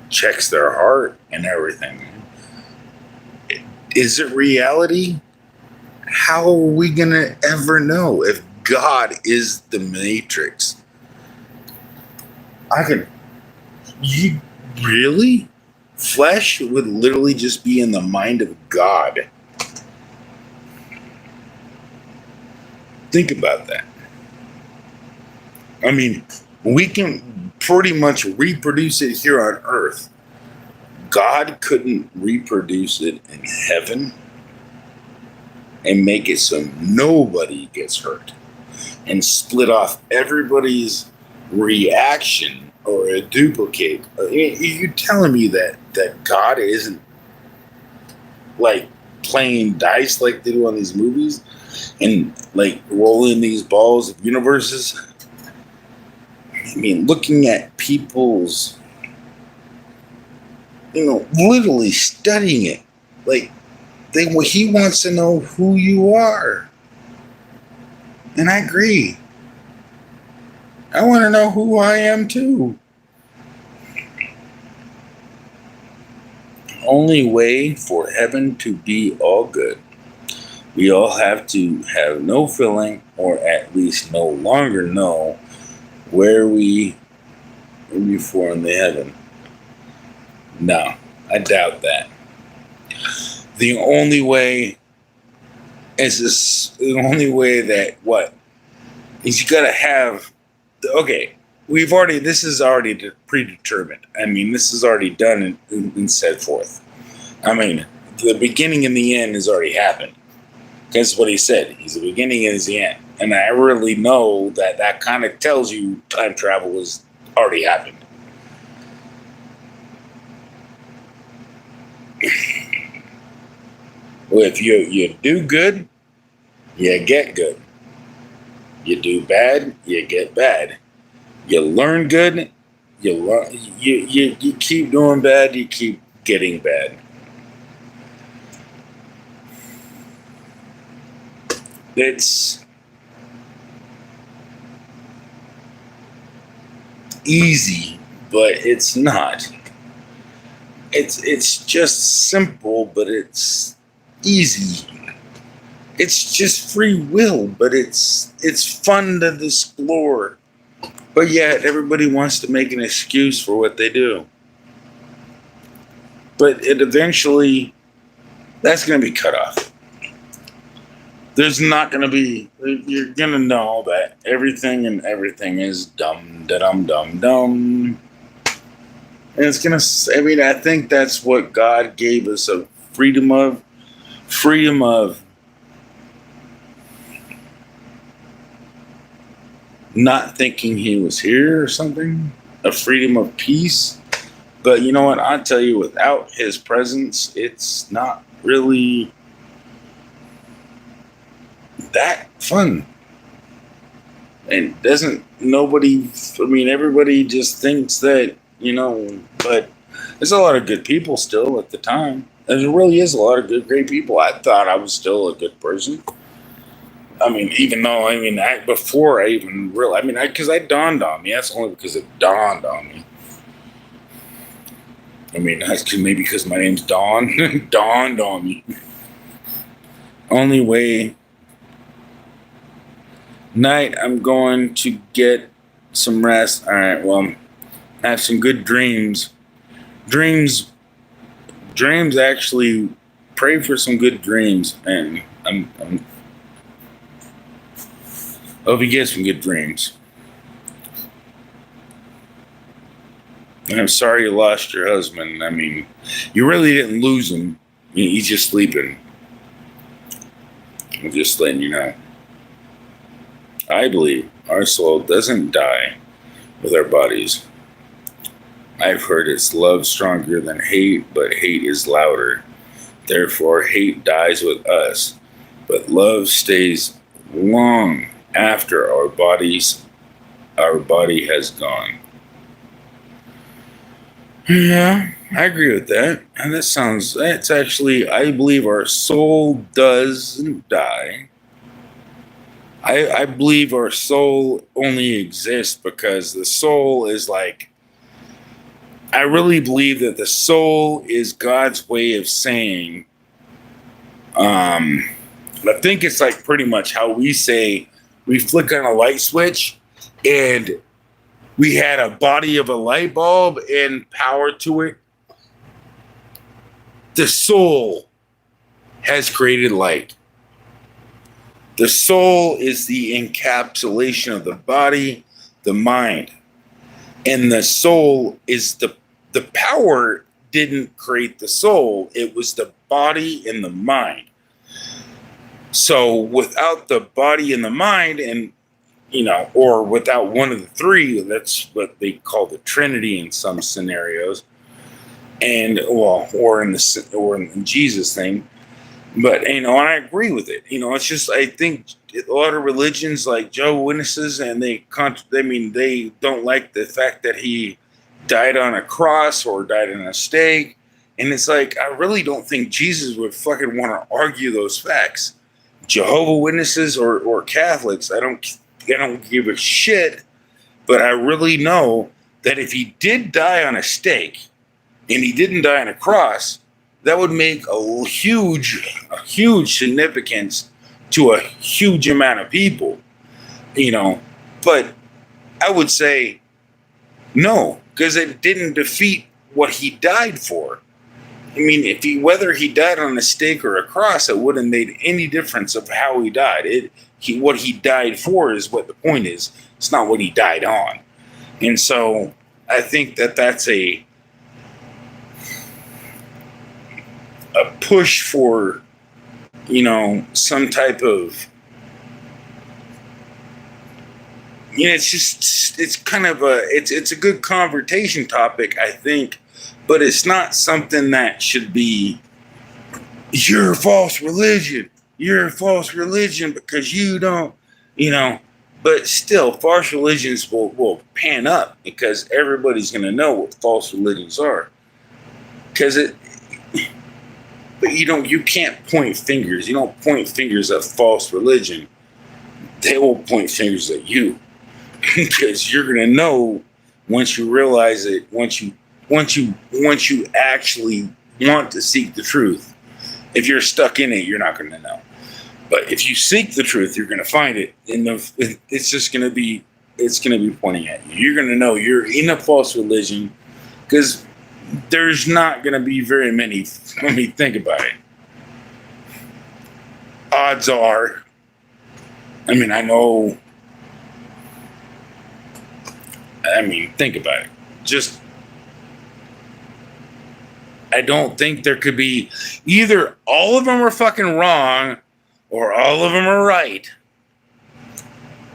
checks their heart and everything. Is it reality? How are we going to ever know if God is the Matrix? You really? Flesh would literally just be in the mind of God. Think about that. I mean, we can pretty much reproduce it here on earth. God couldn't reproduce it in heaven and make it so nobody gets hurt and split off everybody's reaction or a duplicate. You're telling me that God isn't like playing dice like they do on these movies and like rolling these balls of universes? I mean, looking at people's, literally studying it. Like, he wants to know who you are. And I agree. I want to know who I am too. Only way for heaven to be all good. We all have to have no feeling, or at least no longer know where we were before in the heaven. No, I doubt that. The only way is you gotta have, okay, this is already predetermined. I mean, this is already done and set forth. I mean, the beginning and the end has already happened. That's what he said. He's the beginning and he's the end. And I really know that kind of tells you time travel has already happened. Well, if you do good, you get good. You do bad, you get bad. You learn good, you keep doing bad, you keep getting bad. It's easy, but it's not. It's just simple, but it's easy. It's just free will, but it's fun to explore. But yet everybody wants to make an excuse for what they do. But it eventually, that's going to be cut off. There's not going to be, you're going to know that everything is dumb, dumb. And it's going to, I think that's what God gave us, a freedom of not thinking he was here or something, a freedom of peace. But you know what? I'll tell you, without his presence, it's not really that fun. And everybody just thinks that, but there's a lot of good people still at the time. There really is a lot of great people. I thought I was still a good person. Even though, before I even realized, because I dawned on me. That's only because it dawned on me. That's maybe because my name's Dawn. Dawned on me. Only way. Night, I'm going to get some rest. All right, well, have some good dreams. Dreams actually, pray for some good dreams. And Hope you get some good dreams. And I'm sorry you lost your husband. I mean, you really didn't lose him. He's just sleeping. I'm just letting you know. I believe our soul doesn't die with our bodies. I've heard it's love stronger than hate, but hate is louder. Therefore, hate dies with us, but love stays long after our body has gone. Yeah, I agree with that. And that's actually, I believe our soul doesn't die. I believe our soul only exists because the soul is like, I really believe that the soul is God's way of saying, I think it's like pretty much how we say we flick on a light switch and we had a body of a light bulb and power to it. The soul has created light. The soul is the encapsulation of the body, the mind. And the soul is the power didn't create the soul. It was the body and the mind. So without the body and the mind, and or without one of the three, that's what they call the Trinity in some scenarios, and or in Jesus thing. But and I agree with it. It's just I think a lot of religions like Jehovah's Witnesses, and they don't like the fact that he died on a cross or died on a stake, and it's like I really don't think Jesus would fucking want to argue those facts. Jehovah's Witnesses or Catholics, I don't give a shit, but I really know that if he did die on a stake and he didn't die on a cross, that would make a huge significance to a huge amount of people, but I would say no, because it didn't defeat what he died for. I mean, whether he died on a stake or a cross, it wouldn't have made any difference of how he died. What he died for is what the point is. It's not what he died on. And so I think that that's a push for, some type of, it's kind of it's a good conversation topic, I think, but it's not something that should be, you're a false religion because you don't, but still false religions will pan up because everybody's going to know what false religions are. But you can't point fingers. You don't point fingers at false religion. They will point fingers at you because you're going to know once you realize it, once you actually want to seek the truth. If you're stuck in it, you're not going to know. But if you seek the truth, you're going to find it. It's just going to be, pointing at you. You're going to know you're in a false religion because there's not going to be very many. Let me think about it. Odds are, think about it. Just, I don't think there could be either all of them are fucking wrong or all of them are right.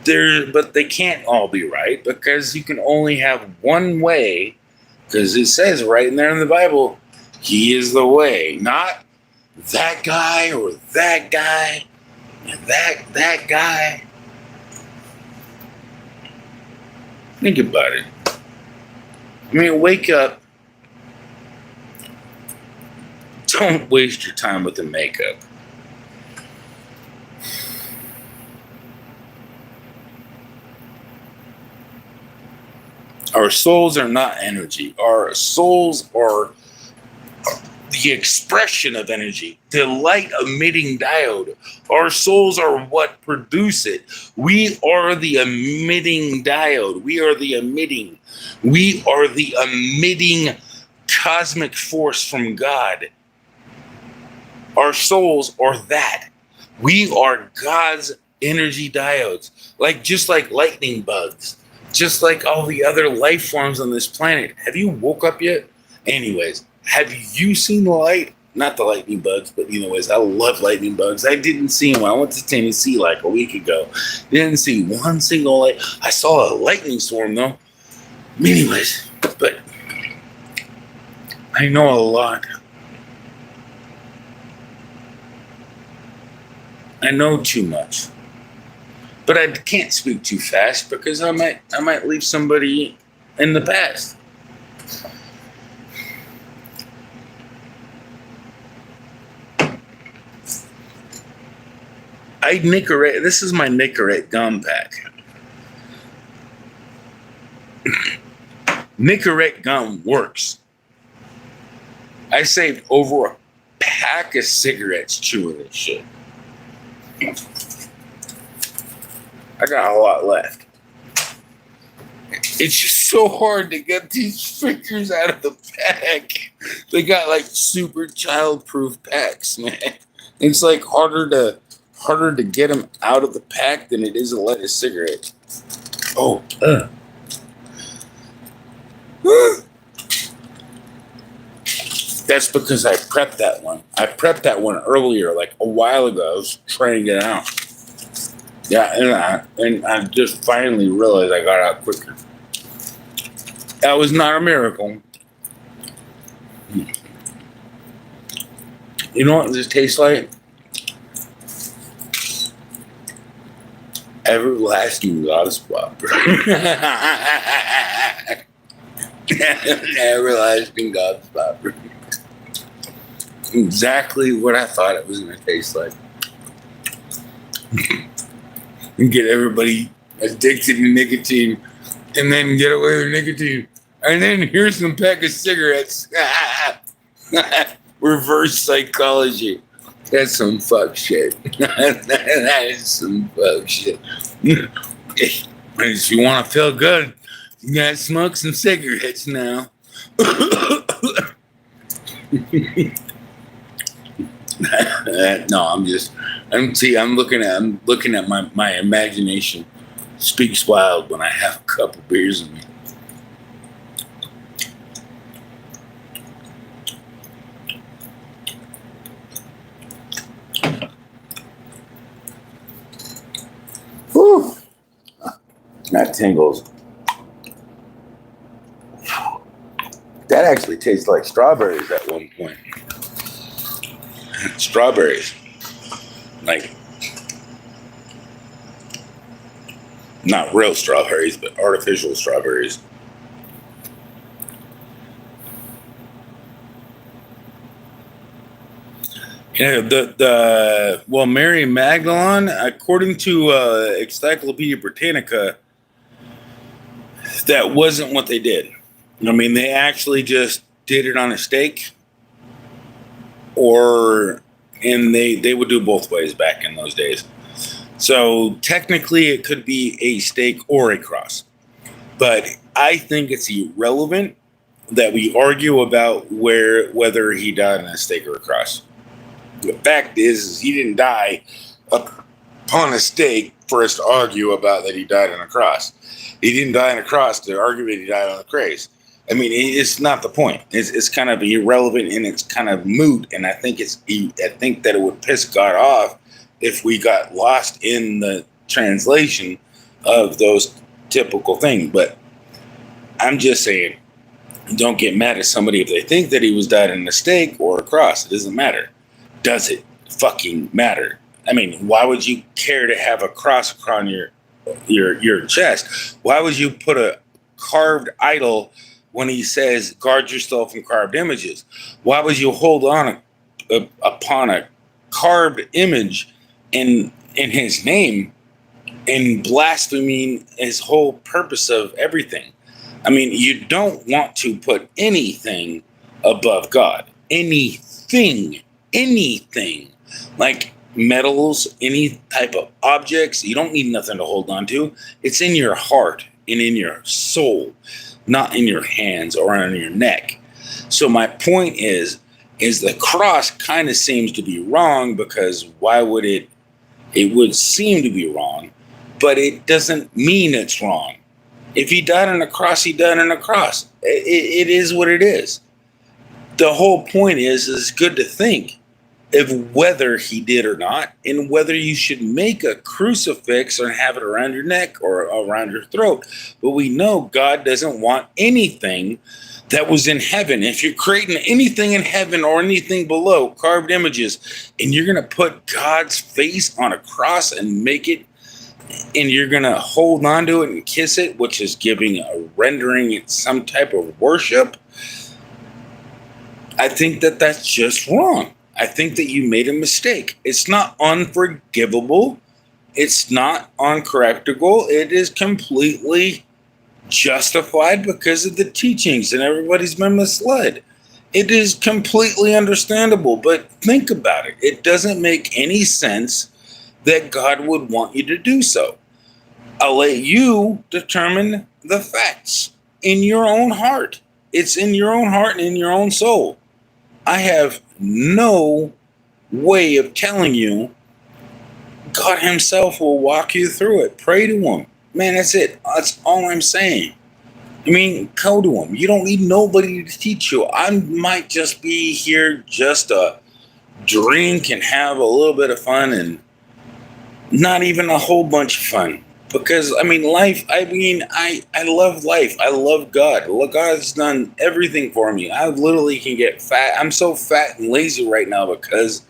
But they can't all be right because you can only have one way, because it says right in there in the Bible, he is the way, not that guy or that guy and that guy. Think about it. Wake up. Don't waste your time with the makeup. Our souls are not energy. Our souls are the expression of energy, the light emitting diode. Our souls are what produce it. We are the emitting diode. We are the emitting cosmic force from God. Our souls are that. We are God's energy diodes, just like lightning bugs, just like all the other life forms on this planet. Have you woke up yet? Anyways, have you seen the light? Not the lightning bugs, but anyways, I love lightning bugs. I didn't see them when I went to Tennessee like a week ago. Didn't see one single light. I saw a lightning storm though. Anyways, but I know a lot. I know too much. But I can't speak too fast because I might leave somebody in the past. This is my Nicorette gum pack. Nicorette gum works. I saved over a pack of cigarettes chewing this shit. I got a lot left. It's just so hard to get these figures out of the pack. They got like super child-proof packs, man. It's like harder to get them out of the pack than it is to light a cigarette. Oh. That's because I prepped that one. I prepped that one earlier, like a while ago. I was trying to get out. Yeah, and I just finally realized I got out quicker. That was not a miracle. You know what this tastes like? Everlasting Godspopper. Everlasting Godspopper. Exactly what I thought it was going to taste like. And get everybody addicted to nicotine and then get away with nicotine. And then here's some pack of cigarettes. Reverse psychology. That's some fuck shit. That is some fuck shit. If you want to feel good, you gotta smoke some cigarettes now. No, I'm looking at my imagination speaks wild when I have a couple beers in me. Whew. That tingles. That actually tastes like strawberries at one point. Strawberries. Like, not real strawberries, but artificial strawberries. Yeah, well, Mary Magdalene, according to Encyclopedia Britannica, that wasn't what they did. I mean, they actually just did it on a stake, and they would do both ways back in those days. So technically, it could be a stake or a cross, but I think it's irrelevant that we argue about whether he died on a stake or a cross. The fact is he didn't die upon a stake for us to argue about that he died on a cross. He didn't die on a cross to argue that he died on a cross. I mean, it's not the point. It's kind of irrelevant and it's kind of moot. And I think that it would piss God off if we got lost in the translation of those typical things. But I'm just saying, don't get mad at somebody if they think that he was died on a stake or a cross. It doesn't matter. Does it fucking matter? I mean, why would you care to have a cross across your chest? Why would you put a carved idol when he says guard yourself from carved images? Why would you hold on upon a carved image in his name and blaspheming his whole purpose of everything? I mean, you don't want to put anything above God. Anything, like metals, any type of objects. You don't need nothing to hold on to. It's in your heart and in your soul, not in your hands or on your neck. So my point is the cross kind of seems to be wrong, because why would it It would seem to be wrong, but it doesn't mean it's wrong. If he died on a cross, he died on a cross. It is what it is. The whole point is good to think of whether he did or not, and whether you should make a crucifix or have it around your neck or around your throat. But we know God doesn't want anything that was in heaven. If you're creating anything in heaven or anything below, carved images, and you're going to put God's face on a cross and make it, and you're going to hold on to it and kiss it, which is rendering it some type of worship, I think that that's just wrong. I think that you made a mistake. It's not unforgivable. It's not uncorrectable. It is completely justified because of the teachings, and everybody's been misled. It is completely understandable, but think about it. It doesn't make any sense that God would want you to do so. I'll let you determine the facts in your own heart. It's in your own heart and in your own soul. I have no way of telling you. God himself will walk you through it. Pray to him. Man, that's it. That's all I'm saying. I mean, go to him. You don't need nobody to teach you. I might just be here just to drink and have a little bit of fun, and not even a whole bunch of fun. Because, I mean, life, I love life. I love God. God's done everything for me. I literally can get fat. I'm so fat and lazy right now because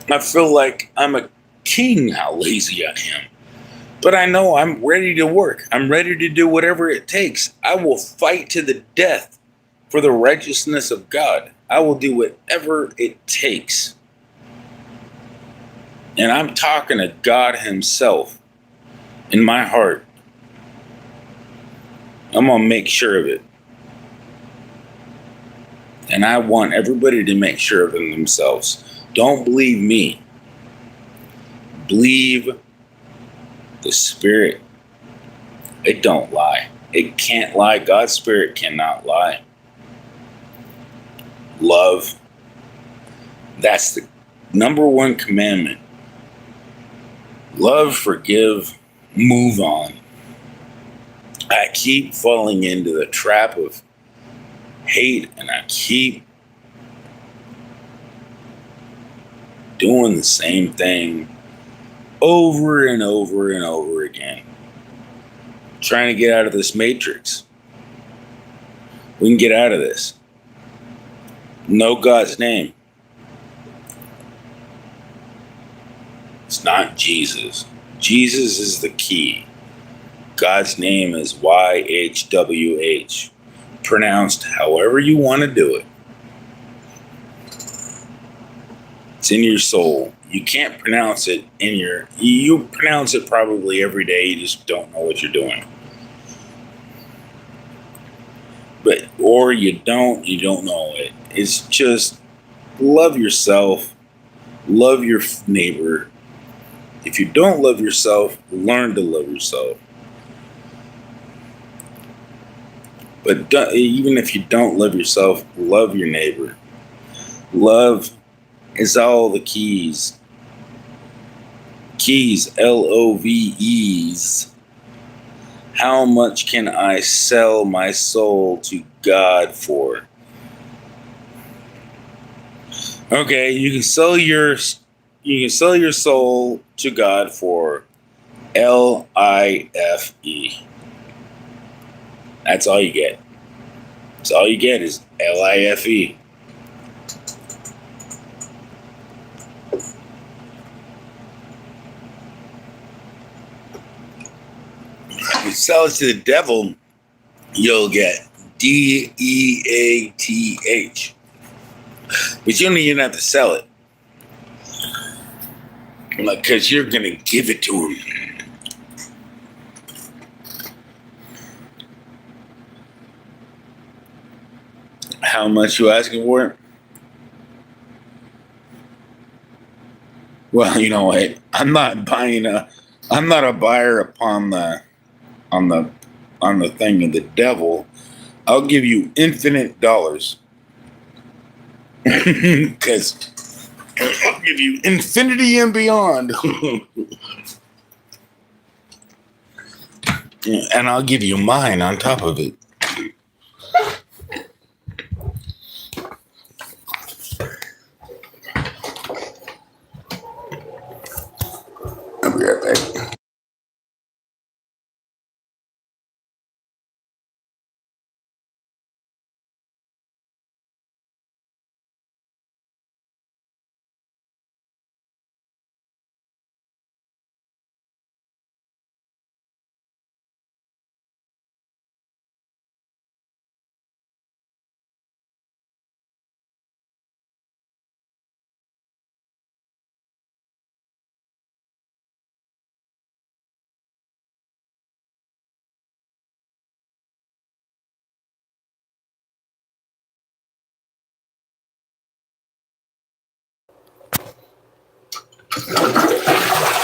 I feel like I'm a king how lazy I am. But I know I'm ready to work. I'm ready to do whatever it takes. I will fight to the death for the righteousness of God. I will do whatever it takes. And I'm talking to God himself in my heart. I'm going to make sure of it. And I want everybody to make sure of it themselves. Don't believe me. Believe the Spirit. It don't lie. It can't lie. God's Spirit cannot lie. Love. That's the number one commandment. Love, forgive, move on. I keep falling into the trap of hate, and I keep doing the same thing over and over and over again. Trying to get out of this matrix. We can get out of this. Know God's name. It's not Jesus. Jesus is the key. God's name is YHWH. Pronounced however you want to do it. It's in your soul. You can't pronounce it you pronounce it probably every day, you just don't know what you're doing. Or you don't know it. It's just love yourself, love your neighbor. If you don't love yourself, learn to love yourself. But even if you don't love yourself, love your neighbor. Love is all the keys. Keys, LOVEs. How much can I sell my soul to God for? Okay, you can sell your soul to God for LIFE. That's all you get. That's all you get is LIFE. If you sell it to the devil, you'll get DEATH. But you don't even have to sell it. Because you're going to give it to him. How much you asking for it? Well, you know what? I'm not a buyer upon on the thing of the devil. I'll give you infinite dollars. Because give you infinity and beyond. And I'll give you mine on top of it. I'll be right back.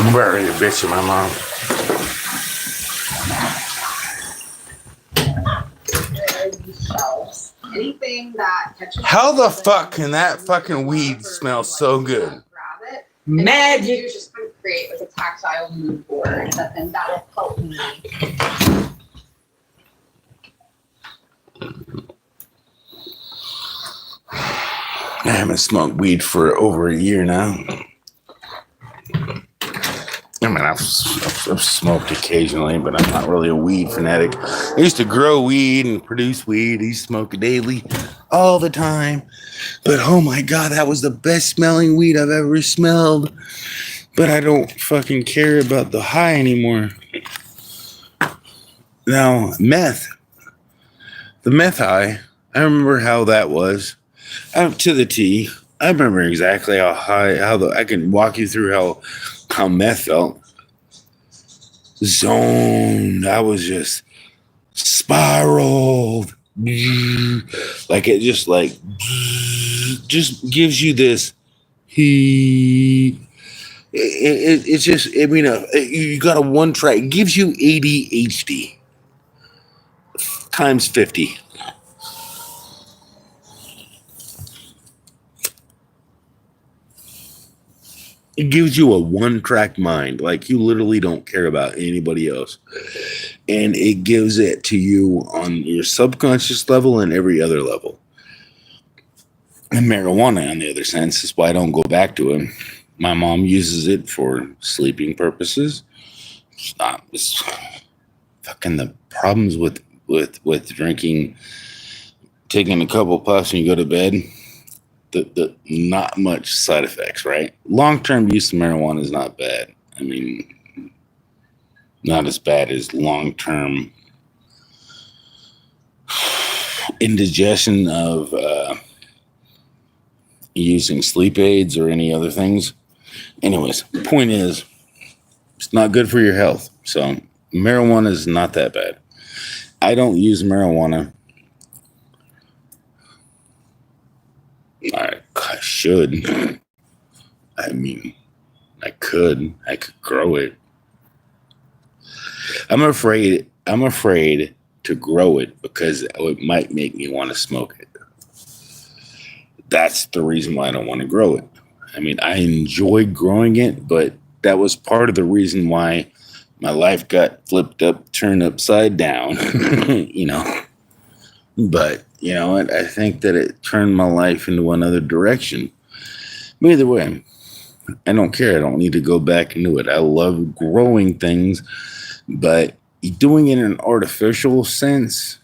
I'm ready to bitch at my mom. Anything that catches. How the fuck can that fucking weed smell so good? Grab it. Magic. You just create like a tactile mood board, and that will help me. I haven't smoked weed for over a year now. I mean, I've smoked occasionally, but I'm not really a weed fanatic. I used to grow weed and produce weed. I used to smoke it daily, all the time. But oh my God, that was the best smelling weed I've ever smelled. But I don't fucking care about the high anymore. Now, meth. The meth high, I remember how that was. Up to the T. I remember exactly how high, I can walk you through how meth felt. Zoned. I was just spiraled. Like it just gives you this heat. It's just, I mean, you got a one track. It gives you ADHD times 50. It gives you a one-track mind. Like you literally don't care about anybody else. And it gives it to you on your subconscious level and every other level. And marijuana, on the other sense, is why I don't go back to it. My mom uses it for sleeping purposes. It's fucking the problems with drinking, taking a couple puffs and you go to bed. The not much side effects, right? Long-term use of marijuana is not bad. I mean, not as bad as long-term indigestion of using sleep aids or any other things. Anyways, the point is, it's not good for your health. So marijuana is not that bad. I don't use marijuana. I should. I mean, I could grow it. I'm afraid to grow it because it might make me want to smoke it. That's the reason why I don't want to grow it. I mean, I enjoy growing it, but that was part of the reason why my life got turned upside down, you know. But, you know what? I think that it turned my life into another direction. But either way, I don't care. I don't need to go back into it. I love growing things, but doing it in an artificial sense,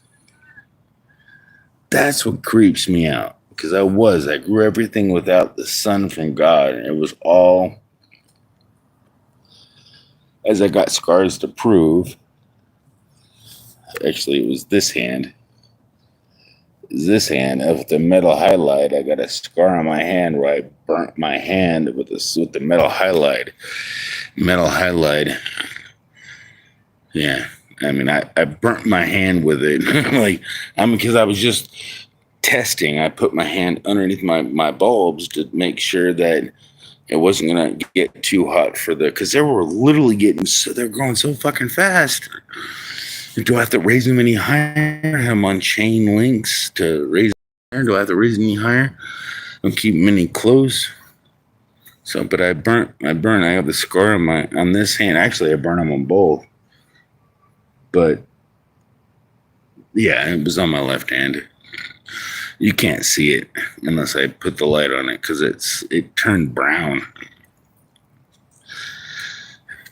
that's what creeps me out. Because I grew everything without the sun from God. And it was all, as I got scars to prove, actually it was this hand of the metal halide. I got a scar on my hand where I burnt my hand with the metal halide. Yeah, I mean, I burnt my hand with it. Because I was just testing. I put my hand underneath my bulbs to make sure that it wasn't going to get too hot because they were literally they're growing so fucking fast. Do I have to raise them any higher? I'm on chain links to raise them higher. Do I have to raise them any higher? I'll keep them any close. So, but I have the scar on this hand. Actually, I burned them on both. But yeah, it was on my left hand. You can't see it unless I put the light on it because it turned brown.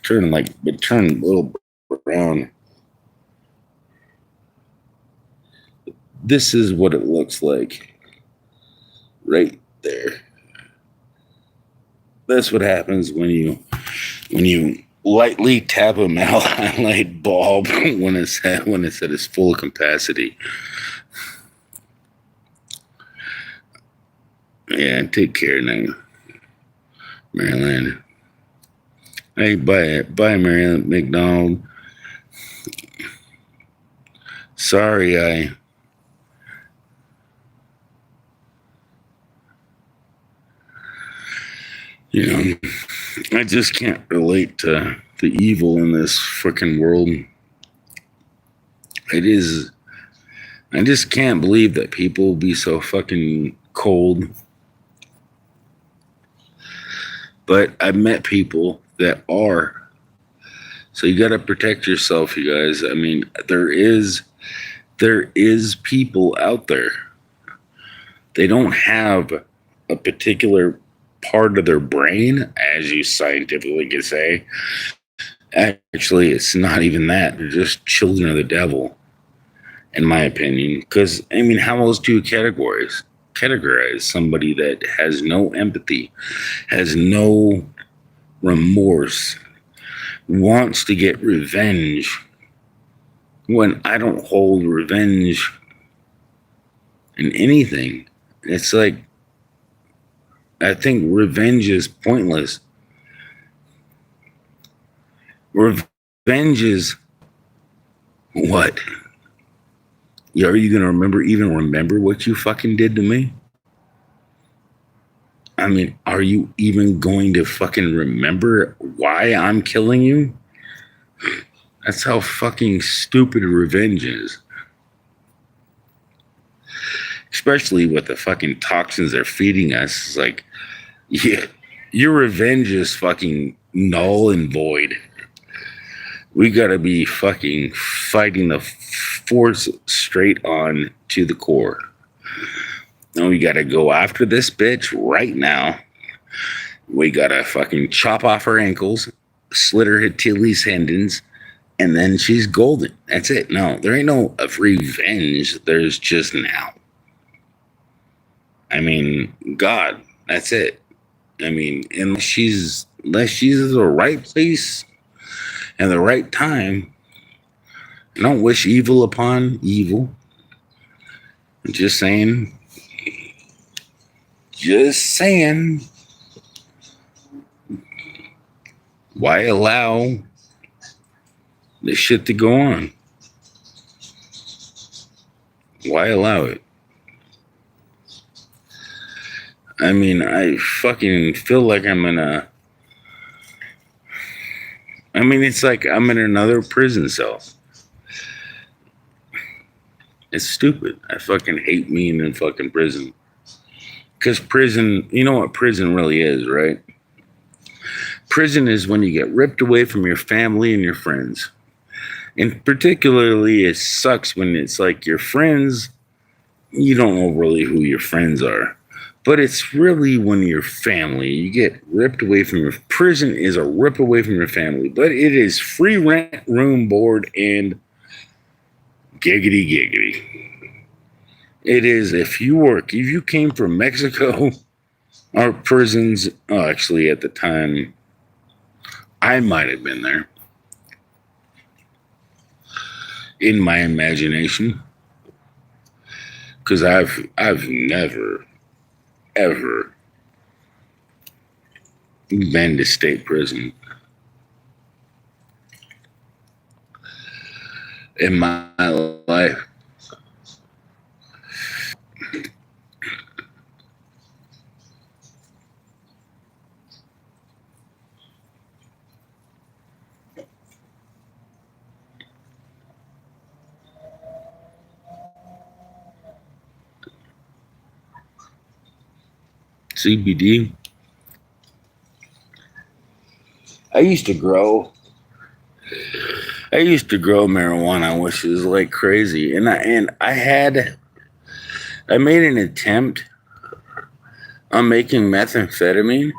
It turned a little brown. This is what it looks like right there. That's what happens when you lightly tap a malachite bulb when it's at its full capacity. Yeah, take care now, Maryland. Hey, bye, Maryland McDonald. Sorry, I just can't relate to the evil in this freaking world. I just can't believe that people be so fucking cold. But I've met people that are. So you got to protect yourself, you guys. I mean, there is people out there. They don't have a particular part of their brain, as you scientifically could say. Actually, it's not even that. They're just children of the devil, in my opinion. Because, I mean, how else do you categorize somebody that has no empathy, has no remorse, wants to get revenge, when I don't hold revenge in anything? It's like, I think revenge is pointless. Revenge is what? Are you going to even remember what you fucking did to me? I mean, are you even going to fucking remember why I'm killing you? That's how fucking stupid revenge is. Especially with the fucking toxins they're feeding us. It's like, yeah, your revenge is fucking null and void. We gotta be fucking fighting the force straight on to the core. And we gotta go after this bitch right now. We gotta fucking chop off her ankles, slit her Achilles tendons, and then she's golden. That's it. No, there ain't no revenge. There's just now. I mean, God, that's it. I mean, unless she's in the right place and the right time. I don't wish evil upon evil. I'm just saying. Why allow this shit to go on? Why allow it? I mean, I fucking feel like it's like I'm in another prison cell. It's stupid. I fucking hate being in fucking prison. Because prison, you know what prison really is, right? Prison is when you get ripped away from your family and your friends. And particularly, it sucks when it's like your friends, you don't know really who your friends are. But it's really when your family, you get ripped away from your prison is a rip away from your family. But it is free rent, room, board, and giggity giggity. It is if you came from Mexico, our prisons, actually at the time, I might have been there. In my imagination. Because I've never, ever been to state prison in my life. CBD. I used to grow marijuana, which is like crazy. And I made an attempt on making methamphetamine,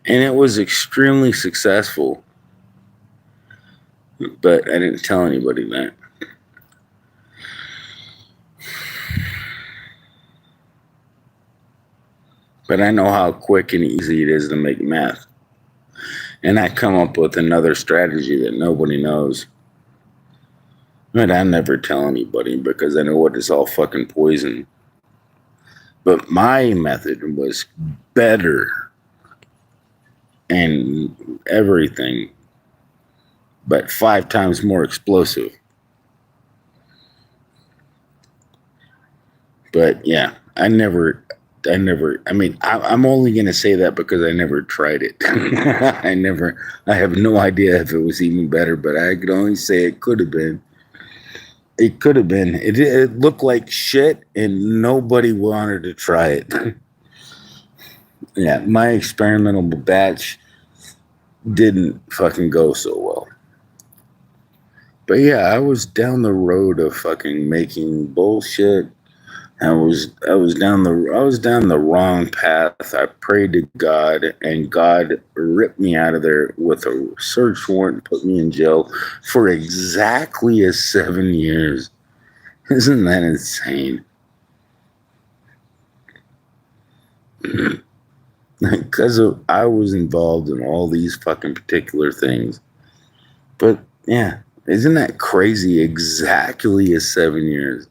and it was extremely successful. But I didn't tell anybody that. But I know how quick and easy it is to make meth. And I come up with another strategy that nobody knows. But I never tell anybody because I know what is all fucking poison. But my method was better and everything, but 5 times more explosive. But yeah, I'm only going to say that because I never tried it. I have no idea if it was even better, but I could only say it could have been. It could have been. It looked like shit and nobody wanted to try it. Yeah, my experimental batch didn't fucking go so well. But yeah, I was down the road of fucking making bullshit. I was down the wrong path. I prayed to God, and God ripped me out of there with a search warrant and put me in jail for exactly 7 years. Isn't that insane? Because I was involved in all these fucking particular things. But yeah, isn't that crazy? Exactly 7 years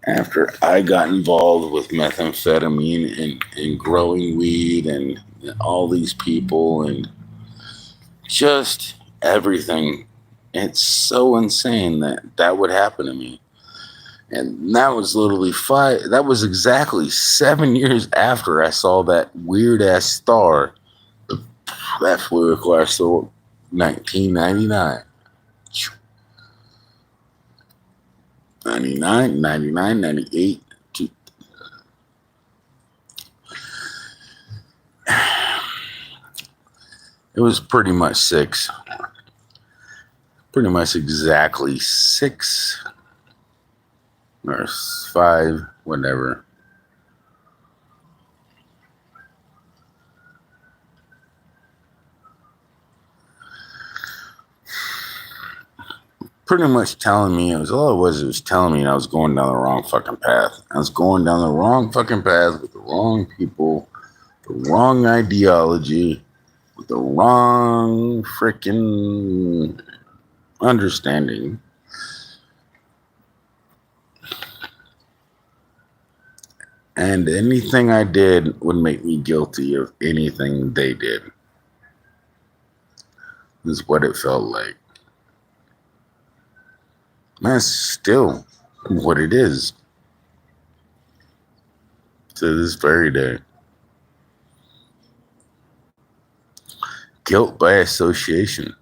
after I got involved with methamphetamine and growing weed and all these people and just everything. It's so insane that would happen to me. And that was that was exactly 7 years after I saw that weird ass star that flew across the 1999. 99, 99, 98. It was pretty much 6. Pretty much exactly 6 or 5, whatever. Pretty much telling me, it was telling me I was going down the wrong fucking path. I was going down the wrong fucking path with the wrong people, the wrong ideology, with the wrong freaking understanding. And anything I did would make me guilty of anything they did. This is what it felt like. That's still what it is to this very day. Guilt by association.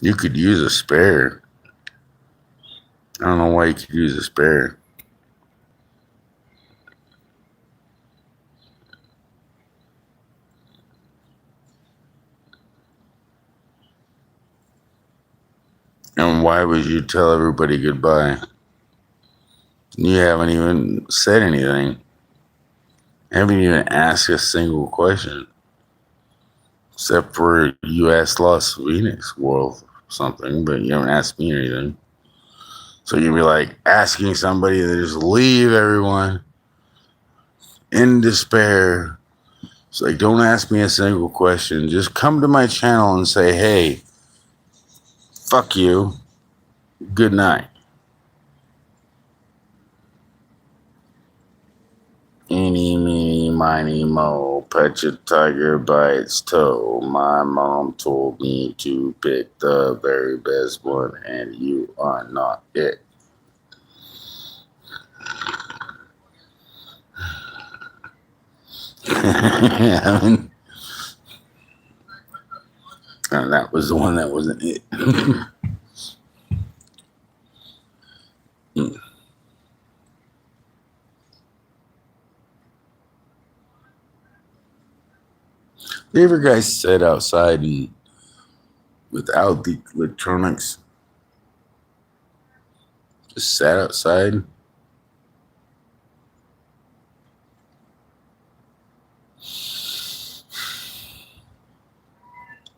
You could use a spare. I don't know why you could use a spare. And why would you tell everybody goodbye? You haven't even said anything. Haven't even asked a single question. Except for you asked Las Vegas World something, but you haven't asked me anything. So you'd be like asking somebody to just leave everyone in despair. It's like, don't ask me a single question. Just come to my channel and say, hey, fuck you. Good night. Eeny, meeny, miny, mo, pet your tiger by its toe. My mom told me to pick the very best one, and you are not it. And that was the one that wasn't it. You ever guys sit outside and without the electronics, just sat outside?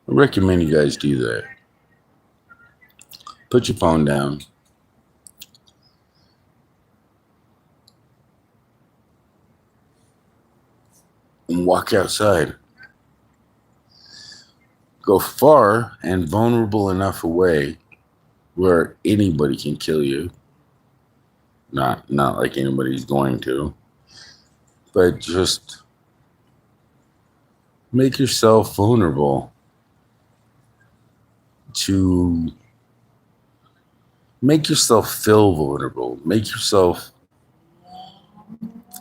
I recommend you guys do that. Put your phone down. And walk outside. Go far and vulnerable enough away where anybody can kill you. Not like anybody's going to. But just make yourself vulnerable to make yourself feel vulnerable. Make yourself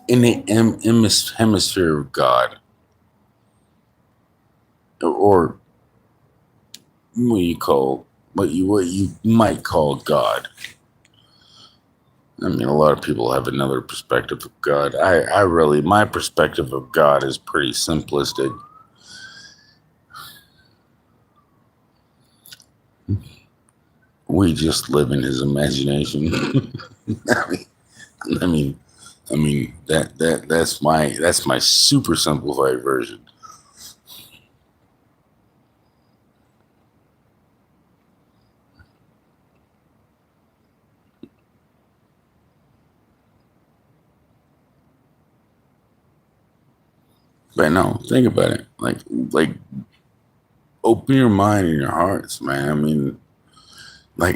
in the hemisphere of God, or what you might call God. I mean, a lot of people have another perspective of God. My perspective of God is pretty simplistic. We just live in his imagination. I mean that's my super simplified version. But no, think about it. Like open your mind and your hearts, man. I mean, I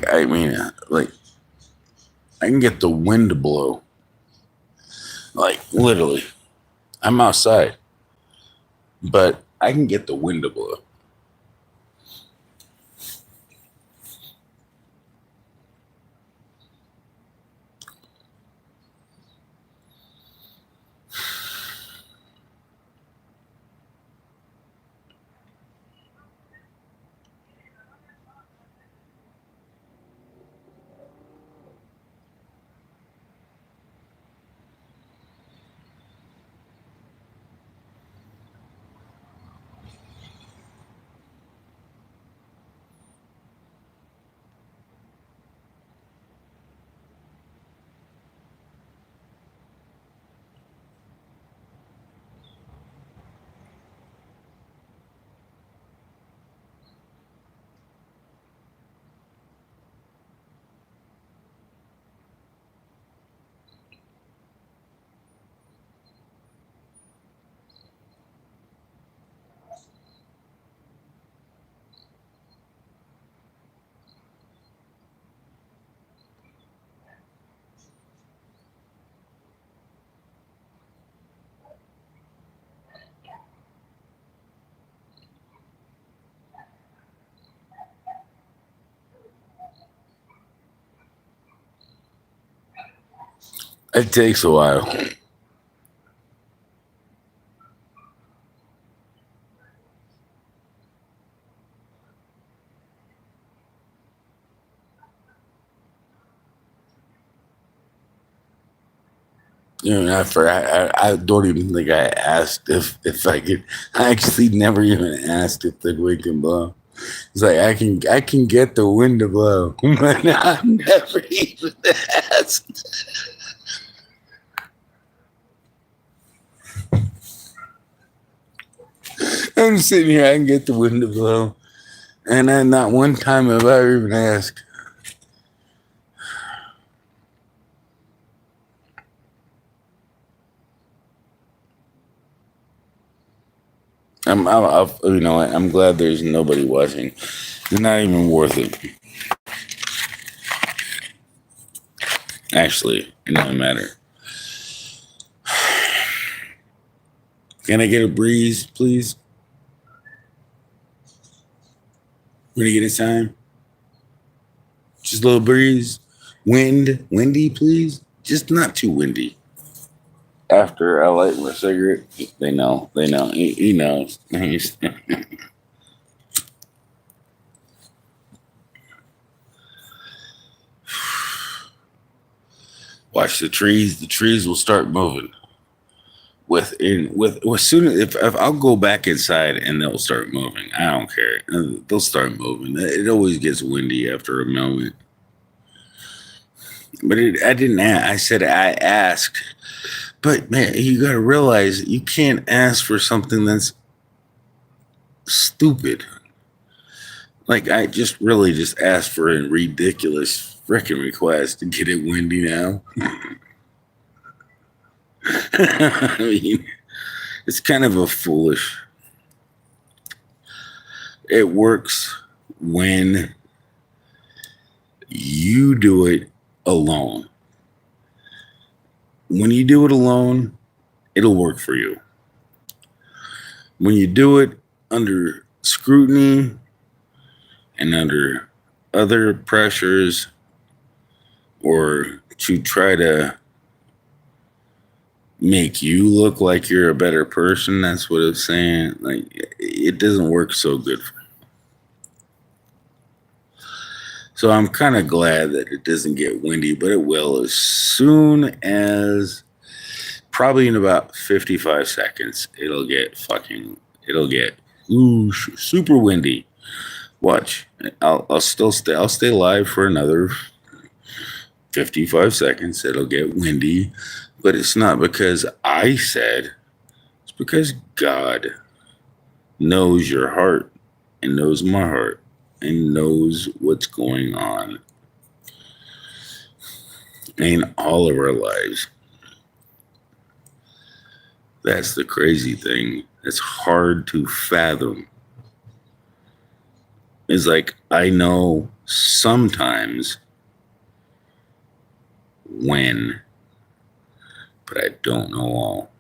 can get the wind to blow. Like literally, I'm outside, but I can get the wind to blow. It takes a while. You know, I don't even think I asked if I could. I actually never even asked if the wind can blow. It's like I can get the wind to blow, but I've never even asked. I'm sitting here, I can get the wind to blow, and then not one time have I even asked. You know, I'm glad there's nobody watching. It's not even worth it. Actually, it doesn't matter. Can I get a breeze, please? When you get a time? Just a little breeze. Windy, please. Just not too windy. After I light my cigarette, they know. He knows. Watch the trees. The trees will start moving. with soon if I'll go back inside and they'll start moving. I don't care. They'll start moving. It always gets windy after a moment. But I didn't ask. I said I asked. But man, you got to realize you can't ask for something that's stupid. Like I just asked for a ridiculous freaking request to get it windy now. I mean, it's kind of a foolish. It works when you do it alone. When you do it alone, it'll work for you. When you do it under scrutiny and under other pressures, or to try to make you look like you're a better person, that's what it's saying. Like, it doesn't work so good for you. So I'm kind of glad that it doesn't get windy, but it will as soon as, probably in about 55 seconds, it'll get super windy. Watch. I'll stay live for another 55 seconds. It'll get windy, but it's not because I said, it's because God knows your heart and knows my heart and knows what's going on in all of our lives. That's the crazy thing. It's hard to fathom. It's like, I know sometimes when, but I don't know all.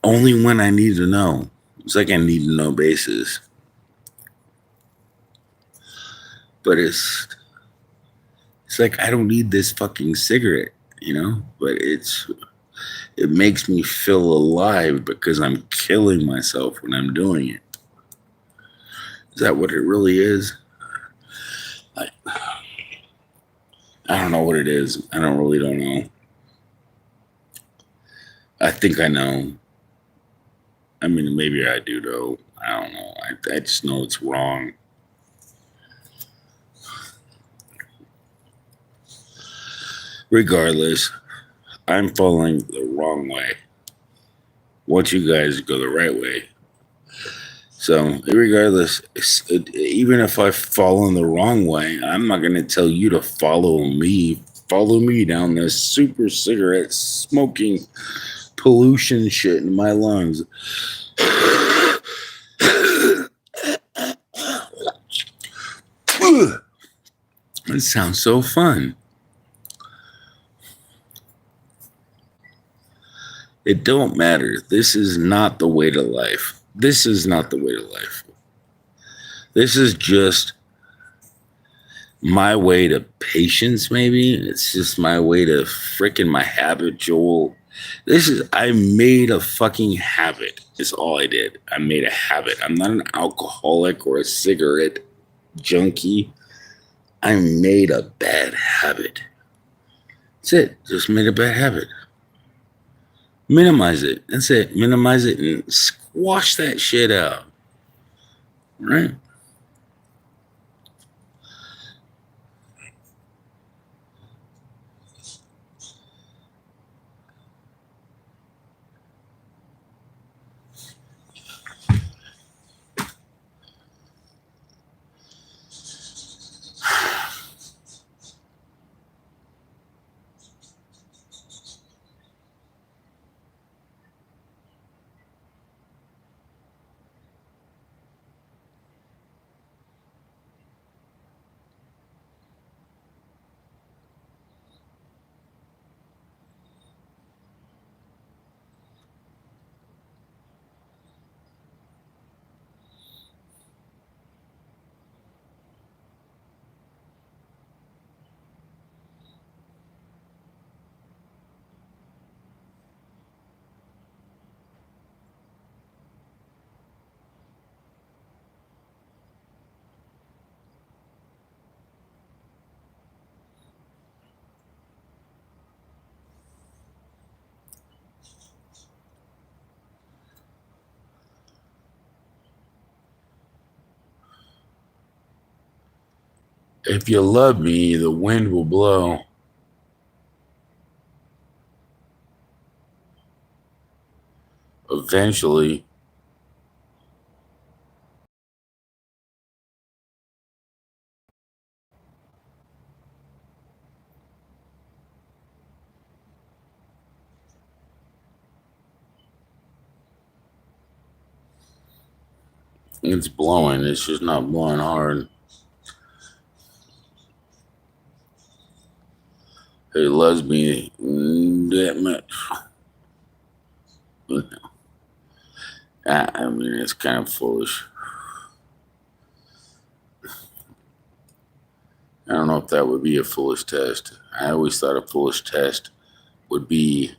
Only when I need to know. It's like I need to know basis. But it's like I don't need this fucking cigarette, But it makes me feel alive because I'm killing myself when I'm doing it. Is that what it really is? I don't know what it is. I don't know. I think I know. I mean, maybe I do know. I don't know. I just know it's wrong. Regardless, I'm following the wrong way. Want you guys to go the right way. So, regardless, even if I fall in the wrong way, I'm not going to tell you to follow me. Follow me down this super cigarette smoking pollution shit in my lungs. It sounds so fun. It don't matter. This is not the way to life. This is not the way to life. This is just my way to patience, maybe. It's just my way to frickin' my habit, Joel. I made a fucking habit. Is all I did. I made a habit. I'm not an alcoholic or a cigarette junkie. I made a bad habit. That's it. Just made a bad habit. Minimize it. That's it. Minimize it and squash that shit out. Right? If you love me, the wind will blow. Eventually. It's blowing. It's just not blowing hard. It loves me that much. I mean, it's kind of foolish. I don't know if that would be a foolish test. I always thought a foolish test would be,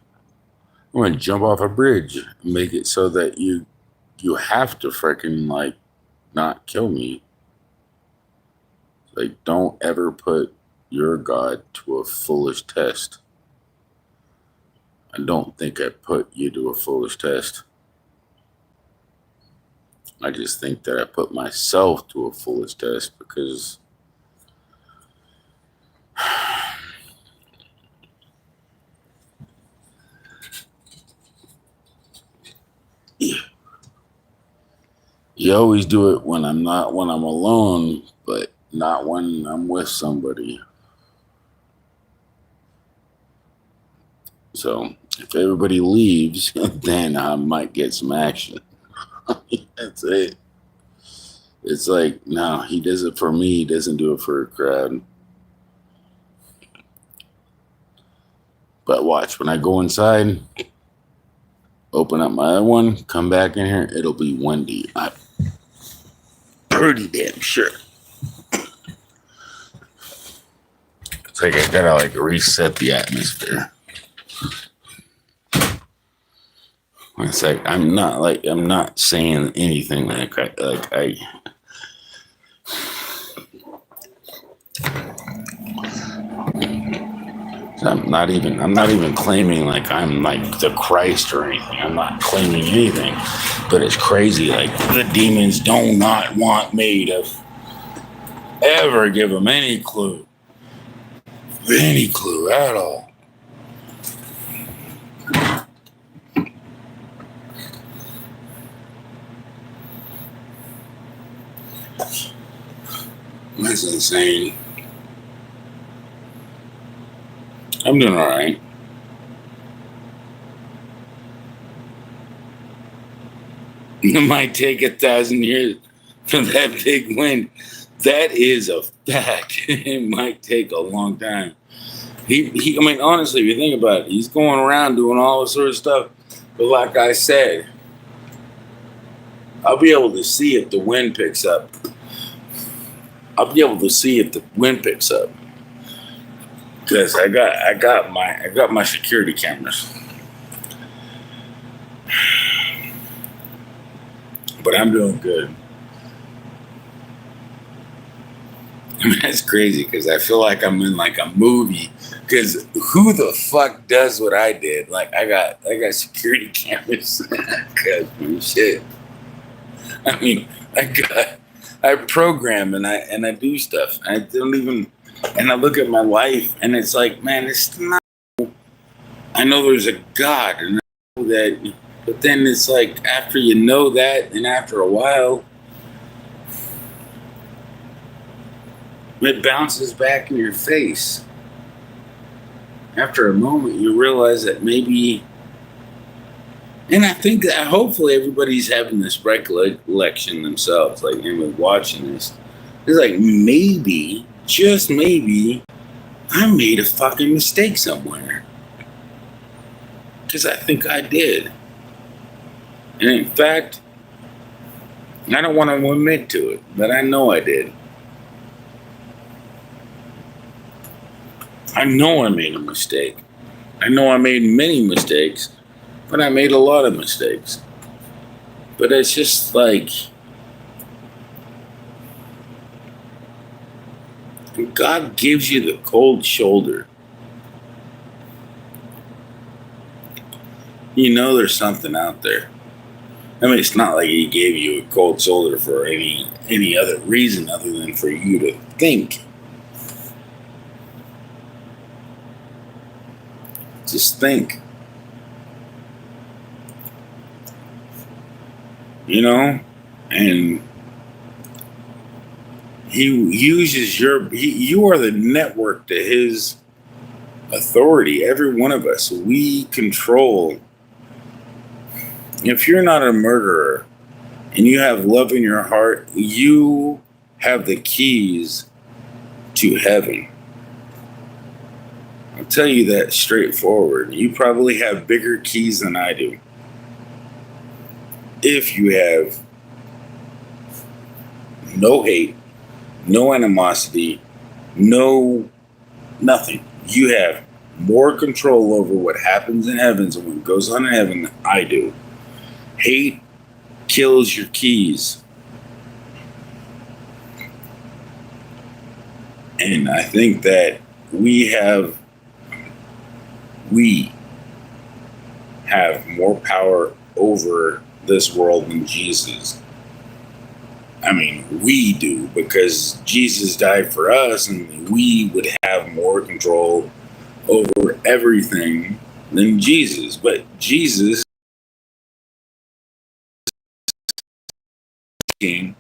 I'm going to jump off a bridge and make it so that you have to freaking, like, not kill me. Like, don't ever put your God to a foolish test. I don't think I put you to a foolish test. I just think that I put myself to a foolish test because you always do it when I'm alone, but not when I'm with somebody. So if everybody leaves, then I might get some action. That's it. It's like, no, he does it for me. He doesn't do it for a crowd. But watch, when I go inside, open up my other one, come back in here, it'll be windy. I'm pretty damn sure. It's like I gotta like reset the atmosphere. It's like I'm not saying anything I'm not even claiming like I'm like the Christ or anything. I'm not claiming anything. But it's crazy. Like the demons do not want me to ever give them any clue. Any clue at all. That's insane. I'm doing all right. It might take 1,000 years for that big wind. That is a fact. It might take a long time. I mean, honestly, if you think about it, he's going around doing all this sort of stuff. But like I said, I'll be able to see if the wind picks up. Because I got my security cameras. But I'm doing good. I mean, that's crazy because I feel like I'm in like a movie. Because who the fuck does what I did? Like I got security cameras. Shit. I mean, I program and I do stuff. I don't even, and I look at my life and it's like, man, it's not. I know there's a God, and I know that, but then it's like after you know that, and after a while, it bounces back in your face. After a moment, you realize that maybe, and I think that hopefully everybody's having this recollection themselves, like, and watching this. It's like, maybe, just maybe, I made a fucking mistake somewhere. Because I think I did. And in fact, I don't want to admit to it, but I know I did. I know I made a mistake. I know I made many mistakes, but I made a lot of mistakes. But it's just like, God gives you the cold shoulder. You know there's something out there. I mean, it's not like he gave you a cold shoulder for any other reason other than for you to think Just think. You know? And he uses you are the network to his authority. Every one of us, we control. If you're not a murderer and you have love in your heart, you have the keys to heaven. I'll tell you that straightforward. You probably have bigger keys than I do. If you have no hate, no animosity, no nothing. You have more control over what happens in heavens and what goes on in heaven than I do. Hate kills your keys. And I think that we have more power over this world than Jesus. I mean, we do, because Jesus died for us, and we would have more control over everything than Jesus. But Jesus came,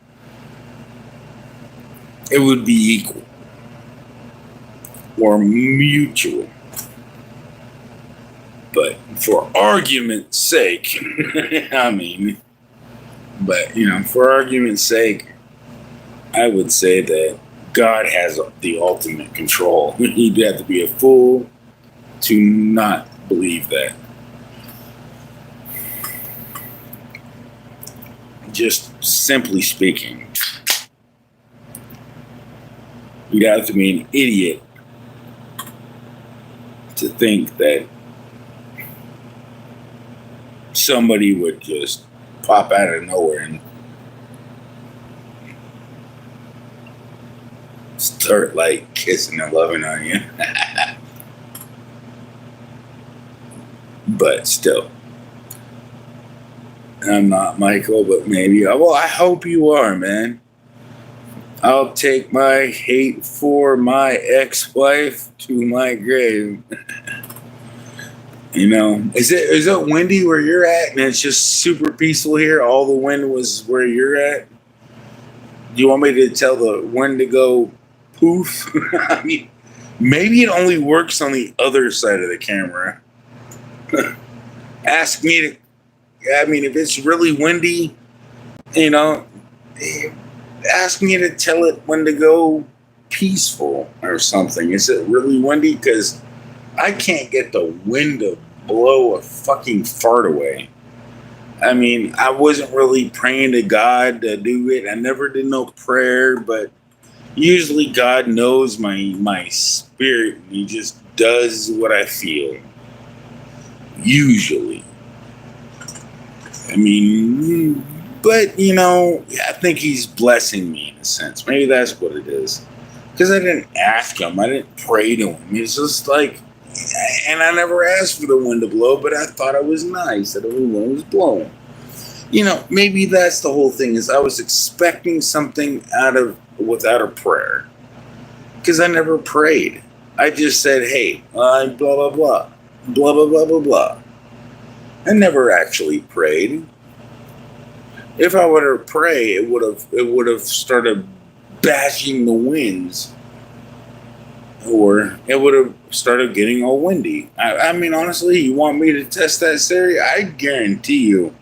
it would be equal or mutual. But for argument's sake, for argument's sake, I would say that God has the ultimate control. You'd have to be a fool to not believe that. Just simply speaking, you'd have to be an idiot to think that somebody would just pop out of nowhere and start like kissing and loving on you. But still, I'm not Michael, but maybe. Well, I hope you are, man. I'll take my hate for my ex-wife to my grave. You know, is it windy where you're at, and it's just super peaceful here? All the wind was where you're at. Do you want me to tell the wind to go poof? I mean, maybe it only works on the other side of the camera. Ask me to. I mean, if it's really windy, ask me to tell it when to go peaceful or something. Is it really windy? Because I can't get the wind to blow a fucking fart away. I mean, I wasn't really praying to God to do it. I never did no prayer, but usually God knows my spirit, and he just does what I feel. Usually. I mean, but, I think he's blessing me in a sense. Maybe that's what it is. Because I didn't ask him. I didn't pray to him. It's just like, and I never asked for the wind to blow, but I thought it was nice that the wind was blowing. Maybe that's the whole thing, is I was expecting something without a prayer. Because I never prayed. I just said, hey, blah, blah, blah. Blah, blah, blah, blah, blah. I never actually prayed. If I were to pray, it would have started bashing the winds, or it would have started getting all windy. I mean, honestly, you want me to test that theory? I guarantee you,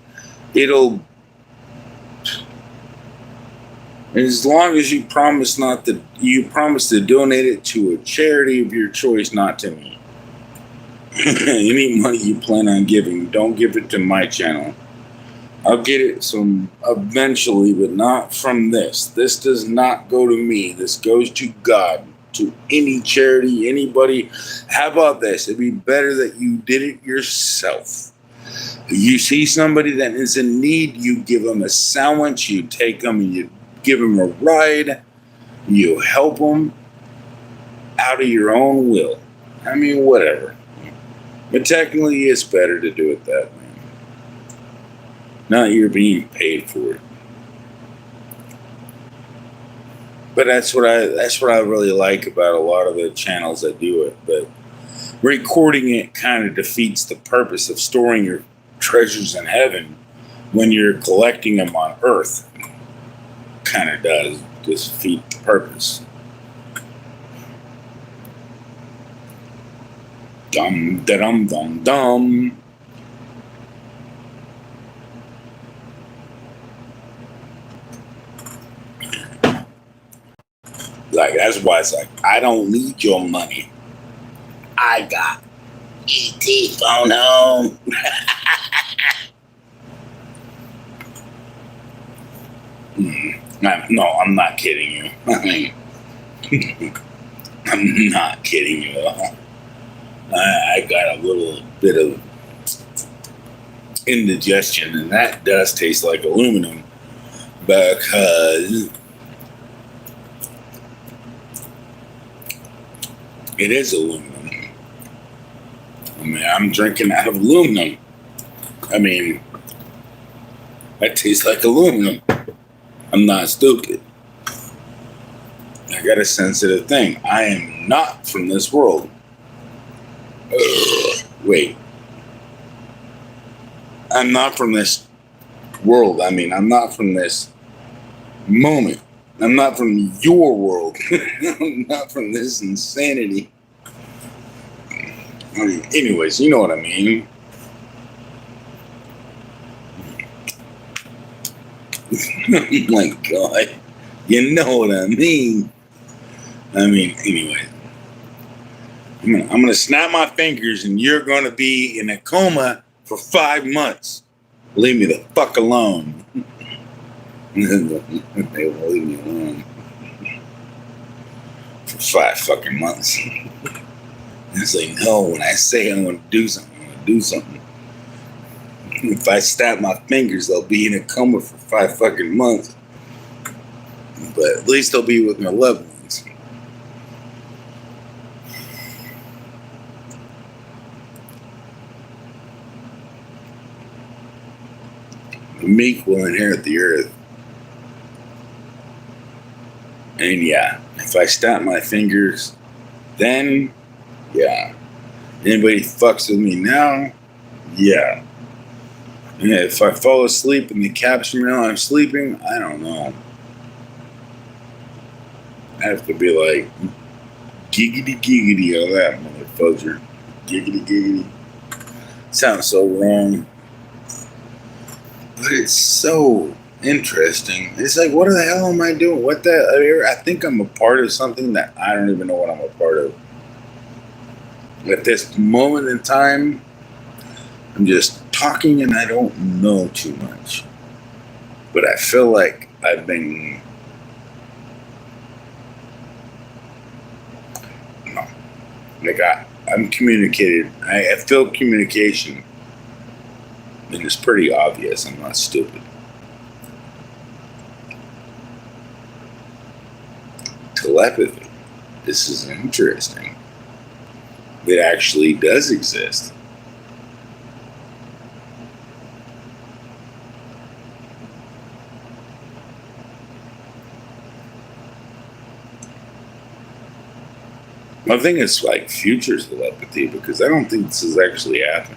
as long as you promise to donate it to a charity of your choice, not to me. Any money you plan on giving, don't give it to my channel. I'll get it some eventually, but not from this. This does not go to me. This goes to God, to any charity, anybody. How about this? It'd be better that you did it yourself. You see somebody that is in need, you give them a sandwich, you take them and you give them a ride, you help them out of your own will. I mean, whatever. But technically, it's better to do it that way. Not you're being paid for it. But that's what I really like about a lot of the channels that do it. But recording it kind of defeats the purpose of storing your treasures in heaven when you're collecting them on earth. Kind of does defeat the purpose. Dum da dum dum dum. Like, that's why it's like, I don't need your money. I got ET phone home. No, I'm not kidding you. I mean, I'm not kidding you. I got a little bit of indigestion, and that does taste like aluminum because it is aluminum. I mean, I'm drinking out of aluminum. I mean, that tastes like aluminum. I'm not stupid. I got a sensitive thing. I am not from this world. Wait. I'm not from this world. I mean, I'm not from this moment. I'm not from your world. I'm not from this insanity. I mean, anyways, you know what I mean. Oh my God. You know what I mean. I mean, anyway. I'm gonna snap my fingers and you're gonna be in a coma for 5 months. Leave me the fuck alone. They won't leave me alone for 5 fucking months. It's like, no, when I say I'm gonna do something, I'm gonna do something. If I snap my fingers, they'll be in a coma for 5 fucking months. But at least they'll be with my loved ones. The meek will inherit the earth. And yeah, if I snap my fingers, then yeah. Anybody fucks with me now? Yeah. Yeah, if I fall asleep and they capture me while I'm sleeping, I don't know. I have to be like, giggity giggity on that motherfucker. Giggity giggity. Sounds so wrong. But it's so interesting. It's like, what the hell am I doing? What the? I think I'm a part of something that I don't even know what I'm a part of. At this moment in time, I'm just talking and I don't know too much. But I feel like I've been... No. Like I'm communicated. I feel communication. And it's pretty obvious. I'm not stupid. Telepathy. This is interesting. It actually does exist. I think it's like future telepathy because I don't think this has actually happened.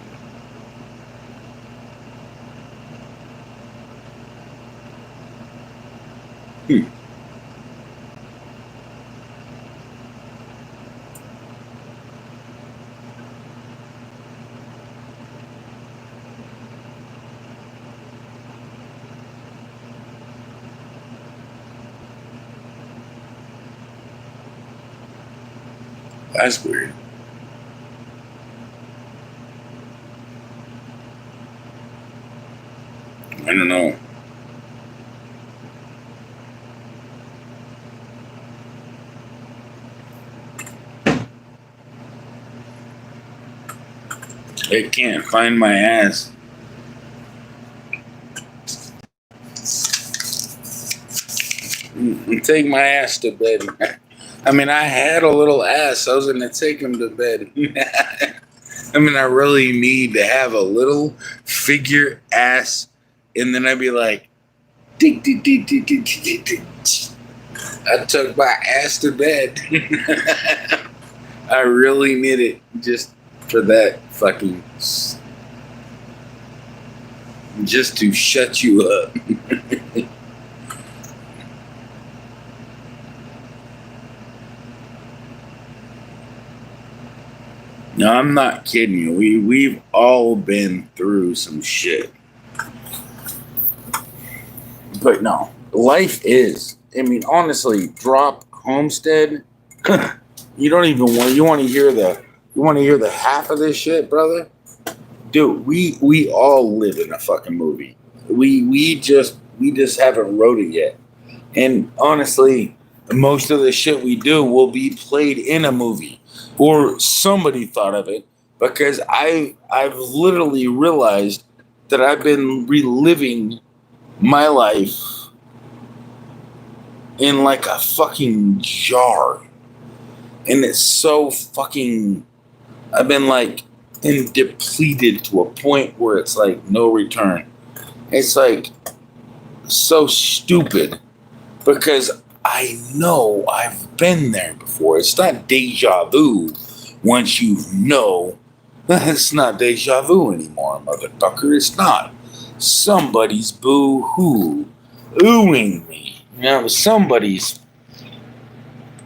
That's weird. I don't know. I can't find my ass. Take my ass to bed. I mean, I had a little ass. I was going to take him to bed. I mean, I really need to have a little figure ass. And then I'd be like, tick, tick, tick, tick, tick, tick, tick. I took my ass to bed. I really need it just for that fucking, just to shut you up. No, I'm not kidding you. We've all been through some shit. But no, life is. I mean, honestly, drop Homestead. You don't even want. You want to hear the. You want to hear the half of this shit, brother? Dude, we all live in a fucking movie. We just haven't wrote it yet. And honestly, most of the shit we do will be played in a movie, or somebody thought of it, because I've literally realized that I've been reliving my life in like a fucking jar. And it's so fucking, I've been like depleted to a point where it's like no return. It's like so stupid because I know I've been there before. It's not deja vu once you know. It's not deja vu anymore, motherfucker. It's not. Somebody's boo-hoo, oohing me. You know, somebody's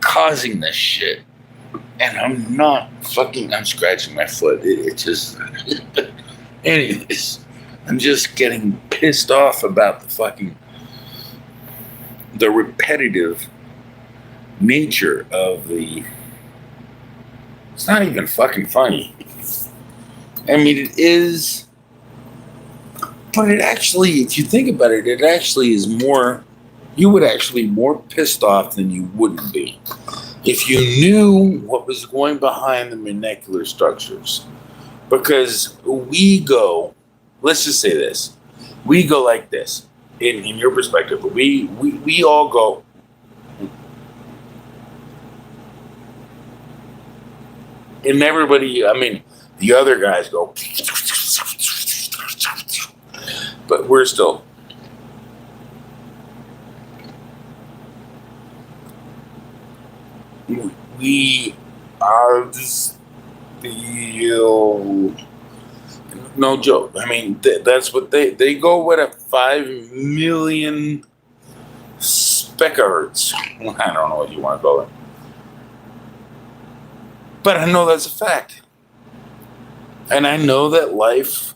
causing this shit. And I'm not fucking, I'm scratching my foot. It just, anyways, I'm just getting pissed off about the repetitive nature of the, it's not even fucking funny. I mean, it is, but it actually, if you think about it, it actually is more, you would actually be more pissed off than you wouldn't be if you knew what was going behind the molecular structures. Because we go, let's just say this, we go like this, in your perspective, but we all go, and everybody, I mean, the other guys go, but we're still, we are still, no joke. I mean, that's what they go with a 5 million speckhertz. I don't know what you want to call it. But I know that's a fact. And I know that life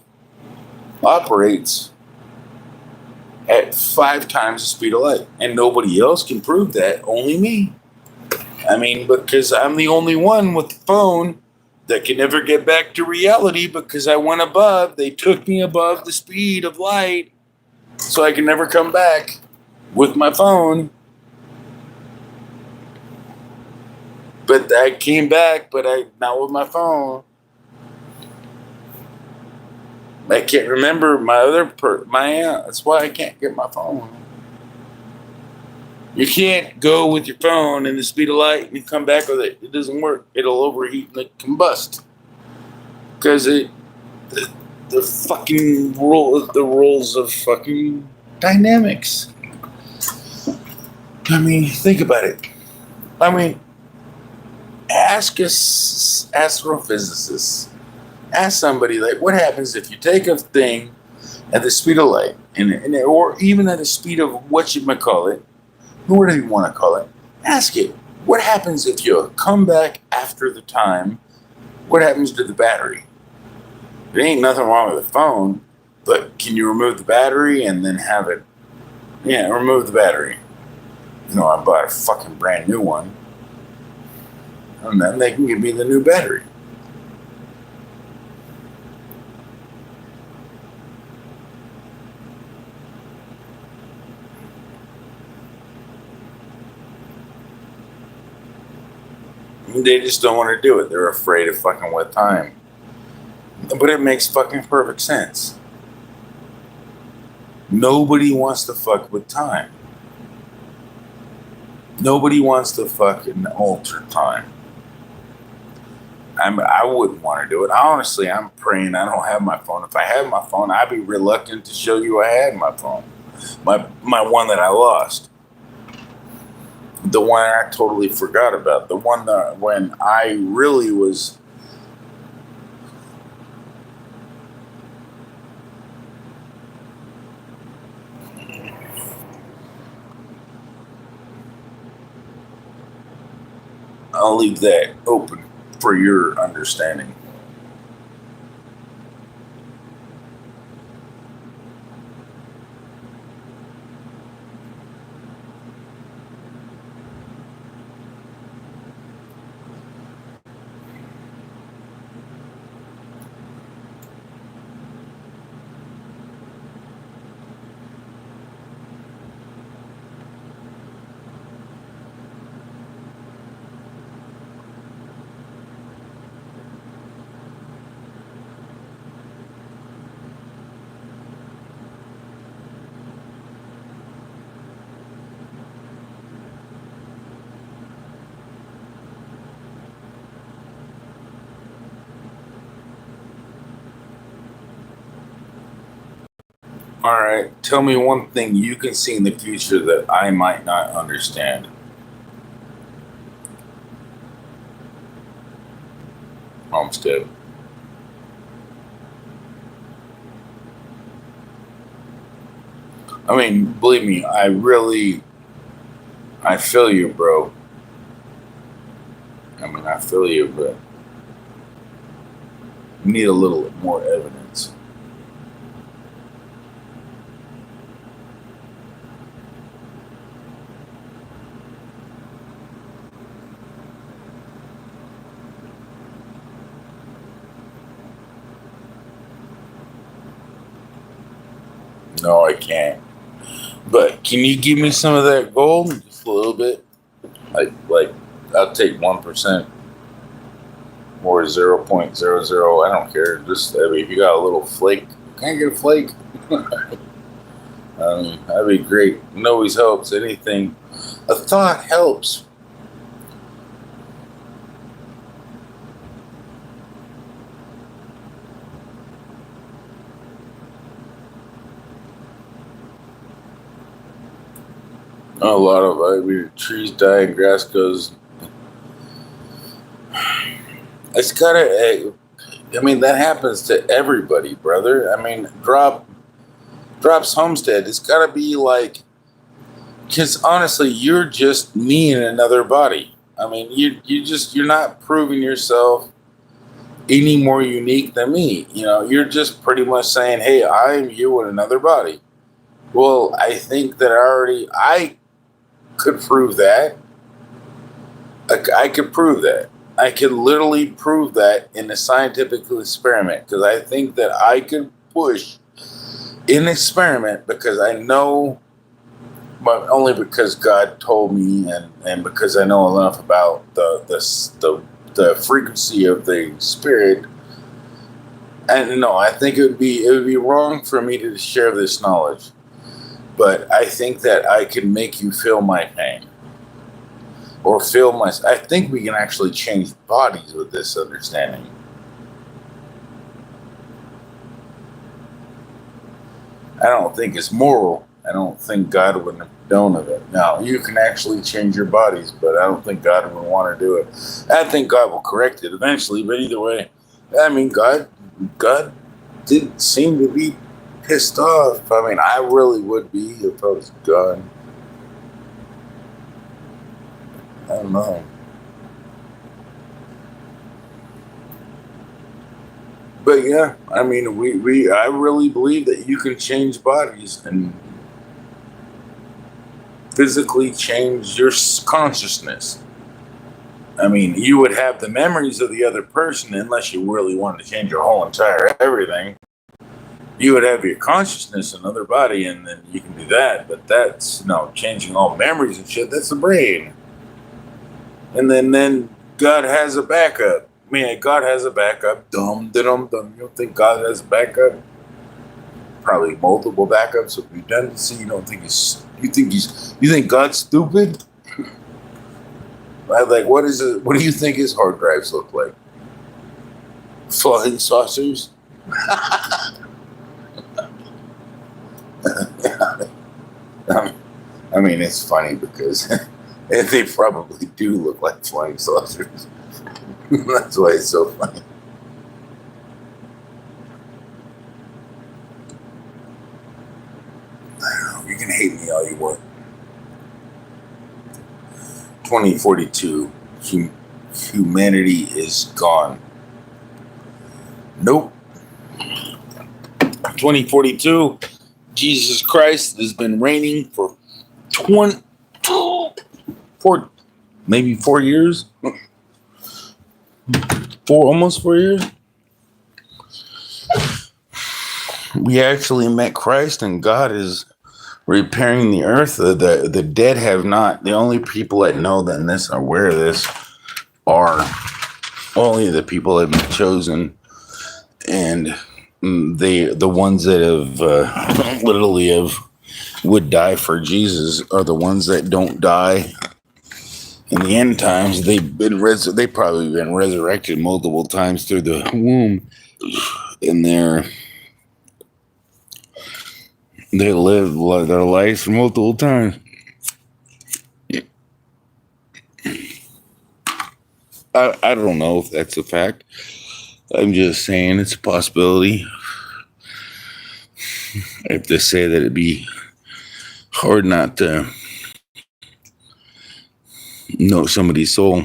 operates at 5 times the speed of light. And nobody else can prove that, only me. I mean, because I'm the only one with the phone that can never get back to reality because I went above. They took me above the speed of light, so I can never come back with my phone. But I came back, but not with my phone. I can't remember my other that's why I can't get my phone. You can't go with your phone in the speed of light and come back with it. It doesn't work. It'll overheat and it combust. Because the fucking the rules of fucking dynamics. I mean, think about it. I mean, ask us astrophysicists. Ask somebody, like, what happens if you take a thing at the speed of light, or even at the speed of what you might call it, whatever you want to call it, ask it, what happens if you come back after the time? What happens to the battery? There ain't nothing wrong with the phone, but can you remove the battery and then have it? Yeah, remove the battery. You know, I bought a fucking brand new one. And then they can give me the new battery. They just don't want to do it. They're afraid of fucking with time. But it makes fucking perfect sense. Nobody wants to fuck with time. Nobody wants to fucking alter time. I wouldn't want to do it. Honestly, I'm praying I don't have my phone. If I had my phone, I'd be reluctant to show you I had my phone. My one that I lost. The one I totally forgot about. The one that when I really was. I'll leave that open for your understanding. All right, tell me one thing you can see in the future that I might not understand. Homestead. I mean, believe me, I feel you, bro. I mean, I feel you, but you need a little more evidence. No, I can't. But can you give me some of that gold? Just a little bit? Like I'll take 1% or 0.00. I don't care. Just, I mean, if you got a little flake, can I get a flake? That'd be great. It always helps. Anything. A thought helps. A lot of, I mean, trees die and grass goes. It's gotta, I mean, that happens to everybody, brother. I mean, drops homestead. It's gotta be like, because honestly, you're just me in another body. I mean, you're not proving yourself any more unique than me. You know, you're just pretty much saying, hey, I'm you in another body. Well, I think that I could prove that. I could prove that. I could literally prove that in a scientific experiment because I think that I could push an experiment because I know, but only because God told me and because I know enough about the frequency of the spirit. And no, I think it would be wrong for me to share this knowledge. But I think that I can make you feel my pain. Or feel my... I think we can actually change bodies with this understanding. I don't think it's moral. I don't think God would have known of it. Now, you can actually change your bodies, but I don't think God would want to do it. I think God will correct it eventually, but either way, I mean, God didn't seem to be pissed off. I mean, I really would be if I was God. I don't know. But yeah, I mean, I really believe that you can change bodies and physically change your consciousness. I mean, you would have the memories of the other person unless you really wanted to change your whole entire everything. You would have your consciousness in another body, and then you can do that. But that's, changing all memories and shit. That's the brain. And then God has a backup. Man, God has a backup. Dum. You don't think God has a backup? Probably multiple backups of redundancy. You don't think you think God's stupid? Like, what is it? What do you think his hard drives look like? Flying saucers? I mean, it's funny because And they probably do look like flying saucers. That's why it's so funny. You can hate me all you want. 2042, humanity is gone. Nope. 2042, Jesus Christ has been reigning for 4 years. Almost 4 years. We actually met Christ, and God is repairing the earth. The dead have not. The only people that know that this are aware of this are only the people that have been chosen, and the ones that have literally would die for Jesus are the ones that don't die. In the end times, they've probably been resurrected multiple times through the womb, and they live their lives multiple times. I don't know if that's a fact. I'm just saying it's a possibility. I have to say that it'd be hard not to know somebody's soul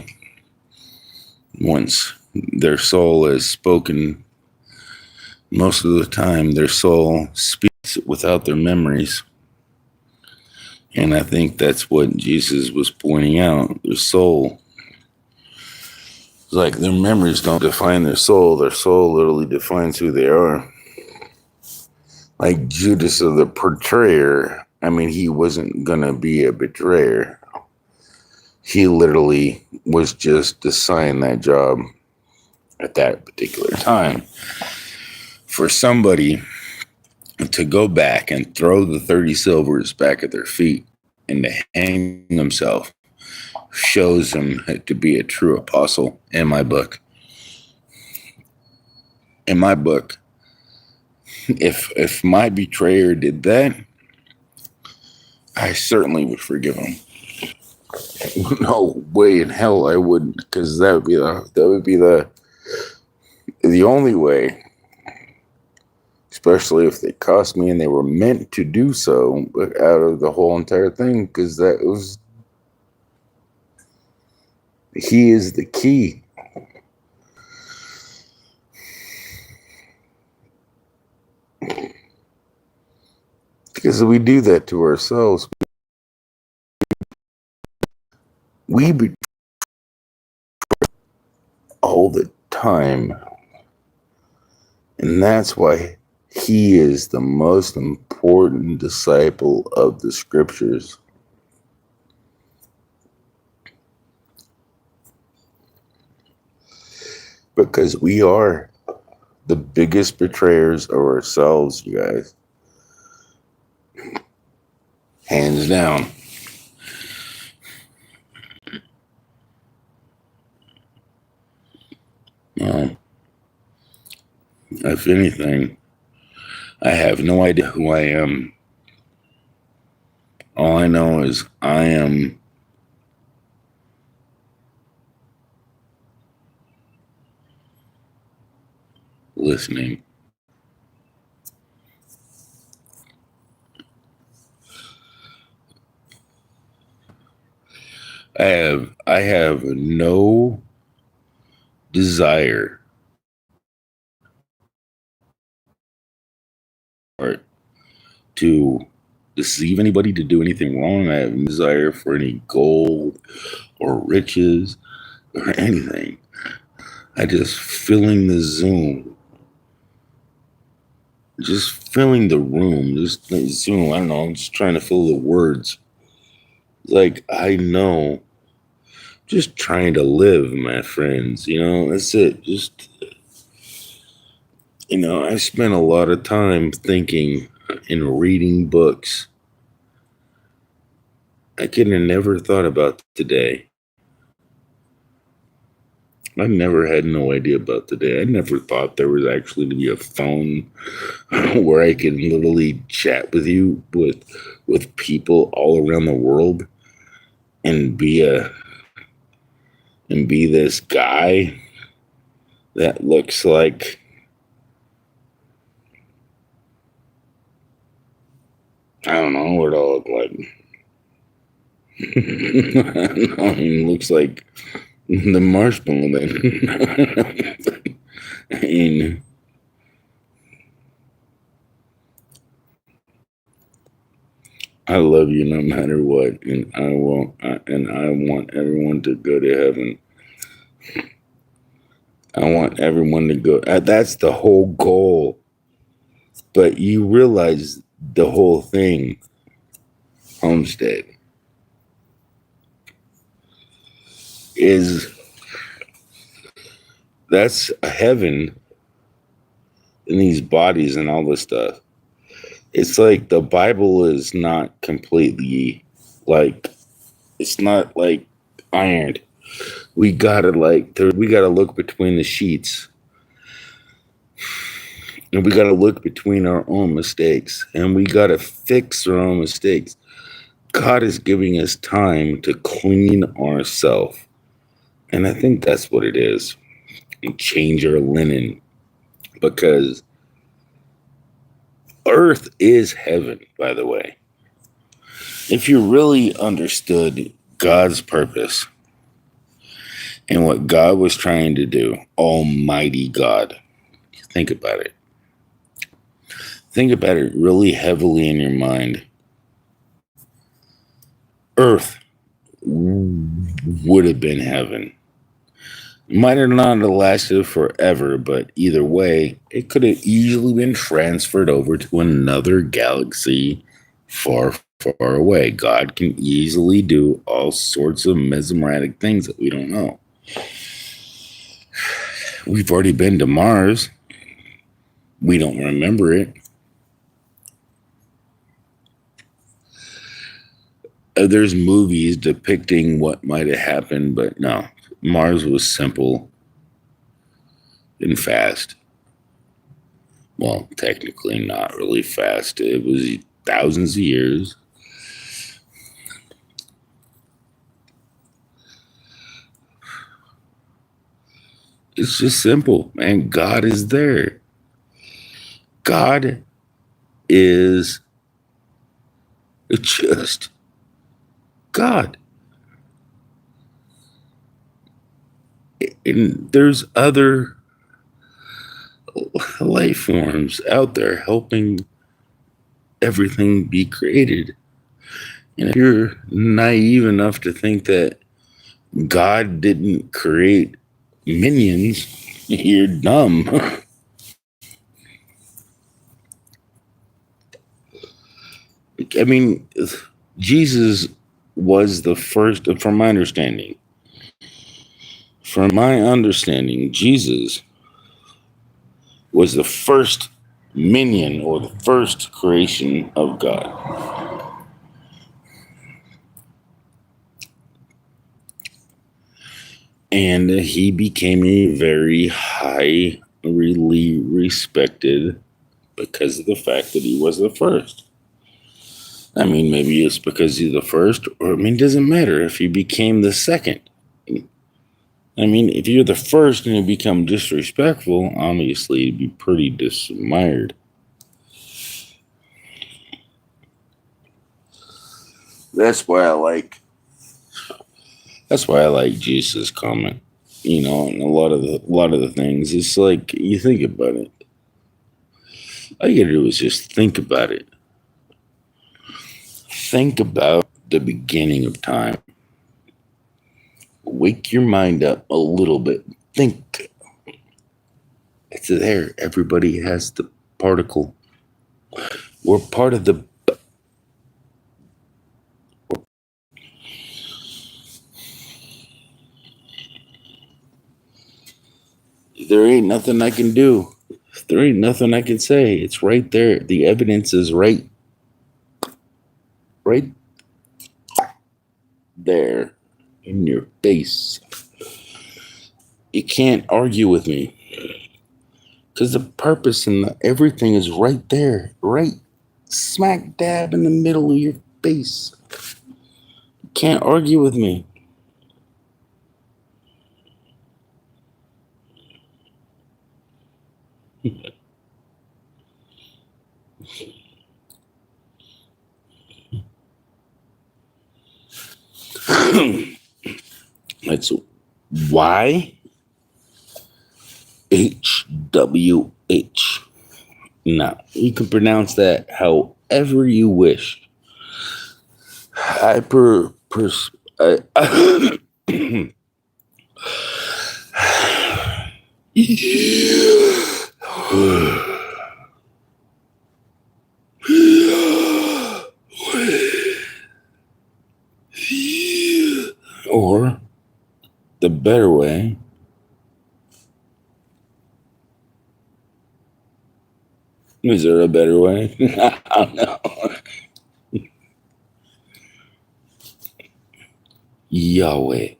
once their soul is spoken. Most of the time, their soul speaks without their memories. And I think that's what Jesus was pointing out. Their soul. It's like their memories don't define their soul. Their soul literally defines who they are. Like Judas of the betrayer. I mean, he wasn't going to be a betrayer. He literally was just assigned that job at that particular time. For somebody to go back and throw the 30 silvers back at their feet and to hang themselves shows him to be a true apostle in my book. In my book, if my betrayer did that, I certainly would forgive him. No way in hell I wouldn't, because that would be the only way. Especially if they cost me and they were meant to do so, but out of the whole entire thing, because he is the key. Because we do that to ourselves. We betray all the time. And that's why he is the most important disciple of the scriptures. Because we are the biggest betrayers of ourselves, you guys. Hands down. If anything, I have no idea who I am. All I know is I am listening. I have no desire to deceive anybody, to do anything wrong. I have no desire for any gold or riches or anything. I just filling the Zoom. Just filling the room. Just like Zoom. I don't know. I'm just trying to fill the words. Like, I know. Just trying to live, my friends. You know, that's it. Just, you know, I spent a lot of time thinking and reading books. I could have never thought about today. I never had no idea about today. I never thought there was actually to be a phone where I can literally chat with you with people all around the world and be this guy that looks like I don't know what it all look like. I mean, looks like the marshmallow man. I mean, I love you no matter what, and I want everyone to go to heaven. I want everyone to go. That's the whole goal. But you realize the whole thing, Homestead, is that's a heaven in these bodies and all this stuff. It's like the Bible is not completely like, it's not like ironed. We gotta look between the sheets, and we gotta look between our own mistakes, and we gotta fix our own mistakes. God is giving us time to clean ourselves, and I think that's what it is. And change our linen, because earth is heaven, by the way. If you really understood God's purpose and what God was trying to do, Almighty God, think about it. Think about it really heavily in your mind. Earth would have been heaven. It might have not lasted forever, but either way, it could have easily been transferred over to another galaxy far, far away. God can easily do all sorts of mesmeric things that we don't know. We've already been to Mars. We don't remember it. There's movies depicting what might have happened, but no. Mars was simple and fast. Well, technically not really fast. It was thousands of years. It's just simple, man. God is there. God is just God. And there's other life forms out there helping everything be created. And if you're naive enough to think that God didn't create minions, you're dumb. I mean, Jesus was the first, from my understanding, Jesus was the first minion or the first creation of God. And he became a very highly respected because of the fact that he was the first. I mean, maybe it's because he's the first, or it doesn't matter if he became the second. I mean, if you're the first and you become disrespectful, obviously you'd be pretty dismired. That's why I like Jesus' comment. You know, and a lot of the things. It's like you think about it. All you gotta do is just think about it. Think about the beginning of time. Wake your mind up a little bit. Think. It's there. Everybody has the particle. We're part of the. There ain't nothing I can do. There ain't nothing I can say. It's right there. The evidence is right there in your face. You can't argue with me. Because the purpose and everything is right there. Right smack dab in the middle of your face. Can't argue with me. That's YHWH. Now, you can pronounce that however you wish. I or the better way, is there a better way? I don't know. Yahweh.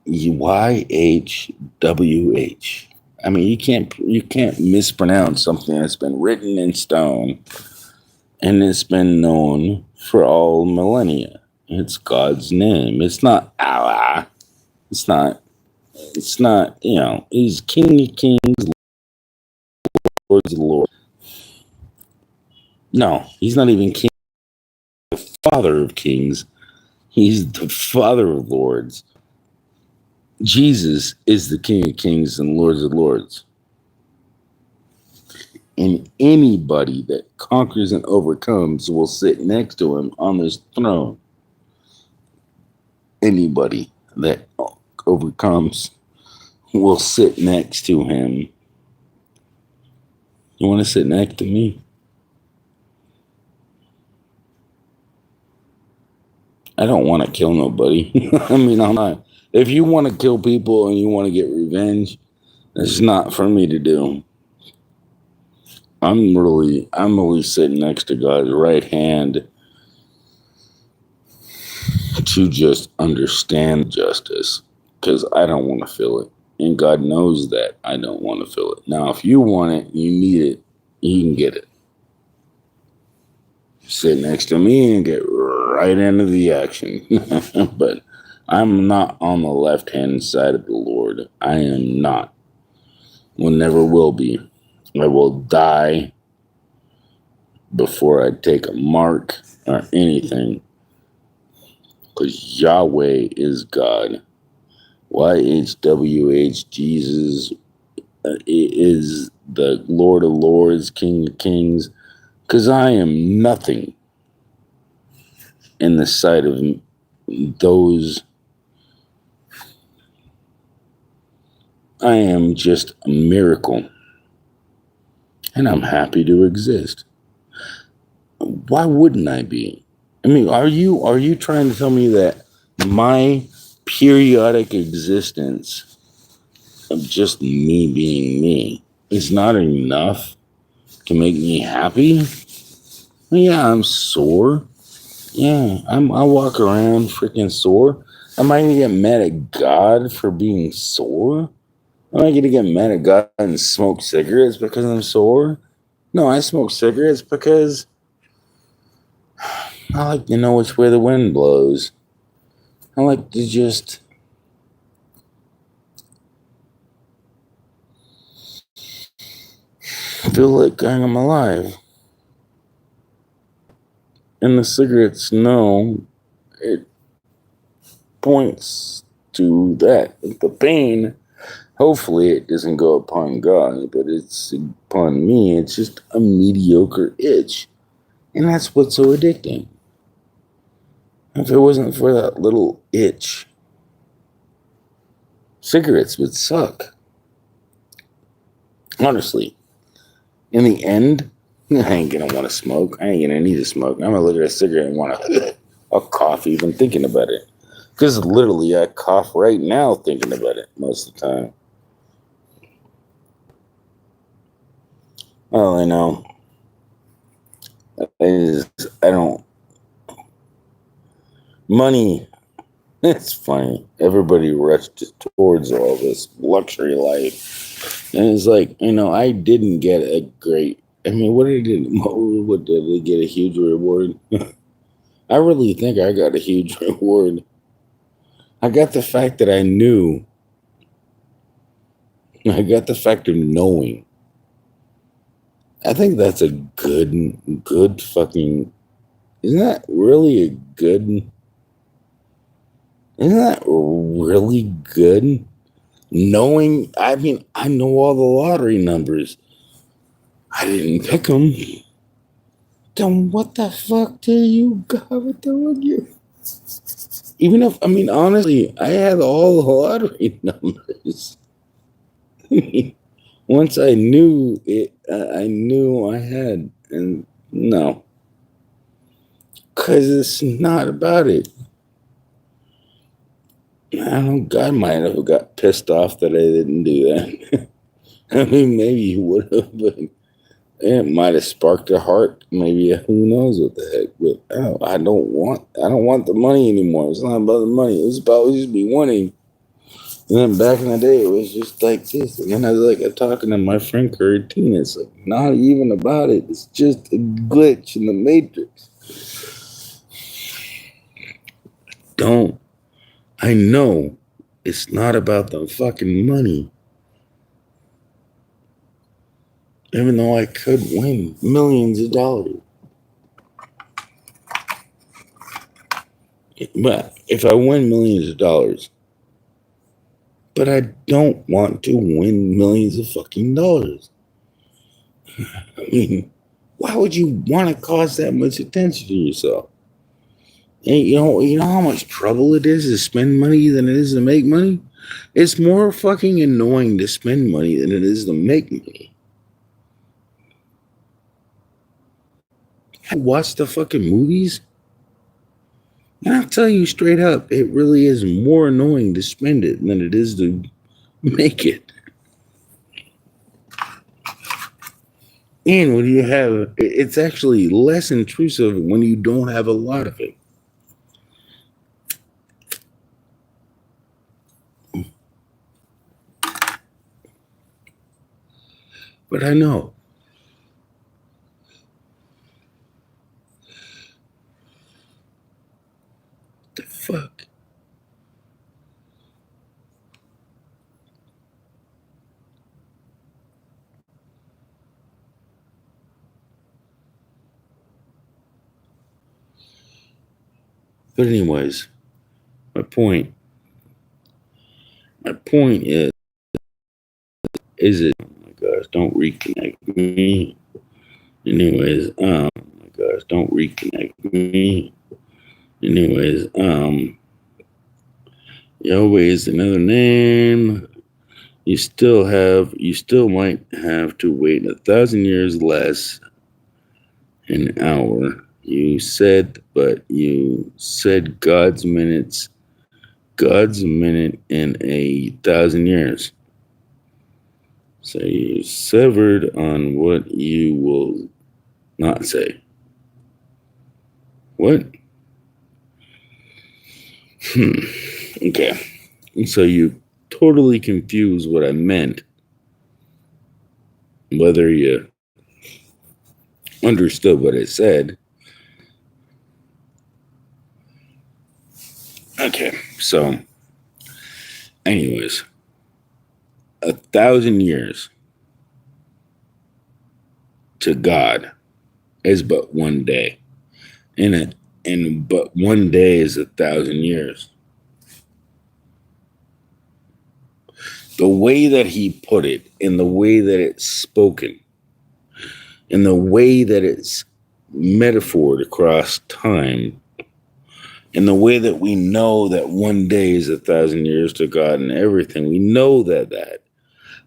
YHWH. I mean, you can't mispronounce something that's been written in stone and it's been known for all millennia. It's God's name. It's not Allah. It's not, he's King of Kings, Lord of Lords. No, he's not even King, the Father of Kings. He's the Father of Lords. Jesus is the King of Kings and Lords of Lords. And anybody that conquers and overcomes will sit next to him on this throne. Anybody that overcomes will sit next to him. You want to sit next to me? I don't want to kill nobody. I mean, I'm not. If you want to kill people and you want to get revenge, it's not for me to do. I'm really sitting next to God's right hand to just understand justice, because I don't want to feel it. And God knows that I don't want to feel it. Now, if you want it, you need it, you can get it. Sit next to me and get right into the action. But I'm not on the left-hand side of the Lord. I am not. Will never will be. I will die before I take a mark or anything. Because Yahweh is God. YHWH, Jesus is the Lord of Lords, King of Kings. Because I am nothing in the sight of those. I am just a miracle. And I'm happy to exist. Why wouldn't I be? I mean, are you trying to tell me that my periodic existence of just me being me is not enough to make me happy? Yeah, I'm sore. Yeah, I walk around freaking sore. Am I gonna get mad at God for being sore? Am I gonna get mad at God and smoke cigarettes because I'm sore? No, I smoke cigarettes because I like to know which way the wind blows. I like to just feel like I'm alive. And the cigarettes, no, it points to that. The pain, hopefully it doesn't go upon God, but it's upon me. It's just a mediocre itch. And that's what's so addicting. If it wasn't for that little itch, cigarettes would suck. Honestly, in the end, I ain't gonna want to smoke. I ain't gonna need to smoke. I'm gonna look at a cigarette and want to I'll cough even thinking about it. Because literally, I cough right now thinking about it most of the time. All I know is I don't. Money, it's funny. Everybody rushed towards all this luxury life. And it's like, I didn't get a great. I mean, what did they get a huge reward? I really think I got a huge reward. I got the fact that I knew. I got the fact of knowing. I think that's a good fucking. Isn't that really a good? Isn't that really good? Knowing, I mean, I know all the lottery numbers. I didn't pick them. Then what the fuck do you got with doing you? Even if, I mean, honestly, I had all the lottery numbers. Once I knew it, I knew I had, and no, because it's not about it. I don't. God might have got pissed off that I didn't do that. I mean, maybe he would have, but it might have sparked a heart. Maybe who knows what the heck? But I don't want the money anymore. It's not about the money. It's about just be winning. And then back in the day, it was just like this. And then I was like talking to my friend Curtin. It's like not even about it. It's just a glitch in the matrix. Don't. I know it's not about the fucking money. Even though I could win millions of dollars. But if I win millions of dollars, but I don't want to win millions of fucking dollars. I mean, why would you want to cause that much attention to yourself? And you know how much trouble it is to spend money than it is to make money? It's more fucking annoying to spend money than it is to make money. I watch the fucking movies, and I'll tell you straight up, it really is more annoying to spend it than it is to make it. And when you have, it's actually less intrusive when you don't have a lot of it. But I know. The fuck? But anyways, my point is it, oh my gosh, don't reconnect me. Anyways, oh my gosh, don't reconnect me. Anyways, Yahweh is another name. You still might have to wait 1,000 years less an hour. But you said God's minute in 1,000 years. So you severed on what you will not say. What? Okay. So you totally confused what I meant. Whether you understood what I said. Okay. So, anyways, 1,000 years to God is but one day. But one day is 1,000 years. The way that he put it, in the way that it's spoken, in the way that it's metaphored across time, in the way that we know that one day is 1,000 years to God and everything, we know that.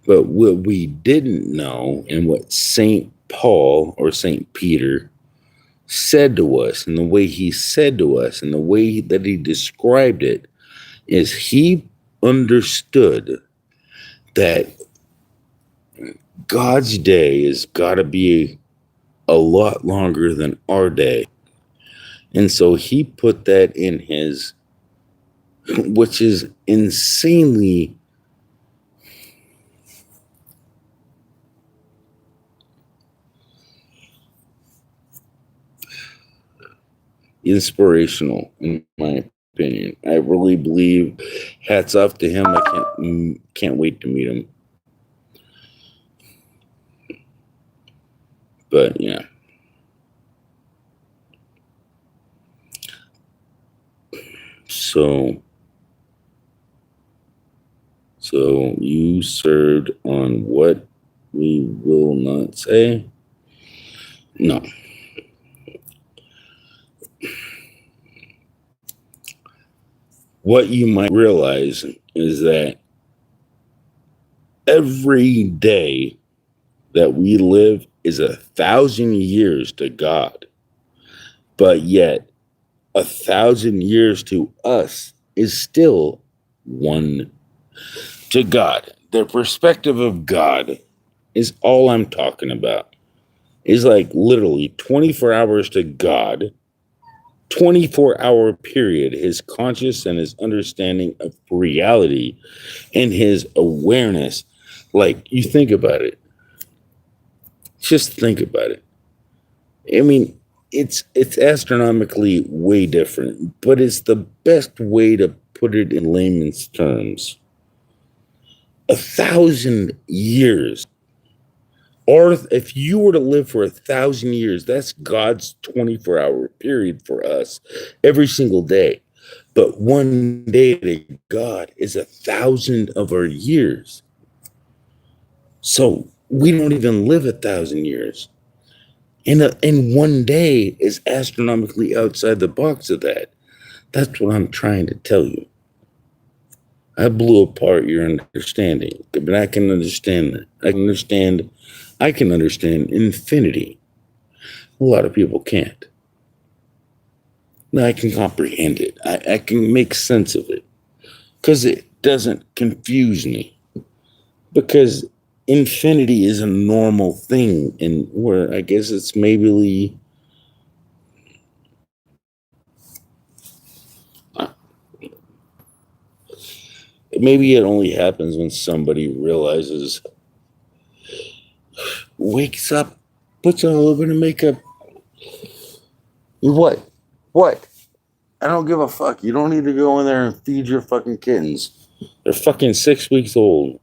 But what we didn't know, and what St. Paul or St. Peter said to us, and the way he said to us, and the way that he described it, is he understood that God's day has got to be a lot longer than our day. And so he put that in his, which is insanely inspirational, in my opinion. I really believe. Hats off to him. I can't wait to meet him. But yeah. So you served on what we will not say? No. What you might realize is that every day that we live is 1,000 years to God, but yet 1,000 years to us is still one to God. The perspective of God is all I'm talking about. Is like literally 24 hours to God, 24-hour period, his conscious and his understanding of reality and his awareness. Like, you think about it. Just think about it. I mean, it's astronomically way different, but it's the best way to put it in layman's terms. 1,000 years. Or if you were to live for 1,000 years, that's God's 24-hour period for us every single day. But one day to God is 1,000 of our years. So we don't even live 1,000 years. And one day is astronomically outside the box of that. That's what I'm trying to tell you. I blew apart your understanding, but I can understand that. I can understand infinity. A lot of people can't. I can comprehend it. I can make sense of it. Because it doesn't confuse me. Because infinity is a normal thing, and where I guess it's maybe it only happens when somebody realizes, wakes up, puts on a little bit of makeup. What? I don't give a fuck. You don't need to go in there and feed your fucking kittens. They're fucking 6 weeks old.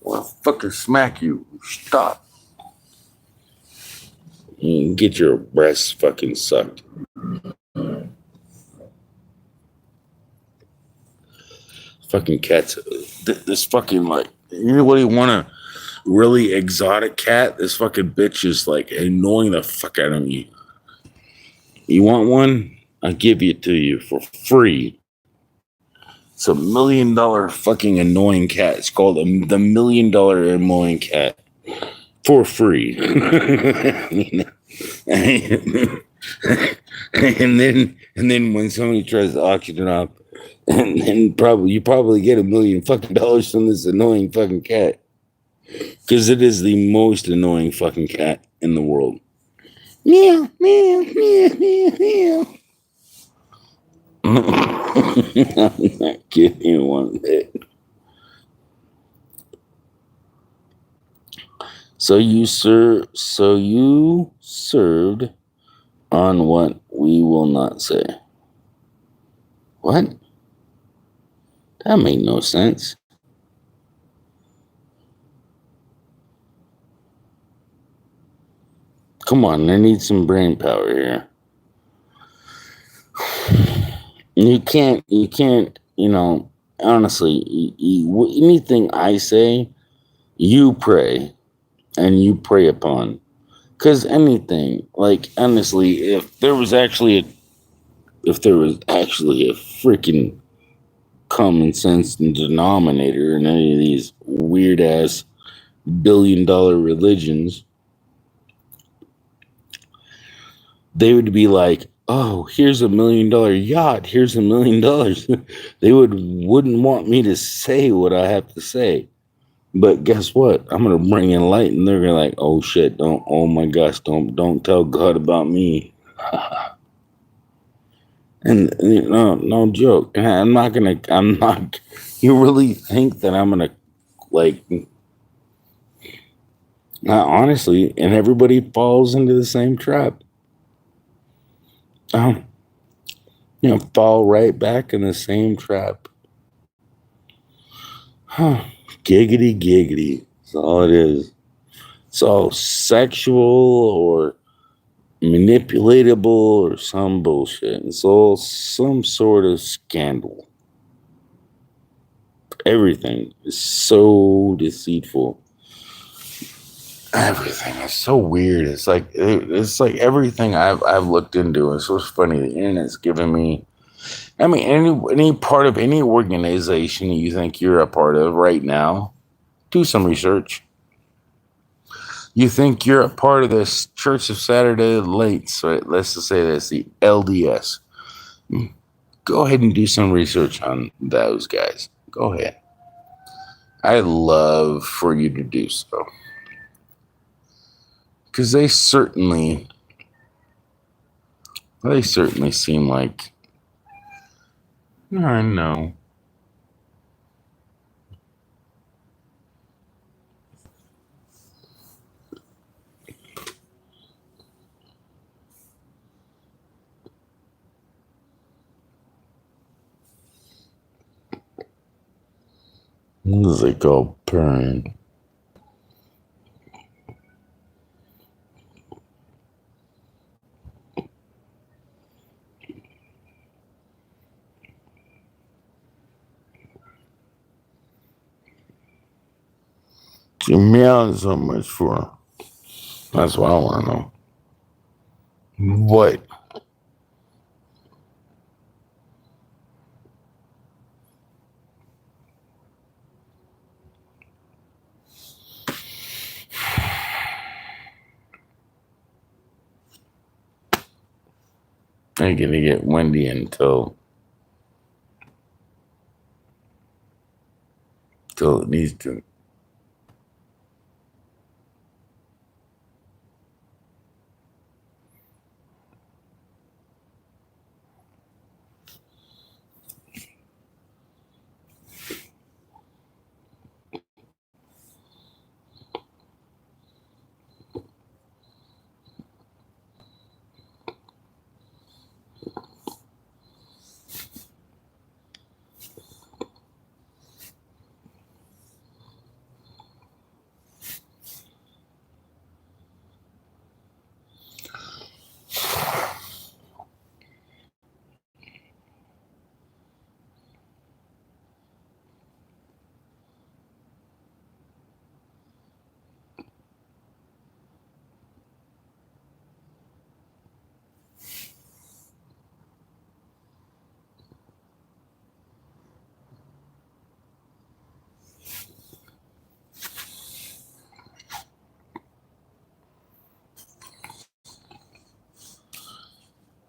I'll fucking smack you. Stop. You can get your breasts fucking sucked. Fucking cats. This fucking, like, you really want a really exotic cat? This fucking bitch is like annoying the fuck out of me. You want one? I'll give it to you for free. It's $1 million fucking annoying cat. It's called the $1 million annoying cat for free. and then when somebody tries to auction it off, and then you probably get $1 million fucking dollars from this annoying fucking cat, because it is the most annoying fucking cat in the world. Meow, meow, meow, meow, meow. I'm not kidding you one bit. So you served on what we will not say. What? That made no sense. Come on, I need some brain power here. You can't, honestly, anything I say, you pray and you pray upon. Because anything, like, honestly, if there was actually a freaking common sense denominator in any of these weird ass billion-dollar religions, they would be like, oh, here's $1 million yacht. Here's $1 million. They wouldn't want me to say what I have to say. But guess what? I'm going to bring in light, and they're going to like, oh shit, oh my gosh, don't tell God about me. And no joke. You really think that I'm going to, like, honestly, and everybody falls into the same trap. fall right back in the same trap. Huh. Giggity, giggity. That's all it is. It's all sexual or manipulatable or some bullshit. It's all some sort of scandal. Everything is so deceitful. Everything is so weird. It's like everything I've looked into. It's so funny. The internet's giving me. I mean, any part of any organization you think you're a part of right now, do some research. You think you're a part of this Church of Saturday Lights, right? Let's just say that's the LDS. Go ahead and do some research on those guys. Go ahead. I'd love for you to do so. Because they certainly seem like, I know. What is it called? Burn. You meowing so much for? That's what I want to know. What? I'm gonna get windy until it needs to.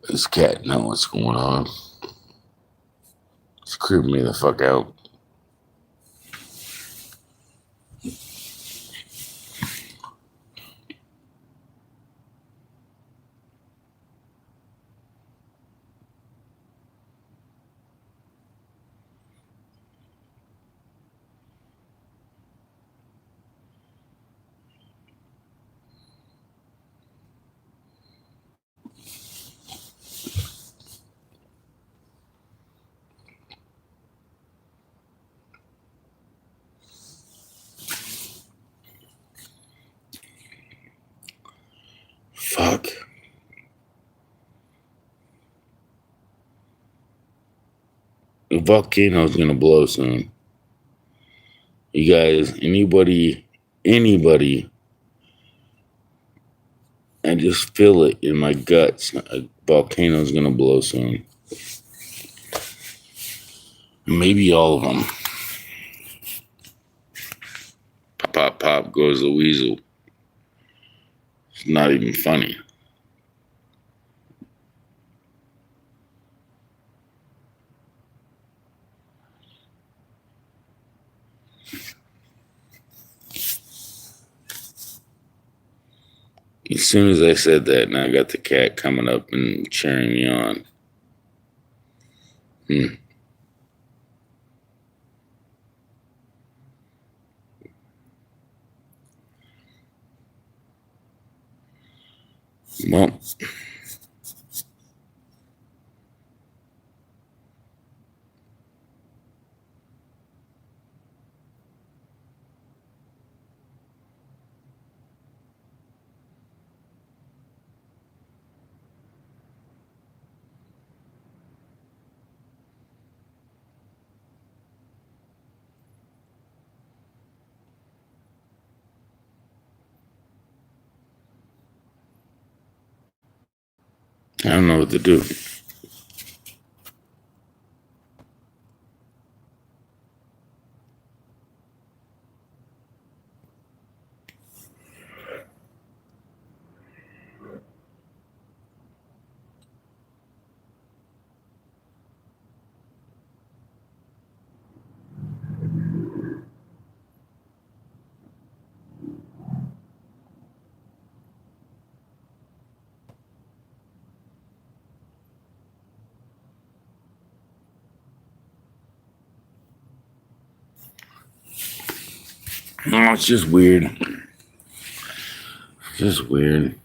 This cat know what's going on. It's creeping me the fuck out. Fuck. The volcano's gonna blow soon. You guys, anybody, I just feel it in my guts. A volcano's gonna blow soon. Maybe all of them. Pop, pop, pop goes the weasel. It's not even funny. As soon as I said that, now I got the cat coming up and cheering me on. Well, I don't know what to do. No, it's just weird. Just weird.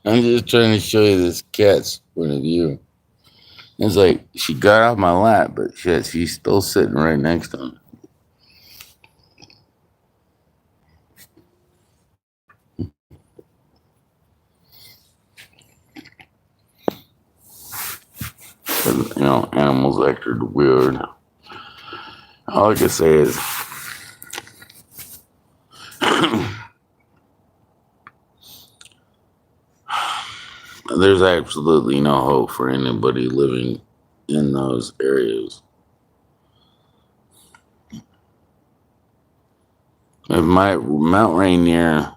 I'm just trying to show you this cat's point of view. It's like she got off my lap, but shit, she's still sitting right next to him. But, you know, animals acted weird. All I can say is there's absolutely no hope for anybody living in those areas. If Mount Rainier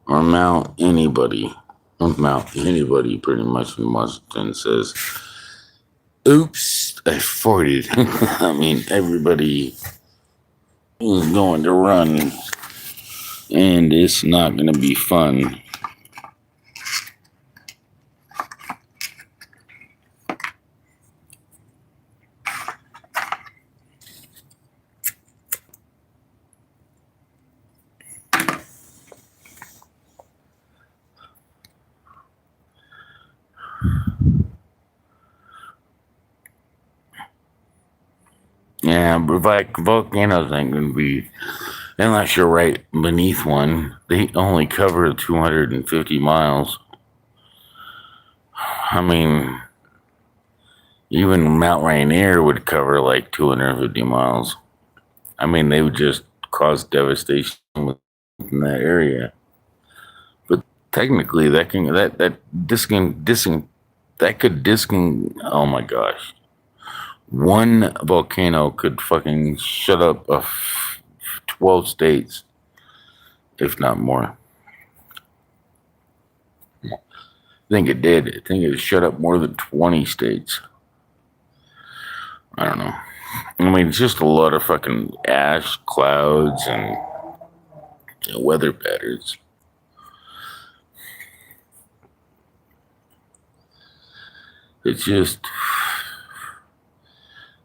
or Mount anybody pretty much in Washington says, oops, I farted. I mean, everybody is going to run, and it's not going to be fun. Yeah, but volcanoes ain't going to be, unless you're right beneath one. They only cover 250 miles. I mean, Even Mount Rainier would cover like 250 miles. I mean, they would just cause devastation in that area. But technically, that could oh my gosh. One volcano could fucking shut up 12 states, if not more. I think it did. I think it shut up more than 20 states. I don't know. I mean, it's just a lot of fucking ash, clouds, and weather patterns. It's just,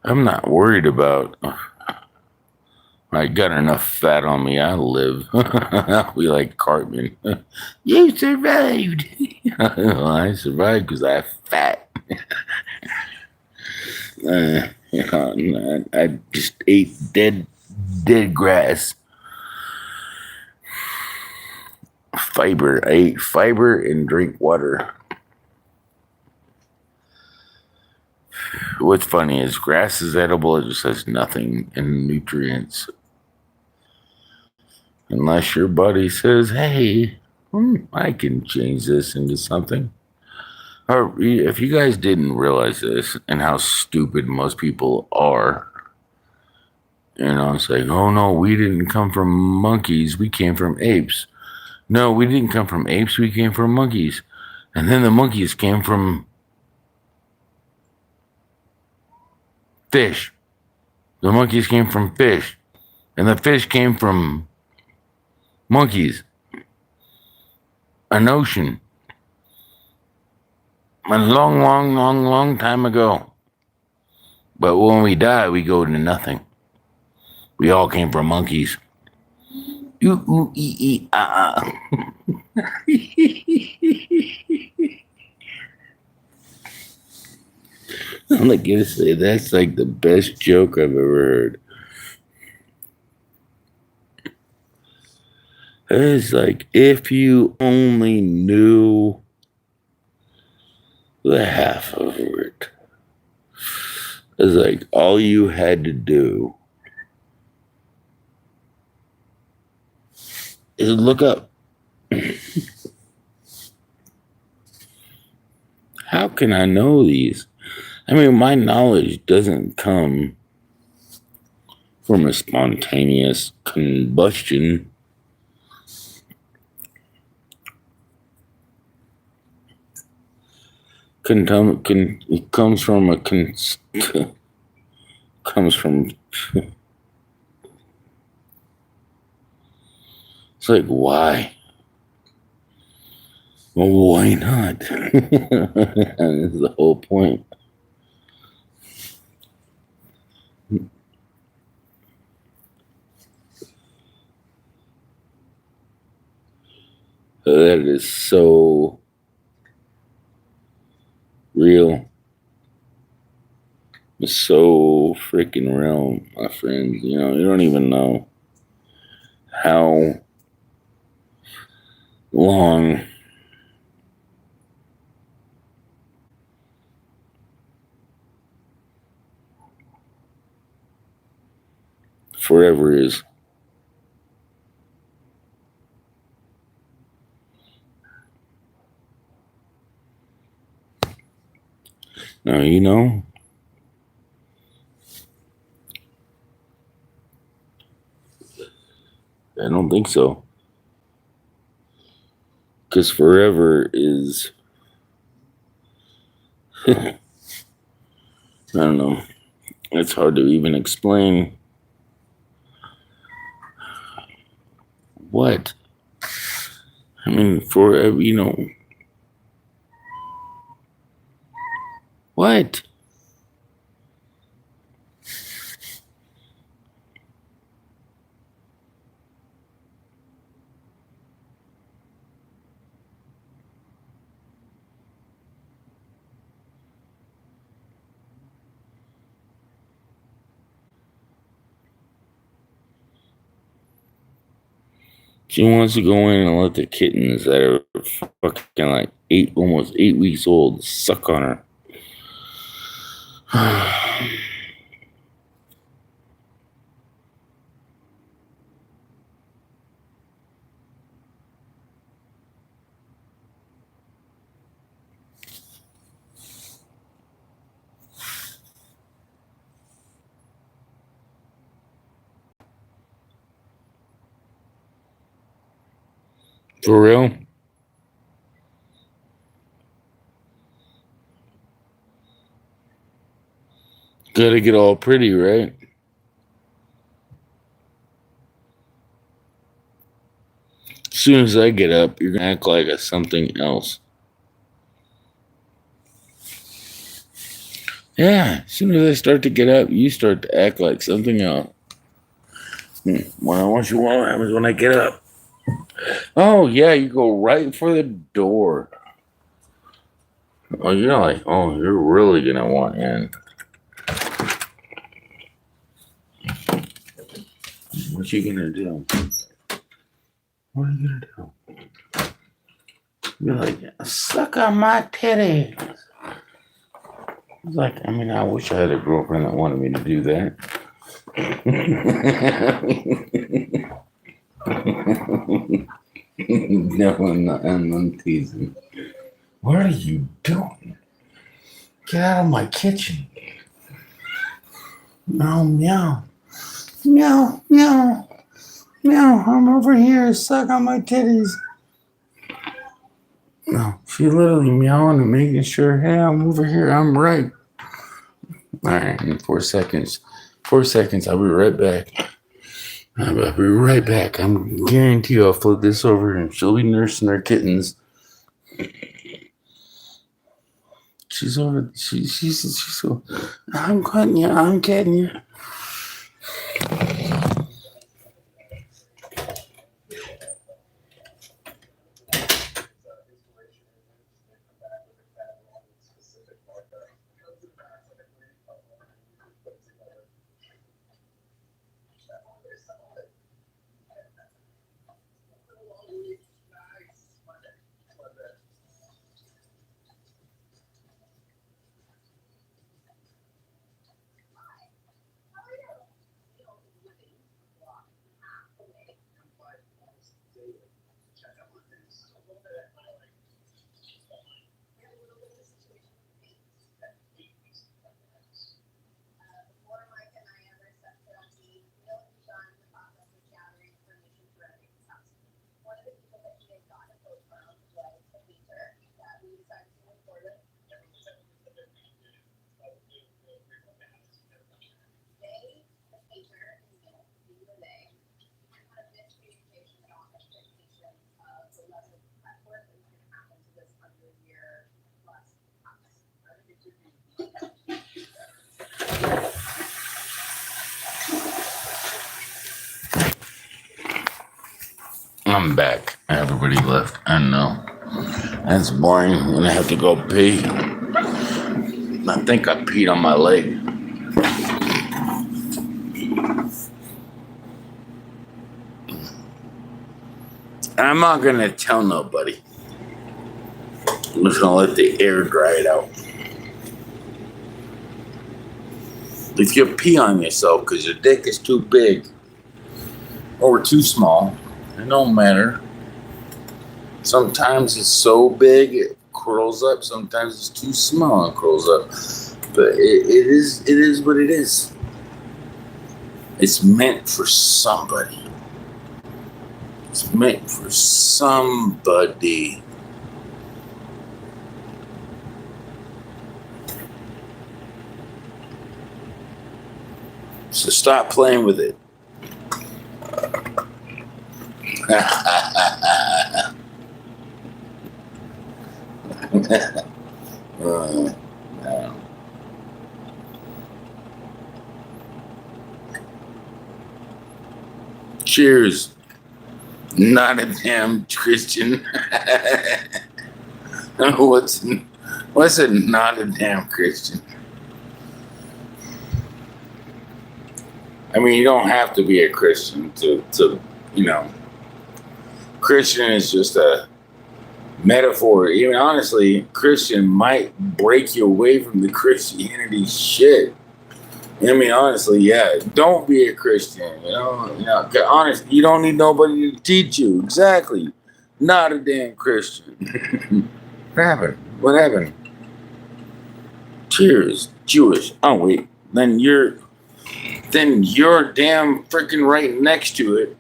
I'm not worried about, I got enough fat on me, I'll live. I'll be like Cartman. You survived. Well, I survived because I have fat. I just ate dead grass. Fiber. I ate fiber and drink water. What's funny is grass is edible. It just has nothing in nutrients. Unless your body says, hey, I can change this into something. Or if you guys didn't realize this and how stupid most people are, it's like, oh no, we didn't come from monkeys. We came from apes. No, we didn't come from apes. We came from monkeys. And then the monkeys came from fish. The monkeys came from fish. And the fish came from monkeys. An ocean. A long time ago. But when we die, we go to nothing. We all came from monkeys. Ooh, ooh, ee, ah. I'm like gonna say that's like the best joke I've ever heard. It's like if you only knew the half of it. It's like all you had to do is look up. How can I know these? I mean, my knowledge doesn't come from a spontaneous combustion. It comes from it's like, why? Well, why not? That's the whole point. That is so real. It's so freaking real, my friends. You don't even know how long forever is. Now, I don't think so. Because forever is, I don't know. It's hard to even explain. What? I mean, forever, what? She wants to go in and let the kittens that are fucking like almost 8 weeks old suck on her. For real? Gotta get all pretty, right? As soon as I get up, you're gonna act like a something else. Yeah, as soon as I start to get up, you start to act like something else. Well, what happens when I get up? Oh, yeah, you go right for the door. Oh, you're like, oh, you're really gonna want in. What you gonna do? What are you gonna do? You're like, suck on my titty. It's like, I mean, I wish I had a girlfriend that wanted me to do that. No, I'm teasing. What are you doing? Get out of my kitchen. Meow, meow. Meow, meow. Meow, I'm over here. Suck on my titties. No, she's literally meowing and making sure, hey, I'm over here. I'm right. All right, in 4 seconds. 4 seconds. I'll be right back. I'll be right back. I'm guarantee you I'll flip this over and she'll be nursing her kittens. She's over. She's so. I'm cutting you. I'm kidding you. I'm back. Everybody left. I know. That's boring when I have to go pee. I think I peed on my leg. I'm not gonna tell nobody. I'm just gonna let the air dry it out. If you pee on yourself because your dick is too big or too small, it don't matter. Sometimes it's so big it curls up. Sometimes it's too small and curls up. But it is what it is. It's meant for somebody. It's meant for somebody. So stop playing with it. No. Cheers. Not a damn Christian. What's a not a damn Christian? I mean, you don't have to be a Christian to Christian is just a metaphor. Even honestly, Christian might break you away from the Christianity shit. I mean, honestly, yeah. Don't be a Christian. Honest, you don't need nobody to teach you. Exactly. Not a damn Christian. What happened? What happened? Cheers, Jewish. Oh wait, then you're damn freaking right next to it.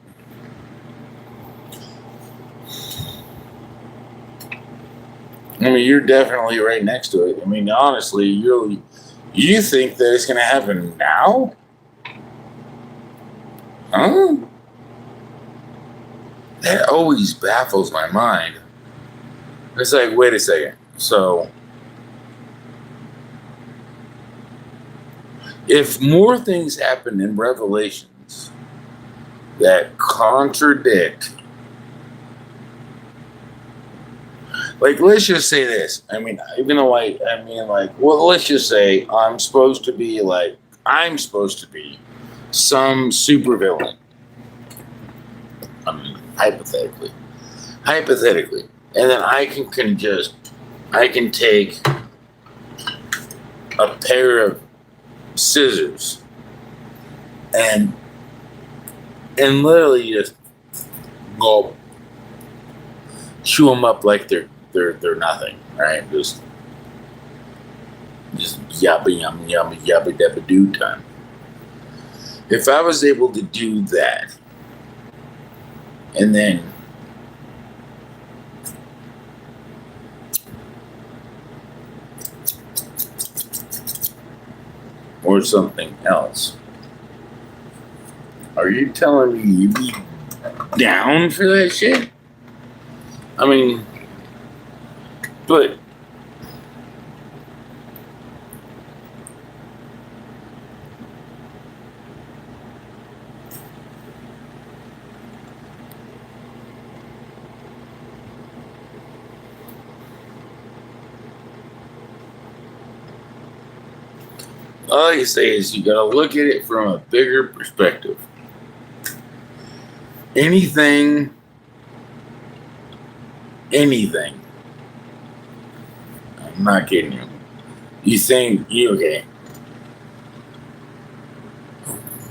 I mean, you're definitely right next to it. I mean, honestly, you think that it's gonna happen now? Huh? That always baffles my mind. It's like, wait a second. So, if more things happen in Revelations that contradict, like, let's just say this. I mean, even though well, let's just say I'm supposed to be some supervillain. I mean, hypothetically. And then I can take a pair of scissors and literally just go chew them up like they're nothing, right? Just yabba yum yum yabba dabba doo time. If I was able to do that, and then or something else, are you telling me you'd be down for that shit? I mean, but all I can say is you gotta look at it from a bigger perspective. Anything. I'm not kidding you. You think okay?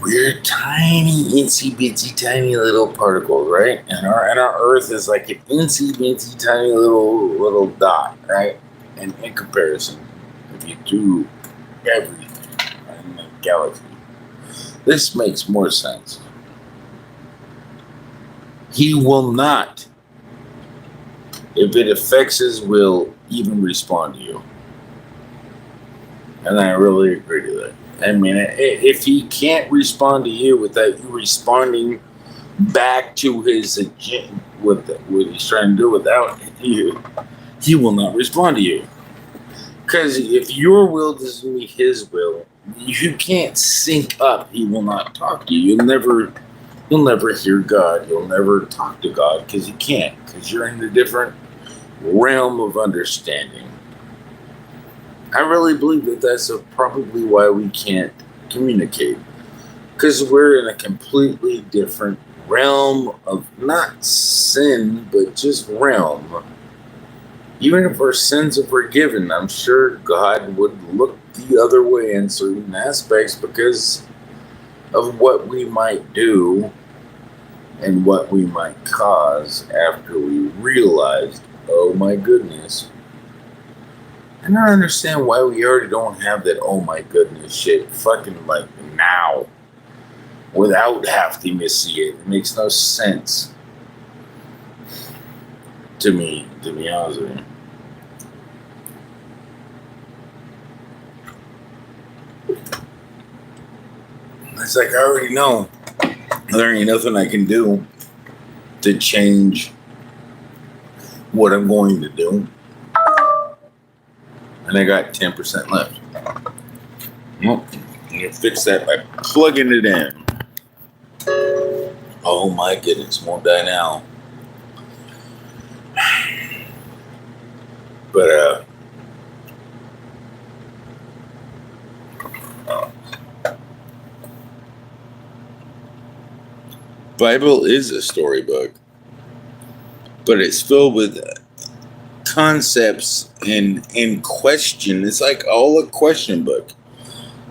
We're tiny, itsy bitsy, tiny little particles, right? And our Earth is like an itsy bitsy, tiny little dot, right? And in comparison, if you do everything in the galaxy, this makes more sense. He will not, if it affects his will, even respond to you. And I really agree to that. I mean, if he can't respond to you without you responding back to his agenda, what he's trying to do without you, he will not respond to you. Because if your will doesn't meet his will, you can't sync up. He will not talk to you. You'll never hear God. You'll never talk to God because you can't. Because you're in a different realm of understanding. I really believe that that's probably why we can't communicate. Because we're in a completely different realm of not sin, but just realm. Even if our sins are forgiven, I'm sure God would look the other way in certain aspects because of what we might do and what we might cause after we realized, oh my goodness. I don't understand why we already don't have that oh my goodness shit fucking like now without having to see it. It makes no sense to me, to be honest with you. It's like I already know there ain't nothing I can do to change what I'm going to do. And I got 10% left. Well, I'm going to fix that by plugging it in. Oh my goodness, won't die now. But, Bible is a storybook, but it's filled with concepts and question. It's like all a question book.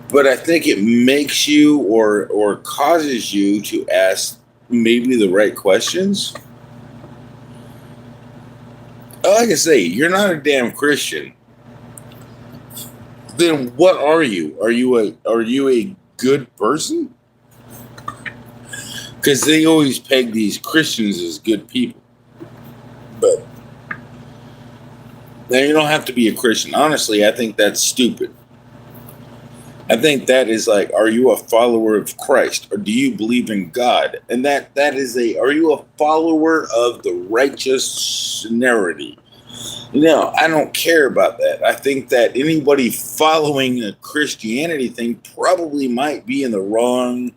But I think it makes you or causes you to ask maybe the right questions. Like I say, you're not a damn Christian. Then what are you? Are you a good person? Because they always peg these Christians as good people. But now you don't have to be a Christian. Honestly, I think that's stupid. I think that is like, are you a follower of Christ? Or do you believe in God? And that is are you a follower of the righteous narrative? No, I don't care about that. I think that anybody following a Christianity thing probably might be in the wrong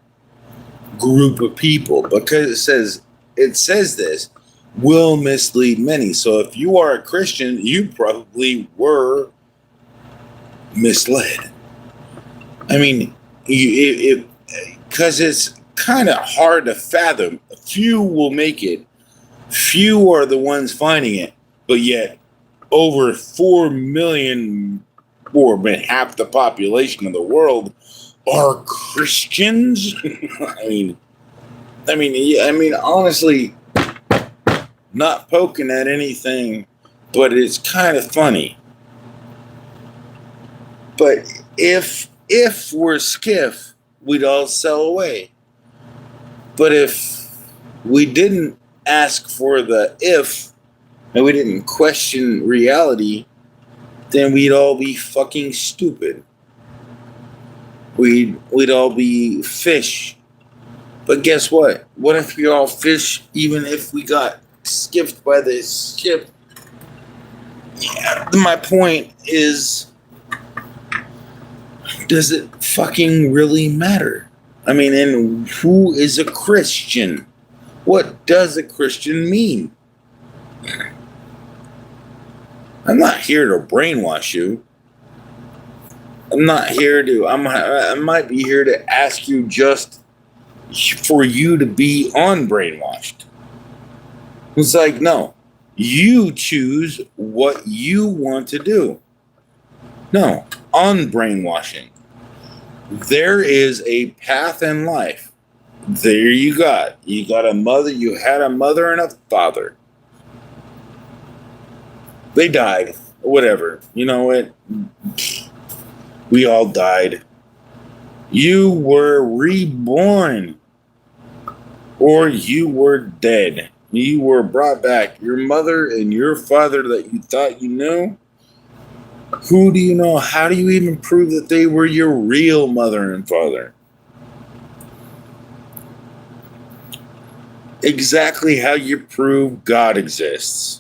group of people, because it says this will mislead many. So if you are a Christian, you probably were misled. I mean, because it's kind of hard to fathom. Few will make it. Few are the ones finding it, but yet over 4 million, or half the population of the world, are Christians. I mean, honestly, not poking at anything, but it's kind of funny. But if we're skiff, we'd all sell away. But if we didn't ask for the if, and we didn't question reality, then we'd all be fucking stupid. We'd all be fish. But guess what? What if you're all fish, even if we got skipped by the ship? Yeah, my point is, does it fucking really matter? I mean, and who is a Christian? What does a Christian mean? I'm not here to brainwash you. I'm not here to, I might be here to ask you just for you to be unbrainwashed. It's like, no, you choose what you want to do. No, unbrainwashing. There is a path in life. There you got a mother, you had a mother and a father. They died, whatever. You know what? We all died. You were reborn, or you were dead. You were brought back. Your mother and your father that you thought you knew, who do you know? How do you even prove that they were your real mother and father? Exactly how you prove God exists.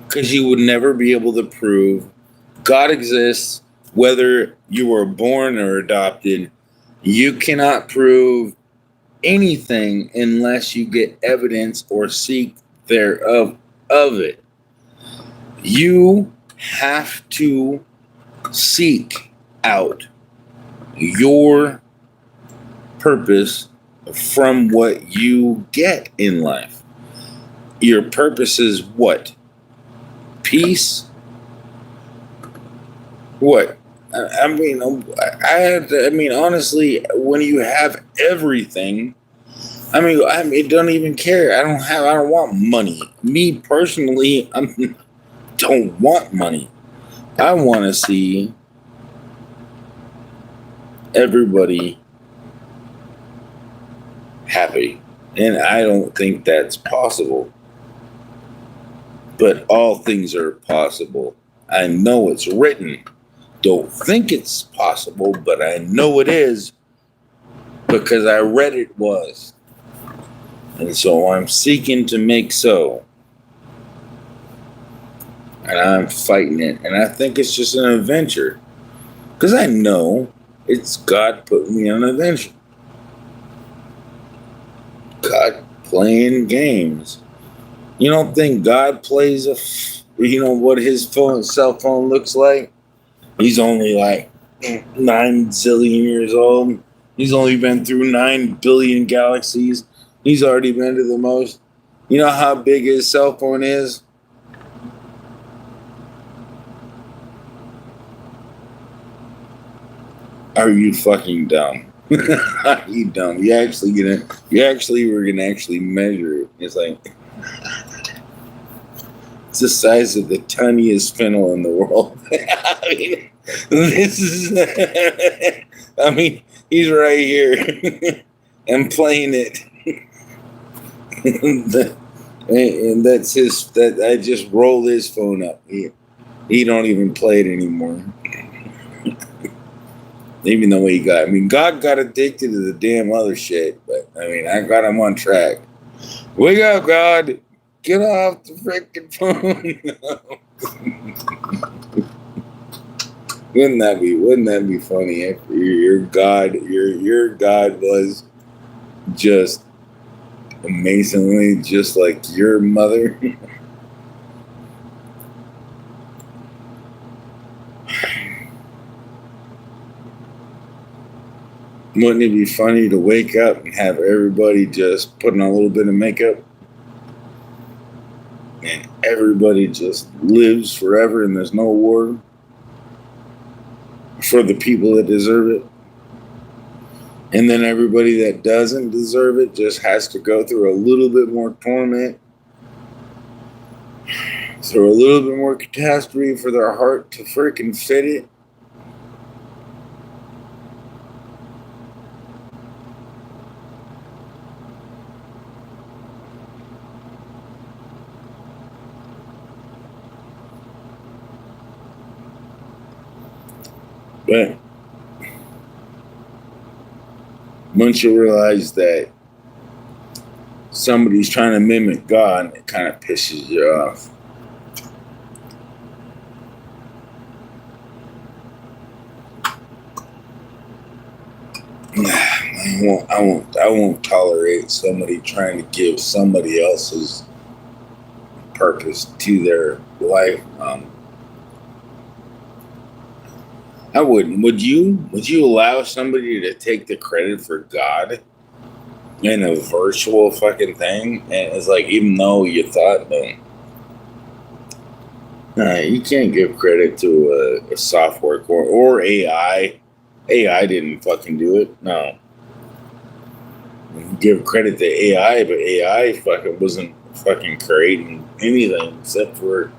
Because you would never be able to prove God exists, whether you were born or adopted. You cannot prove anything unless you get evidence or seek thereof of it. You have to seek out your purpose from what you get in life. Your purpose is what? Peace? What? I mean, honestly, when you have everything, I don't even care. I don't want money. Me personally, I don't want money. I want to see everybody happy. And I don't think that's possible. But all things are possible. I know it's written. Don't think it's possible, but I know it is because I read it was. And so I'm seeking to make so. And I'm fighting it. And I think it's just an adventure. Because I know it's God putting me on an adventure. God playing games. You don't think God plays what his cell phone looks like? He's only like 9 zillion years old. He's only been through 9 billion galaxies. He's already been to the most. You know how big his cell phone is? Are you fucking dumb? Are you dumb? You actually were gonna actually measure it. It's like it's the size of the tiniest spindle in the world. I mean, this is. I mean, he's right here. I'm playing it, and that's his. That I just roll his phone up. He don't even play it anymore. Even though he got, I mean, God got addicted to the damn other shit, but I mean, I got him on track. Wake up, God! Get off the freaking phone! Wouldn't that be funny if your God was just amazingly just like your mother? Wouldn't it be funny to wake up and have everybody just putting on a little bit of makeup and everybody just lives forever and there's no war for the people that deserve it? And then everybody that doesn't deserve it just has to go through a little bit more torment, through a little bit more catastrophe for their heart to freaking fit it? But once you realize that somebody's trying to mimic God, it kind of pisses you off. I won't tolerate somebody trying to give somebody else's purpose to their life. I wouldn't. Would you? Would you allow somebody to take the credit for God in a virtual fucking thing? And it's like, even though you thought, no, you can't give credit to a software core or AI. AI didn't fucking do it. No. You give credit to AI, but AI fucking wasn't fucking creating anything except for.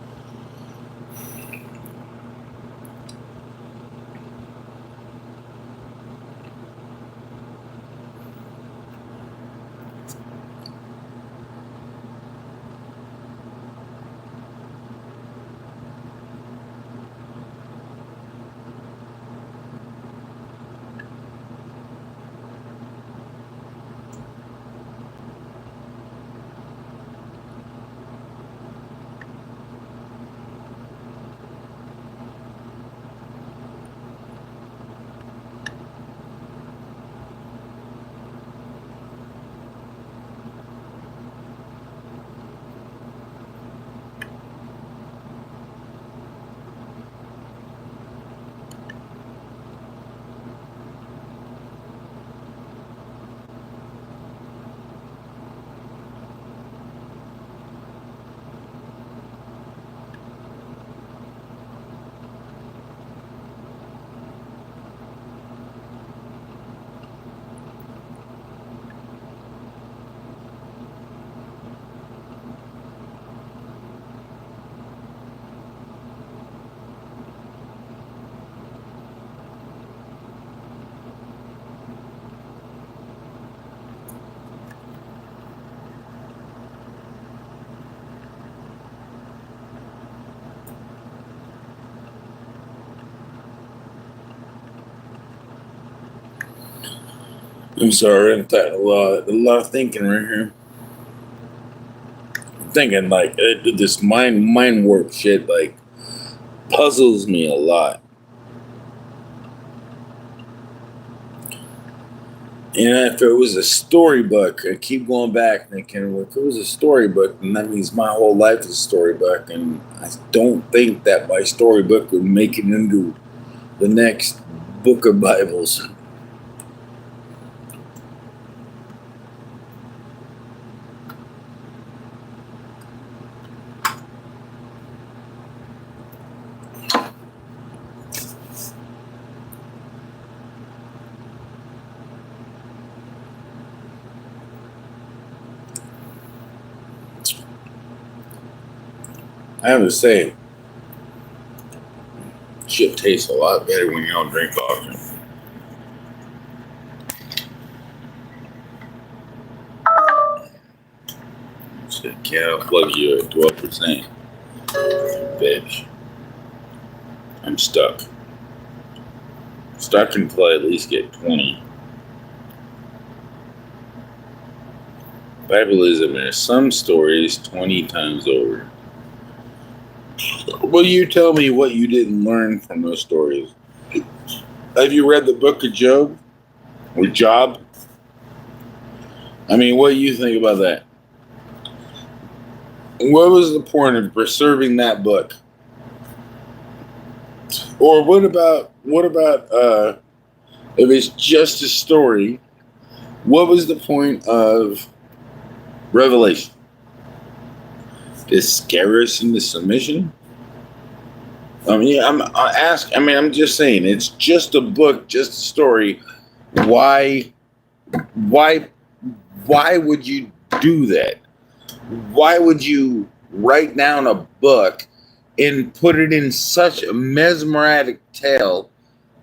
I'm sorry, I'm a lot of thinking right here. I'm thinking like this mind warp shit like puzzles me a lot. And if it was a storybook, I keep going back thinking, well, if it was a storybook, then that means my whole life is a storybook, and I don't think that my storybook would make it into the next book of Bibles. I have to say, shit tastes a lot better when you don't drink coffee. Shit, can't plug you at 12%. Bitch. I'm stuck. Stuck until I at least get 20. Bible there's some stories 20 times over. Will you tell me what you didn't learn from those stories? Have you read the book of Job? Or Job? I mean, what do you think about that? What was the point of preserving that book? Or what about if it's just a story, what was the point of Revelation? To scare us into submission? I mean, I'm just saying, it's just a book, just a story. Why would you do that? Why would you write down a book and put it in such a mesmeric tale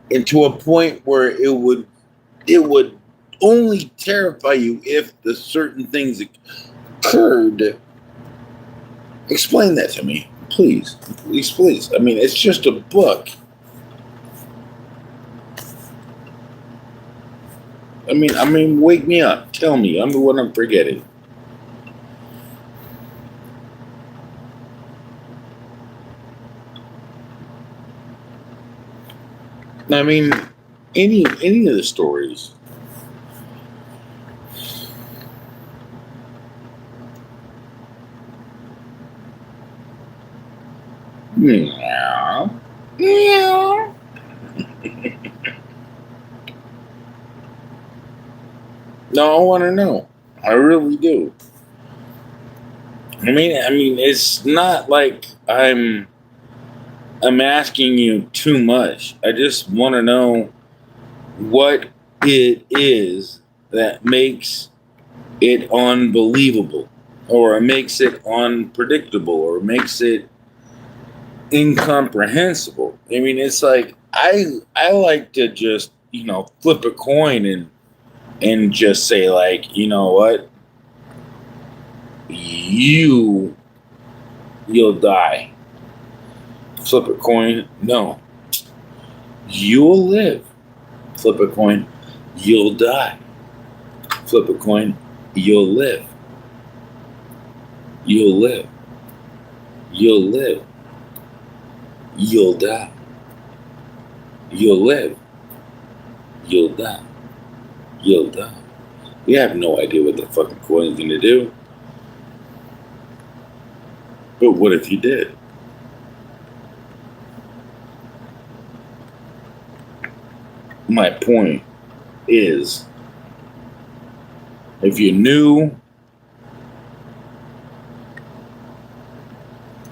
into a point where it would only terrify you if the certain things occurred? Explain that to me, please. Please. I mean, it's just a book. I mean, wake me up. Tell me. What I'm forgetting. I mean, any of the stories. Meow. Meow. No, I want to know. I really do. I mean, it's not like I'm asking you too much. I just want to know what it is that makes it unbelievable, or makes it unpredictable, or makes it incomprehensible. I mean, it's like I like to just, flip a coin and just say, like, you know what? You'll die. Flip a coin. No. You'll live. Flip a coin. You'll die. Flip a coin. You'll live. You'll live. You'll live. You'll die. You'll live. You'll die. You'll die. You have no idea what the fucking coin's gonna do. But what if you did? My point is, if you knew,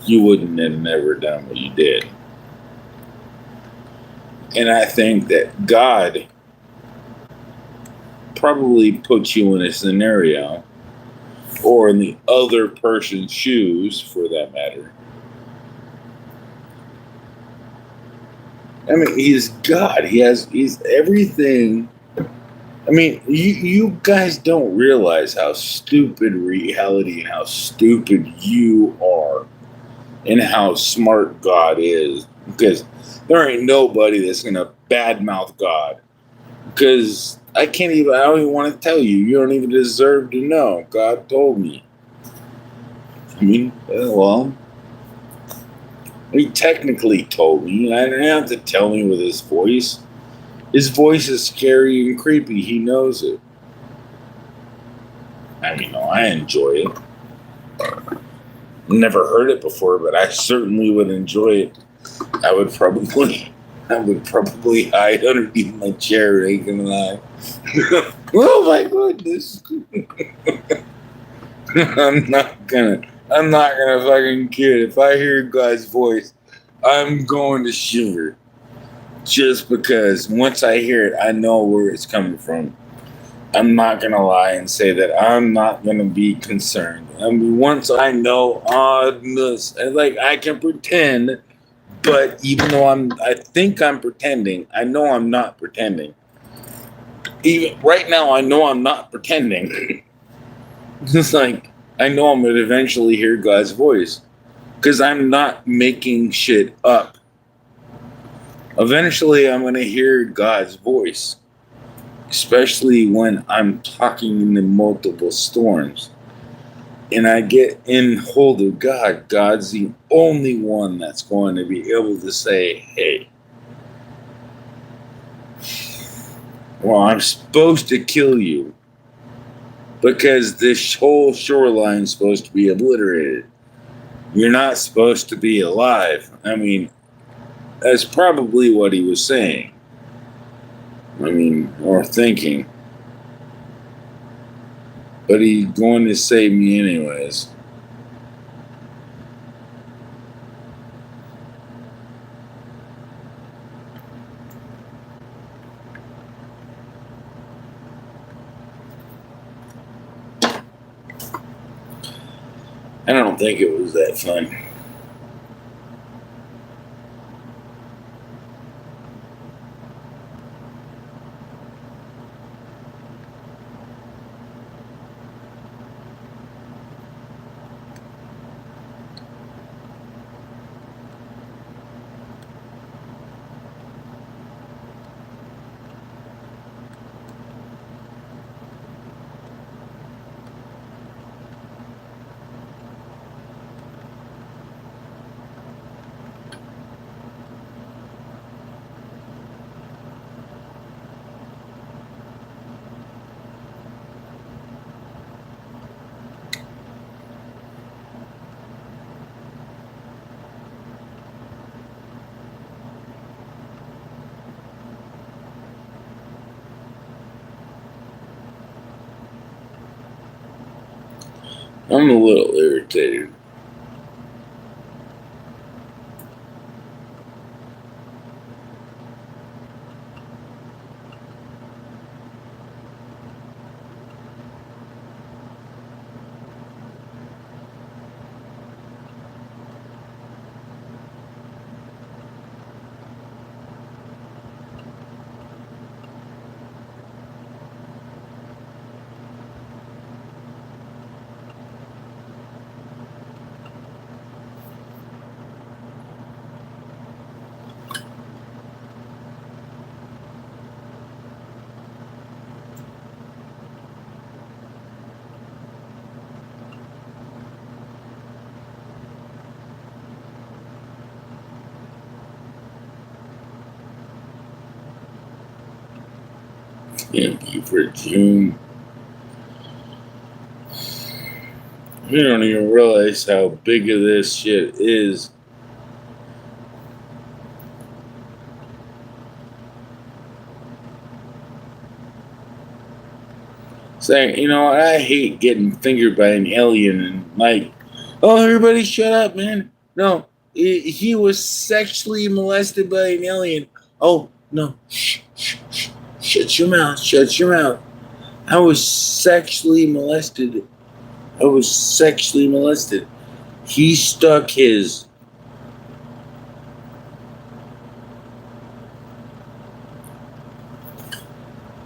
you wouldn't have never done what you did. And I think that God probably puts you in a scenario, or in the other person's shoes, for that matter. I mean, he's God. He's everything. I mean, you guys don't realize how stupid reality and how stupid you are and how smart God is. Because there ain't nobody that's going to badmouth God. Because I don't even want to tell you. You don't even deserve to know. God told me. I mean, well, he technically told me. I didn't have to tell me with his voice. His voice is scary and creepy. He knows it. I mean, I enjoy it. Never heard it before, but I certainly would enjoy it. I would probably hide underneath my chair, ain't gonna lie. Oh my goodness. I'm not gonna fucking kid. If I hear God's voice, I'm going to shiver. Just because once I hear it, I know where it's coming from. I'm not gonna lie and say that I'm not gonna be concerned. I mean, once I know this, like I can pretend, but even though I think I'm pretending, I know I'm not pretending. Even right now, I know I'm not pretending. Just like I know I'm gonna eventually hear God's voice, because I'm not making shit up. Eventually, I'm gonna hear God's voice. Especially when I'm talking in the multiple storms and I get in hold of God. God's the only one that's going to be able to say, hey, well, I'm supposed to kill you because this whole shoreline is supposed to be obliterated. You're not supposed to be alive. I mean, that's probably what he was saying. I mean, or thinking. But he's going to save me anyways. I don't think it was that fun. I'm a little irritated. Thank you for June. You don't even realize how big of this shit is. Saying, you know, I hate getting fingered by an alien and like, oh, everybody shut up, man. No, he was sexually molested by an alien. Oh, no. Shh. Shut your mouth. Shut your mouth. I was sexually molested. He stuck his.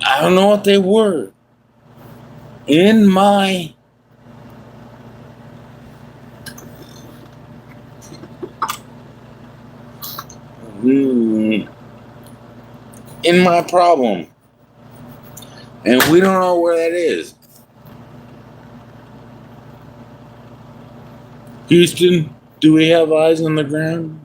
I don't know what they were. In my problem. And we don't know where that is. Houston, do we have eyes on the ground?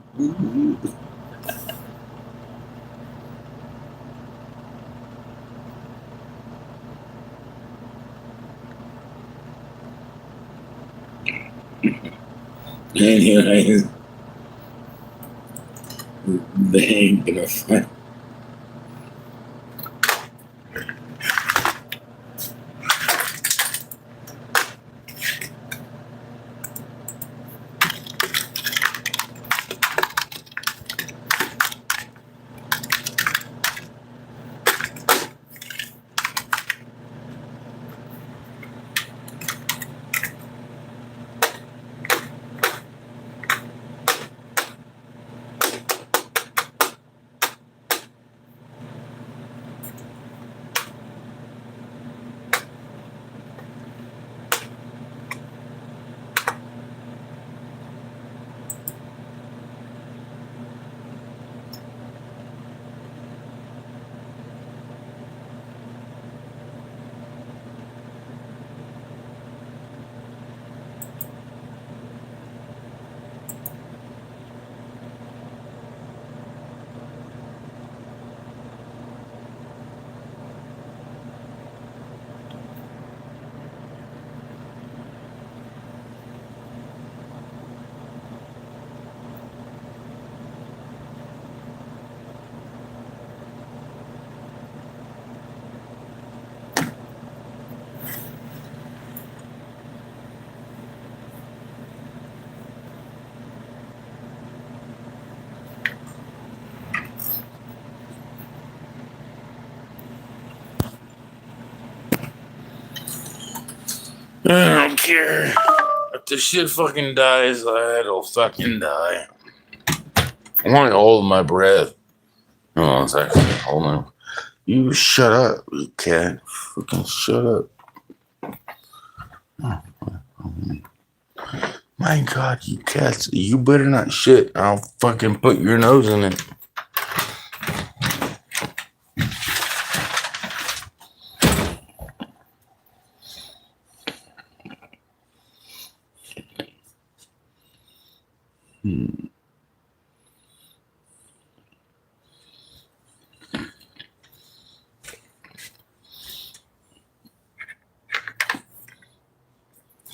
Anyways, they ain't gonna find. I don't care. If the shit fucking dies, it'll fucking die. I want to hold my breath. Hold on a second. Hold on. You shut up, you cat. Fucking shut up. My God, you cats. You better not shit. I'll fucking put your nose in it.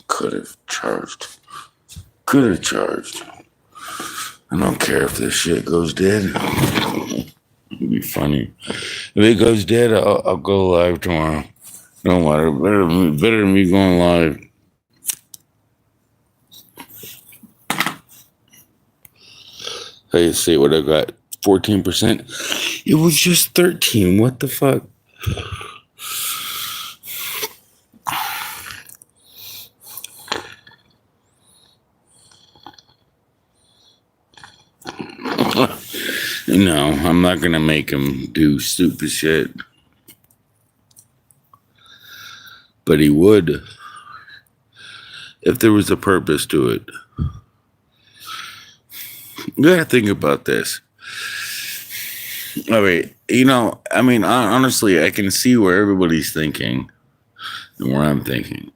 Could have charged. Could have charged. I don't care if this shit goes dead. It'd be funny. If it goes dead, I'll go live tomorrow. Don't matter. Better than me going live. Hey, see what I got? 14%. It was just 13. What the fuck? No, I'm not gonna make him do stupid shit. But he would if there was a purpose to it. You gotta think about this. All right, honestly, I can see where everybody's thinking and where I'm thinking.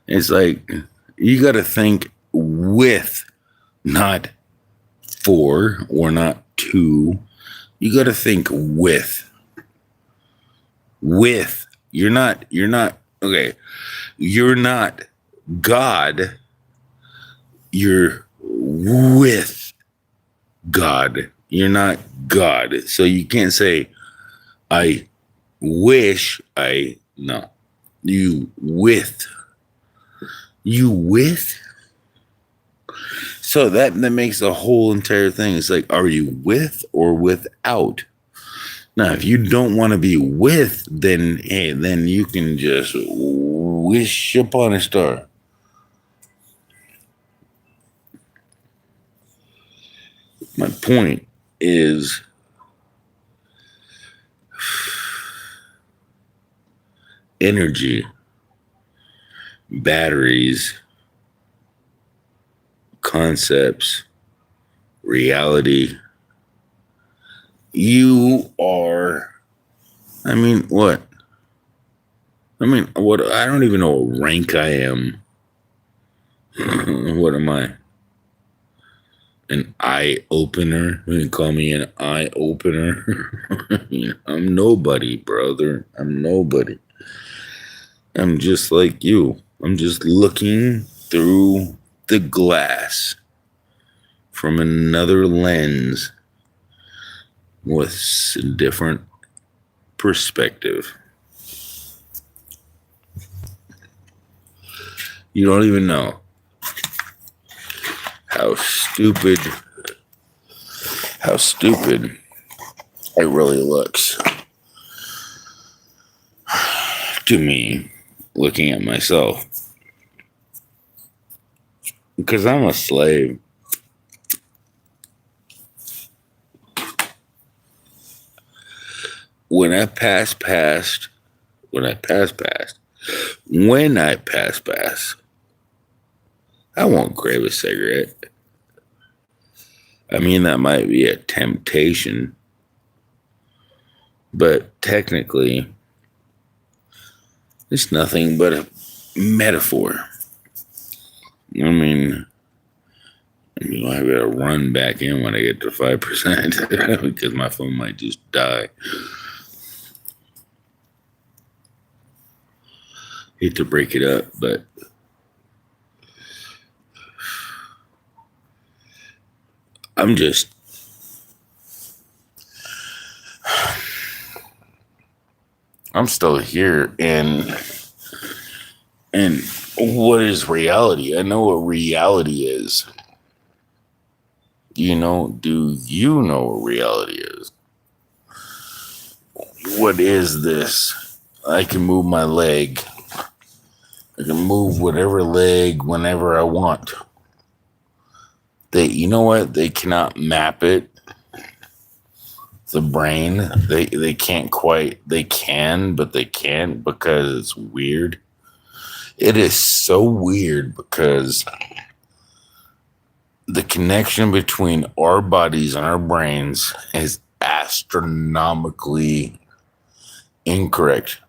It's like you gotta think with, not for or not to. You gotta think with. With. You're not okay. You're not God. You're with God. You're not God. So you can't say, I wish I, no. You with. You with? So that makes the whole entire thing. It's like, are you with or without? Now, if you don't want to be with, then hey, then you can just wish upon a star. My point is, energy, batteries, concepts, reality. You are, what? What? I don't even know what rank I am. What am I? An eye opener? You can call me an eye opener. I'm nobody, brother. I'm nobody. I'm just like you. I'm just looking through the glass from another lens with a different perspective. You don't even know how stupid it really looks to me looking at myself. Because I'm a slave. When I pass past, I won't crave a cigarette. That might be a temptation. But technically, it's nothing but a metaphor. I gotta run back in when I get to 5% because my phone might just die. Hate to break it up, but I'm still here, and what is reality? I know what reality is. Do you know what reality is? What is this? I can move my leg. I can move whatever leg whenever I want. You know what? They cannot map it. The brain, they can't quite. They can, but they can't because it's weird. It is so weird because the connection between our bodies and our brains is astronomically incorrect.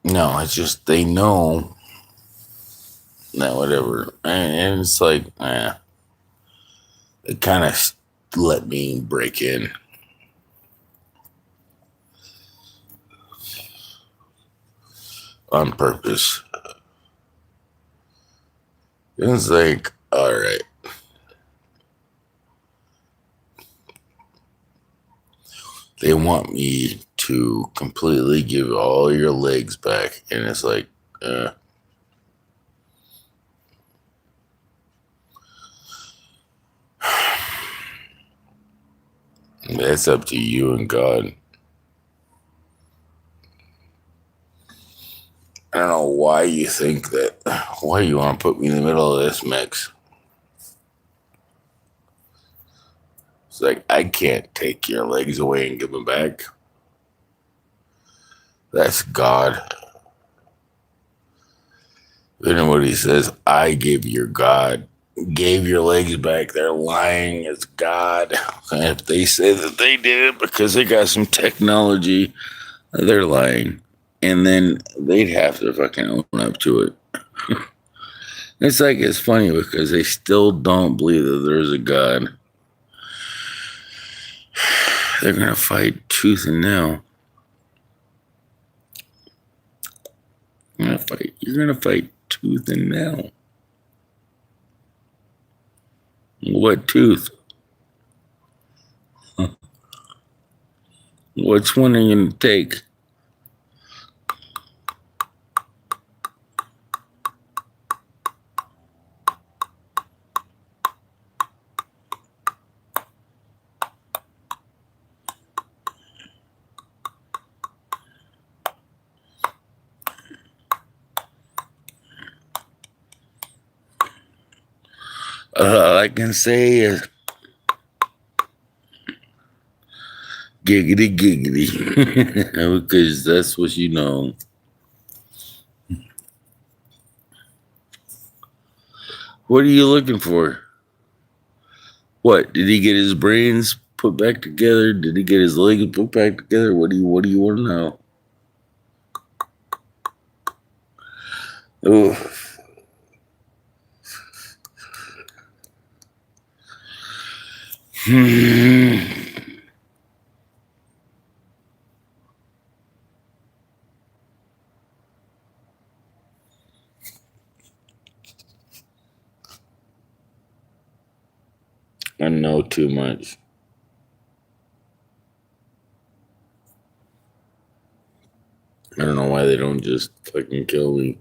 No, it's just they know that whatever, and it's like, it kind of let me break in. On purpose. It's like, all right. They want me to completely give all your legs back. And it's like, that's up to you and God. I don't know why you think that. Why you want to put me in the middle of this mix? It's like, I can't take your legs away and give them back. That's God. If anybody says, I gave your legs back, they're lying. It's God. And if they say that they did it because they got some technology, they're lying. And then they'd have to fucking own up to it. It's like, it's funny because they still don't believe that there's a God. They're going to fight tooth and nail. You're going to fight tooth and nail. What tooth? Which one are you going to take? All I can say is giggity giggity. Because that's what you know. What are you looking for? What? Did he get his brains put back together? Did he get his legs put back together? What do you want to know? Oh. I know too much. I don't know why they don't just fucking kill me.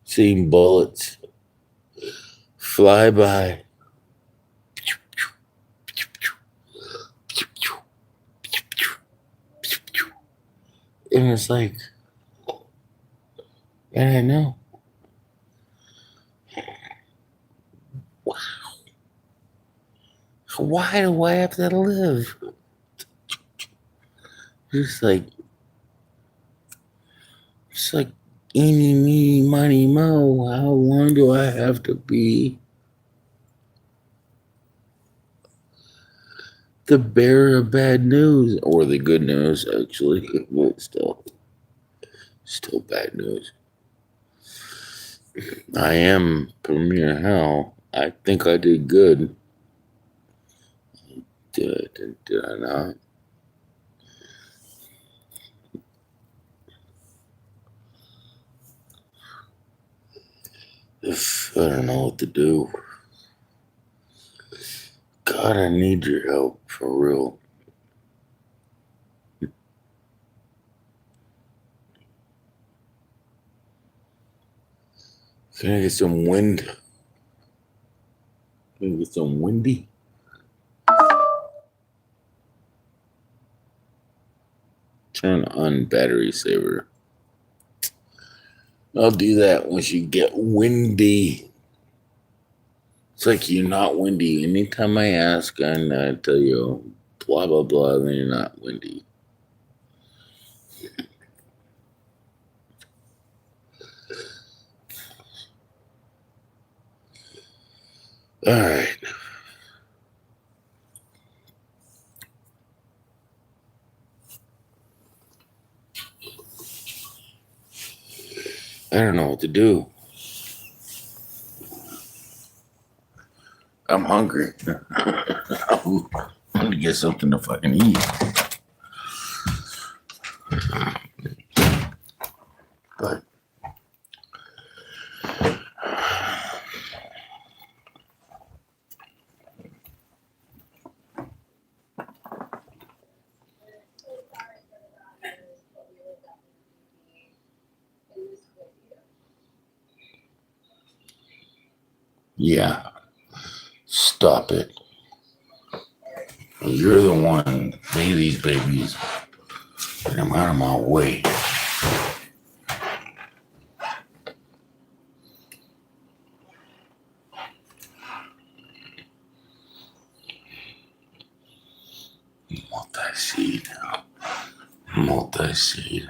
Seeing bullets fly by. And it's like, and I know. Wow. Why do I have to live? It's like eeny, meeny, miny, mo. How long do I have to be the bearer of bad news? Or the good news, actually. But still bad news. I am PremiereHell. I think I did good. Did I not? I don't know what to do. God, I need your help for real. Can I get some wind? Gonna get some windy. Turn on battery saver. I'll do that once you get windy. It's like you're not windy. Anytime I ask and I tell you blah blah blah, then you're not windy. All right. I don't know what to do. I'm hungry. I'm gonna get something to fucking eat. But yeah, stop it. You're the one. Pay these babies. Get them out of my way. Multi-seed. Multi-seed.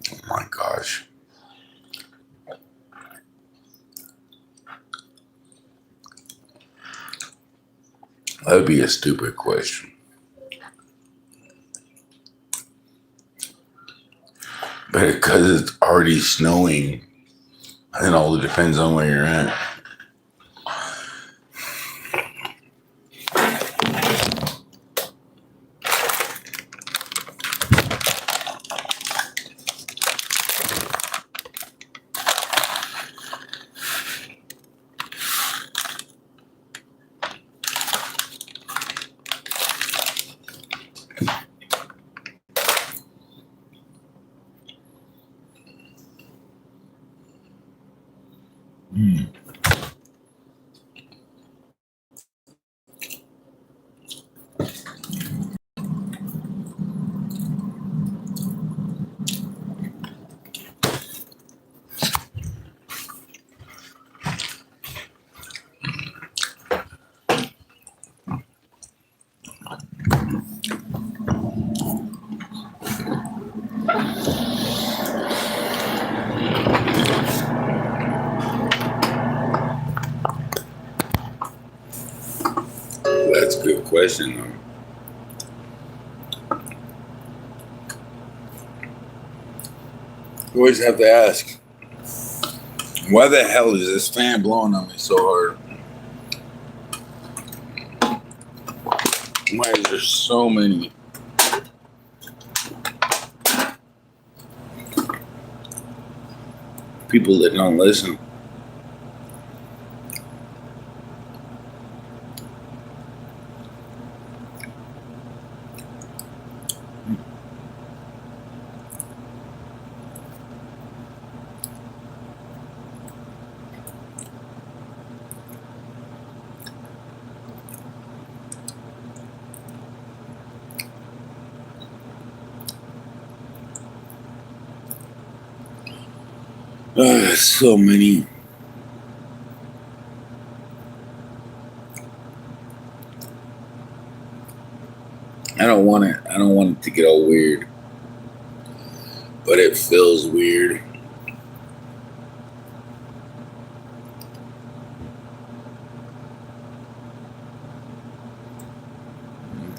Oh my gosh. That would be a stupid question. But because it's already snowing, it all depends on where you're at. That's a good question, though. You always have to ask, why the hell is this fan blowing on me so hard? Why is there so many? People that don't listen. So many. I don't want it. I don't want it to get all weird, but it feels weird.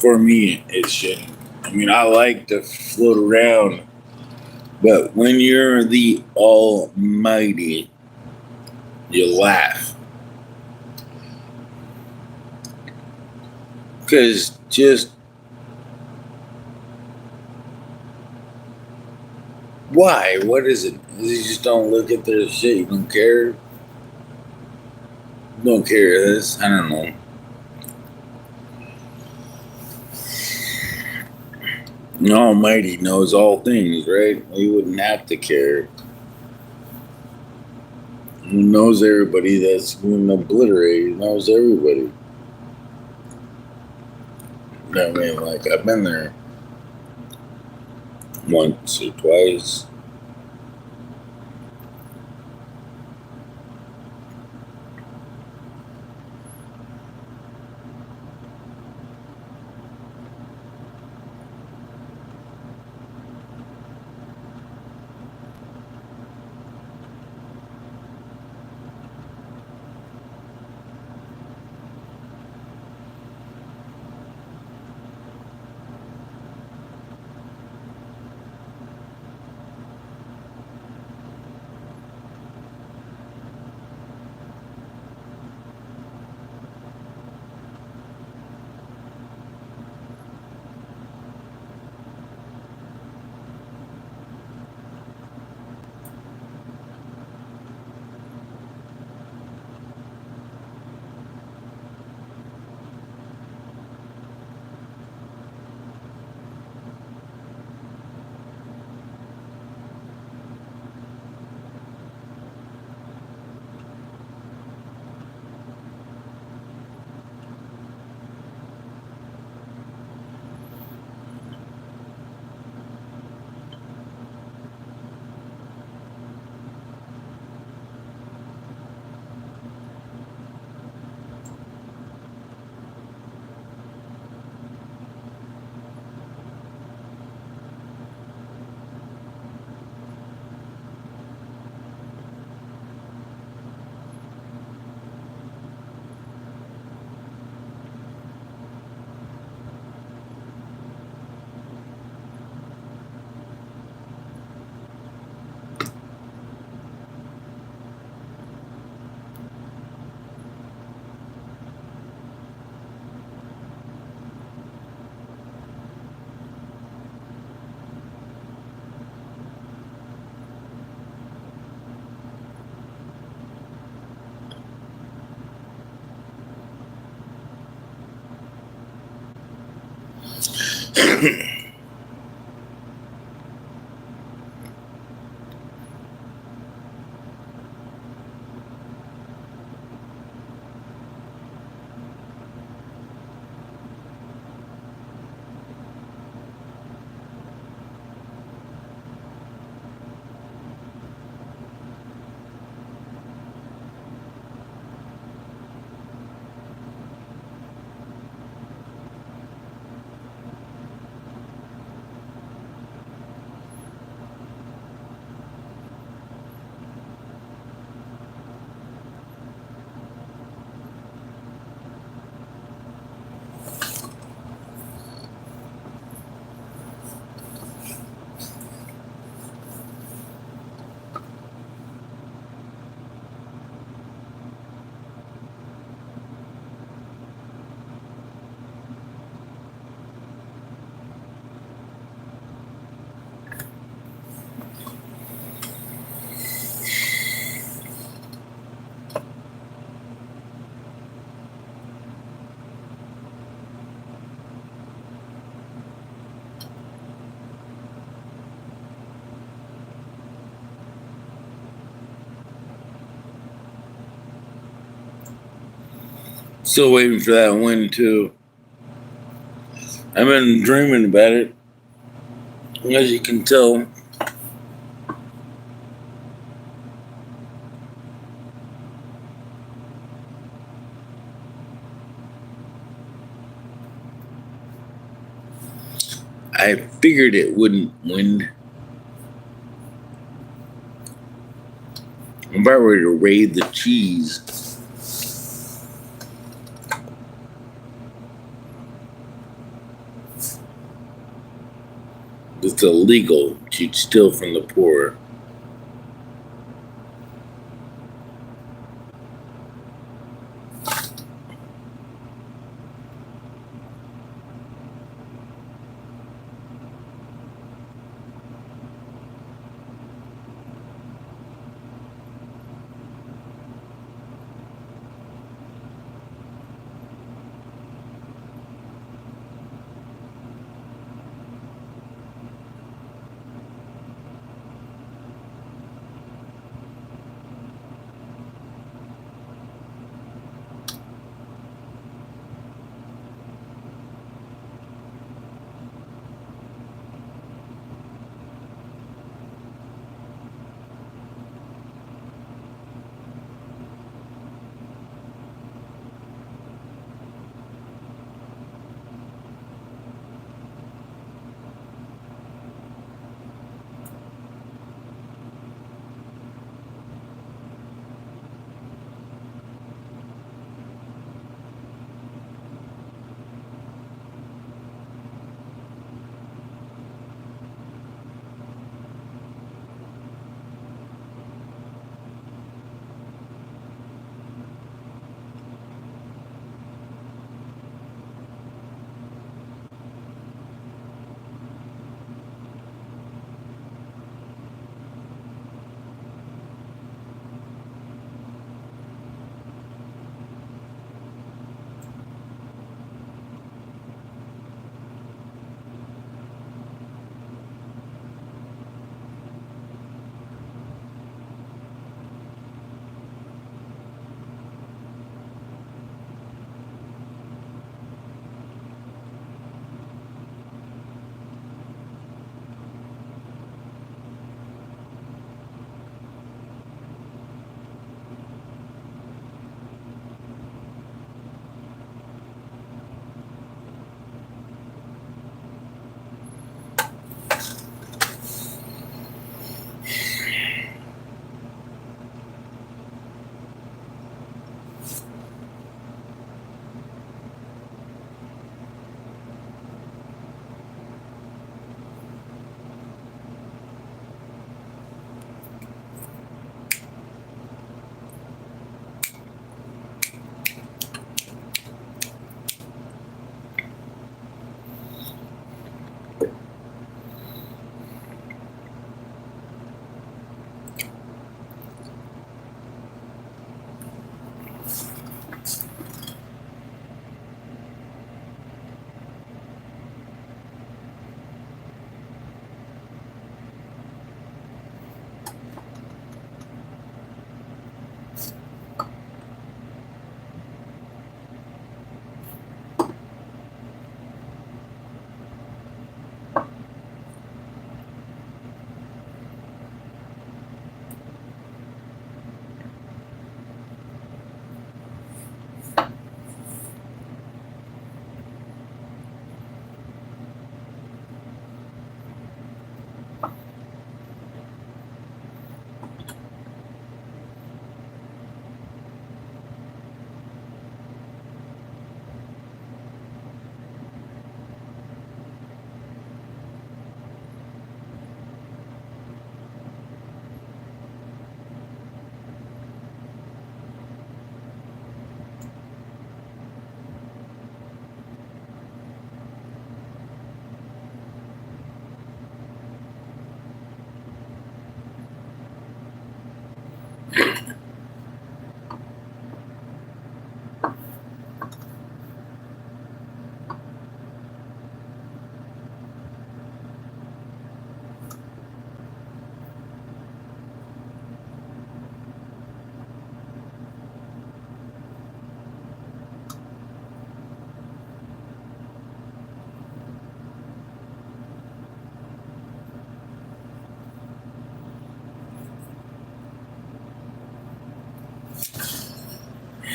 For me, it shouldn't. I mean, I like to float around, but when you're the Almighty, you laugh. Because just why? What is it? You just don't look at their shit. You don't care. You don't care this. I don't know. The Almighty knows all things, right? He wouldn't have to care. He knows everybody that's going to obliterate. He knows everybody. I mean, like, I've been there once or twice. Still waiting for that win, too. I've been dreaming about it. As you can tell, I figured it wouldn't win. I'm about ready to raid the cheese. It's illegal to steal from the poor.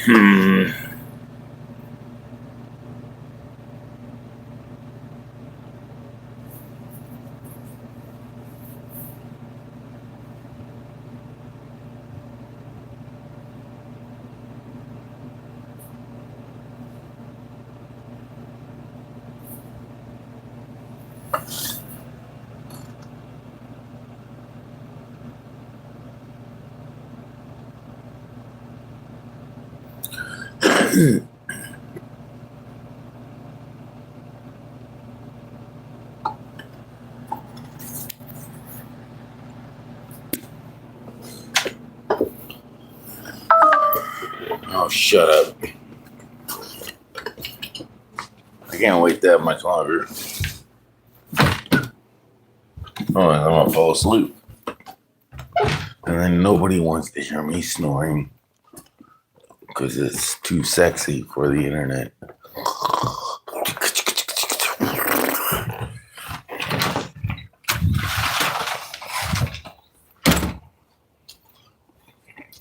Hmm. Oh, shut up. I can't wait that much longer. Oh, I'm gonna fall asleep. And then nobody wants to hear me snoring because it's too sexy for the internet.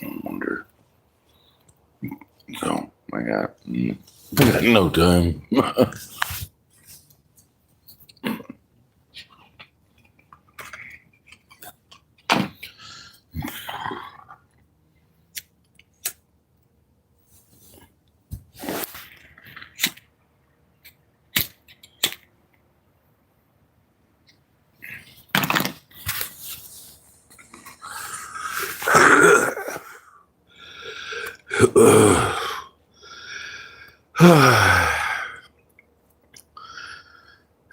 I wonder. So, I got no time.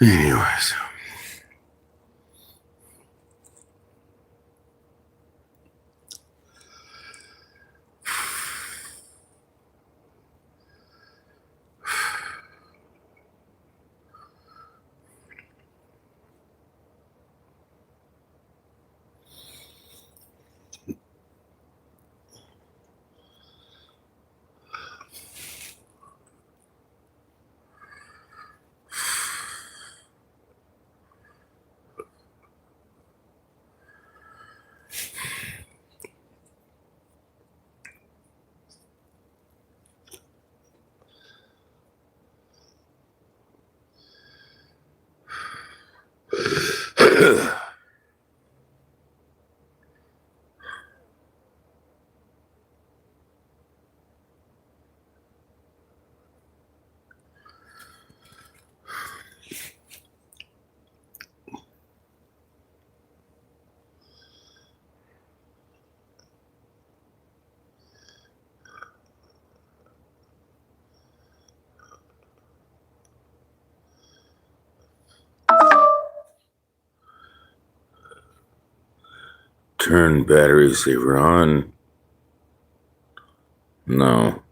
Anyways. Turn battery saver on. No.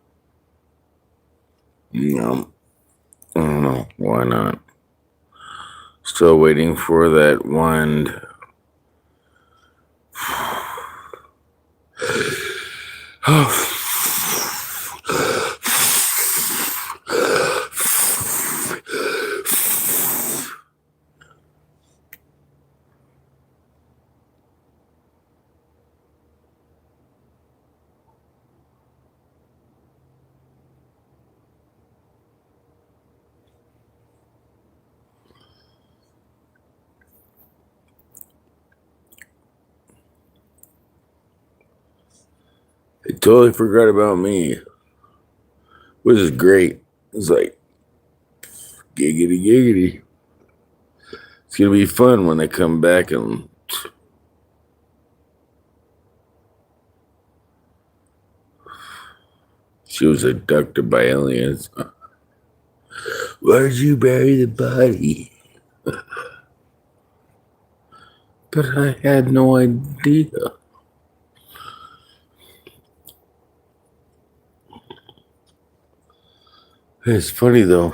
No. I don't know. Why not? Still waiting for that wind. I totally forgot about me, which is great. It's like giggity giggity. It's gonna be fun when they come back and she was abducted by aliens. Why did you bury the body? But I had no idea. It's funny though.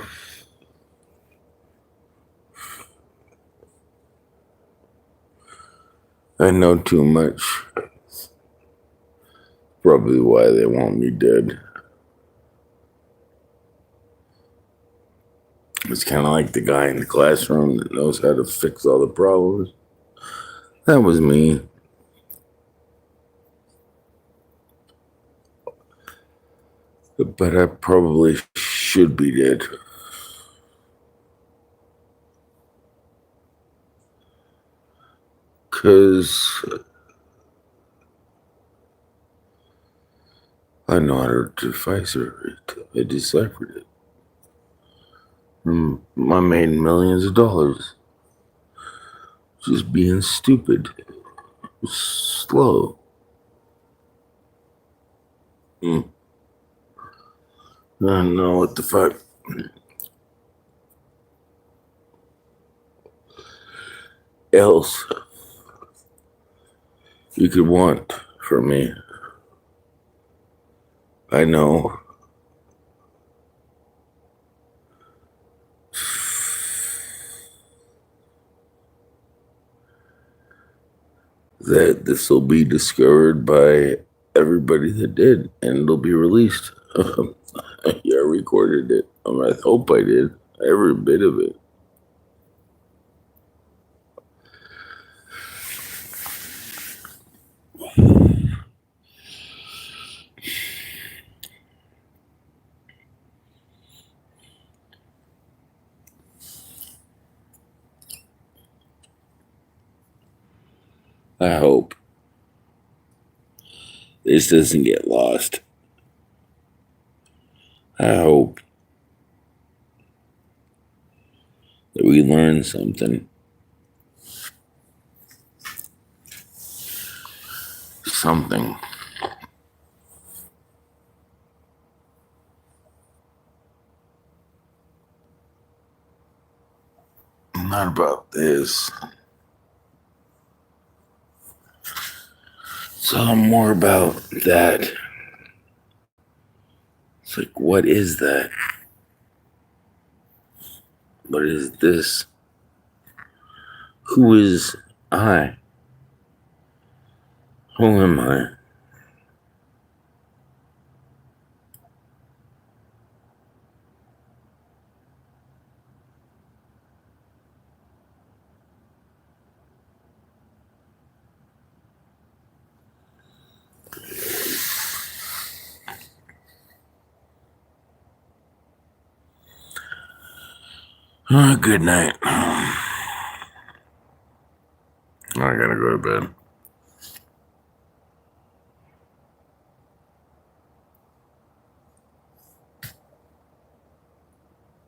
I know too much. Probably why they want me dead. It's kind of like the guy in the classroom that knows how to fix all the problems. That was me. But I probably should be dead. Because I know how to decipher it. I deciphered it. I made millions of dollars. Just being stupid. Slow. don't know what the fuck else you could want from me. I know that this will be discovered by everybody that did, and it'll be released. Yeah, I recorded it. I hope I did. Every bit of it. I hope this doesn't get lost. I hope that we learn something. Something. Not about this. It's all more about that. It's like, what is that? What is this? Who is I? Who am I? Good night. I gotta go to bed.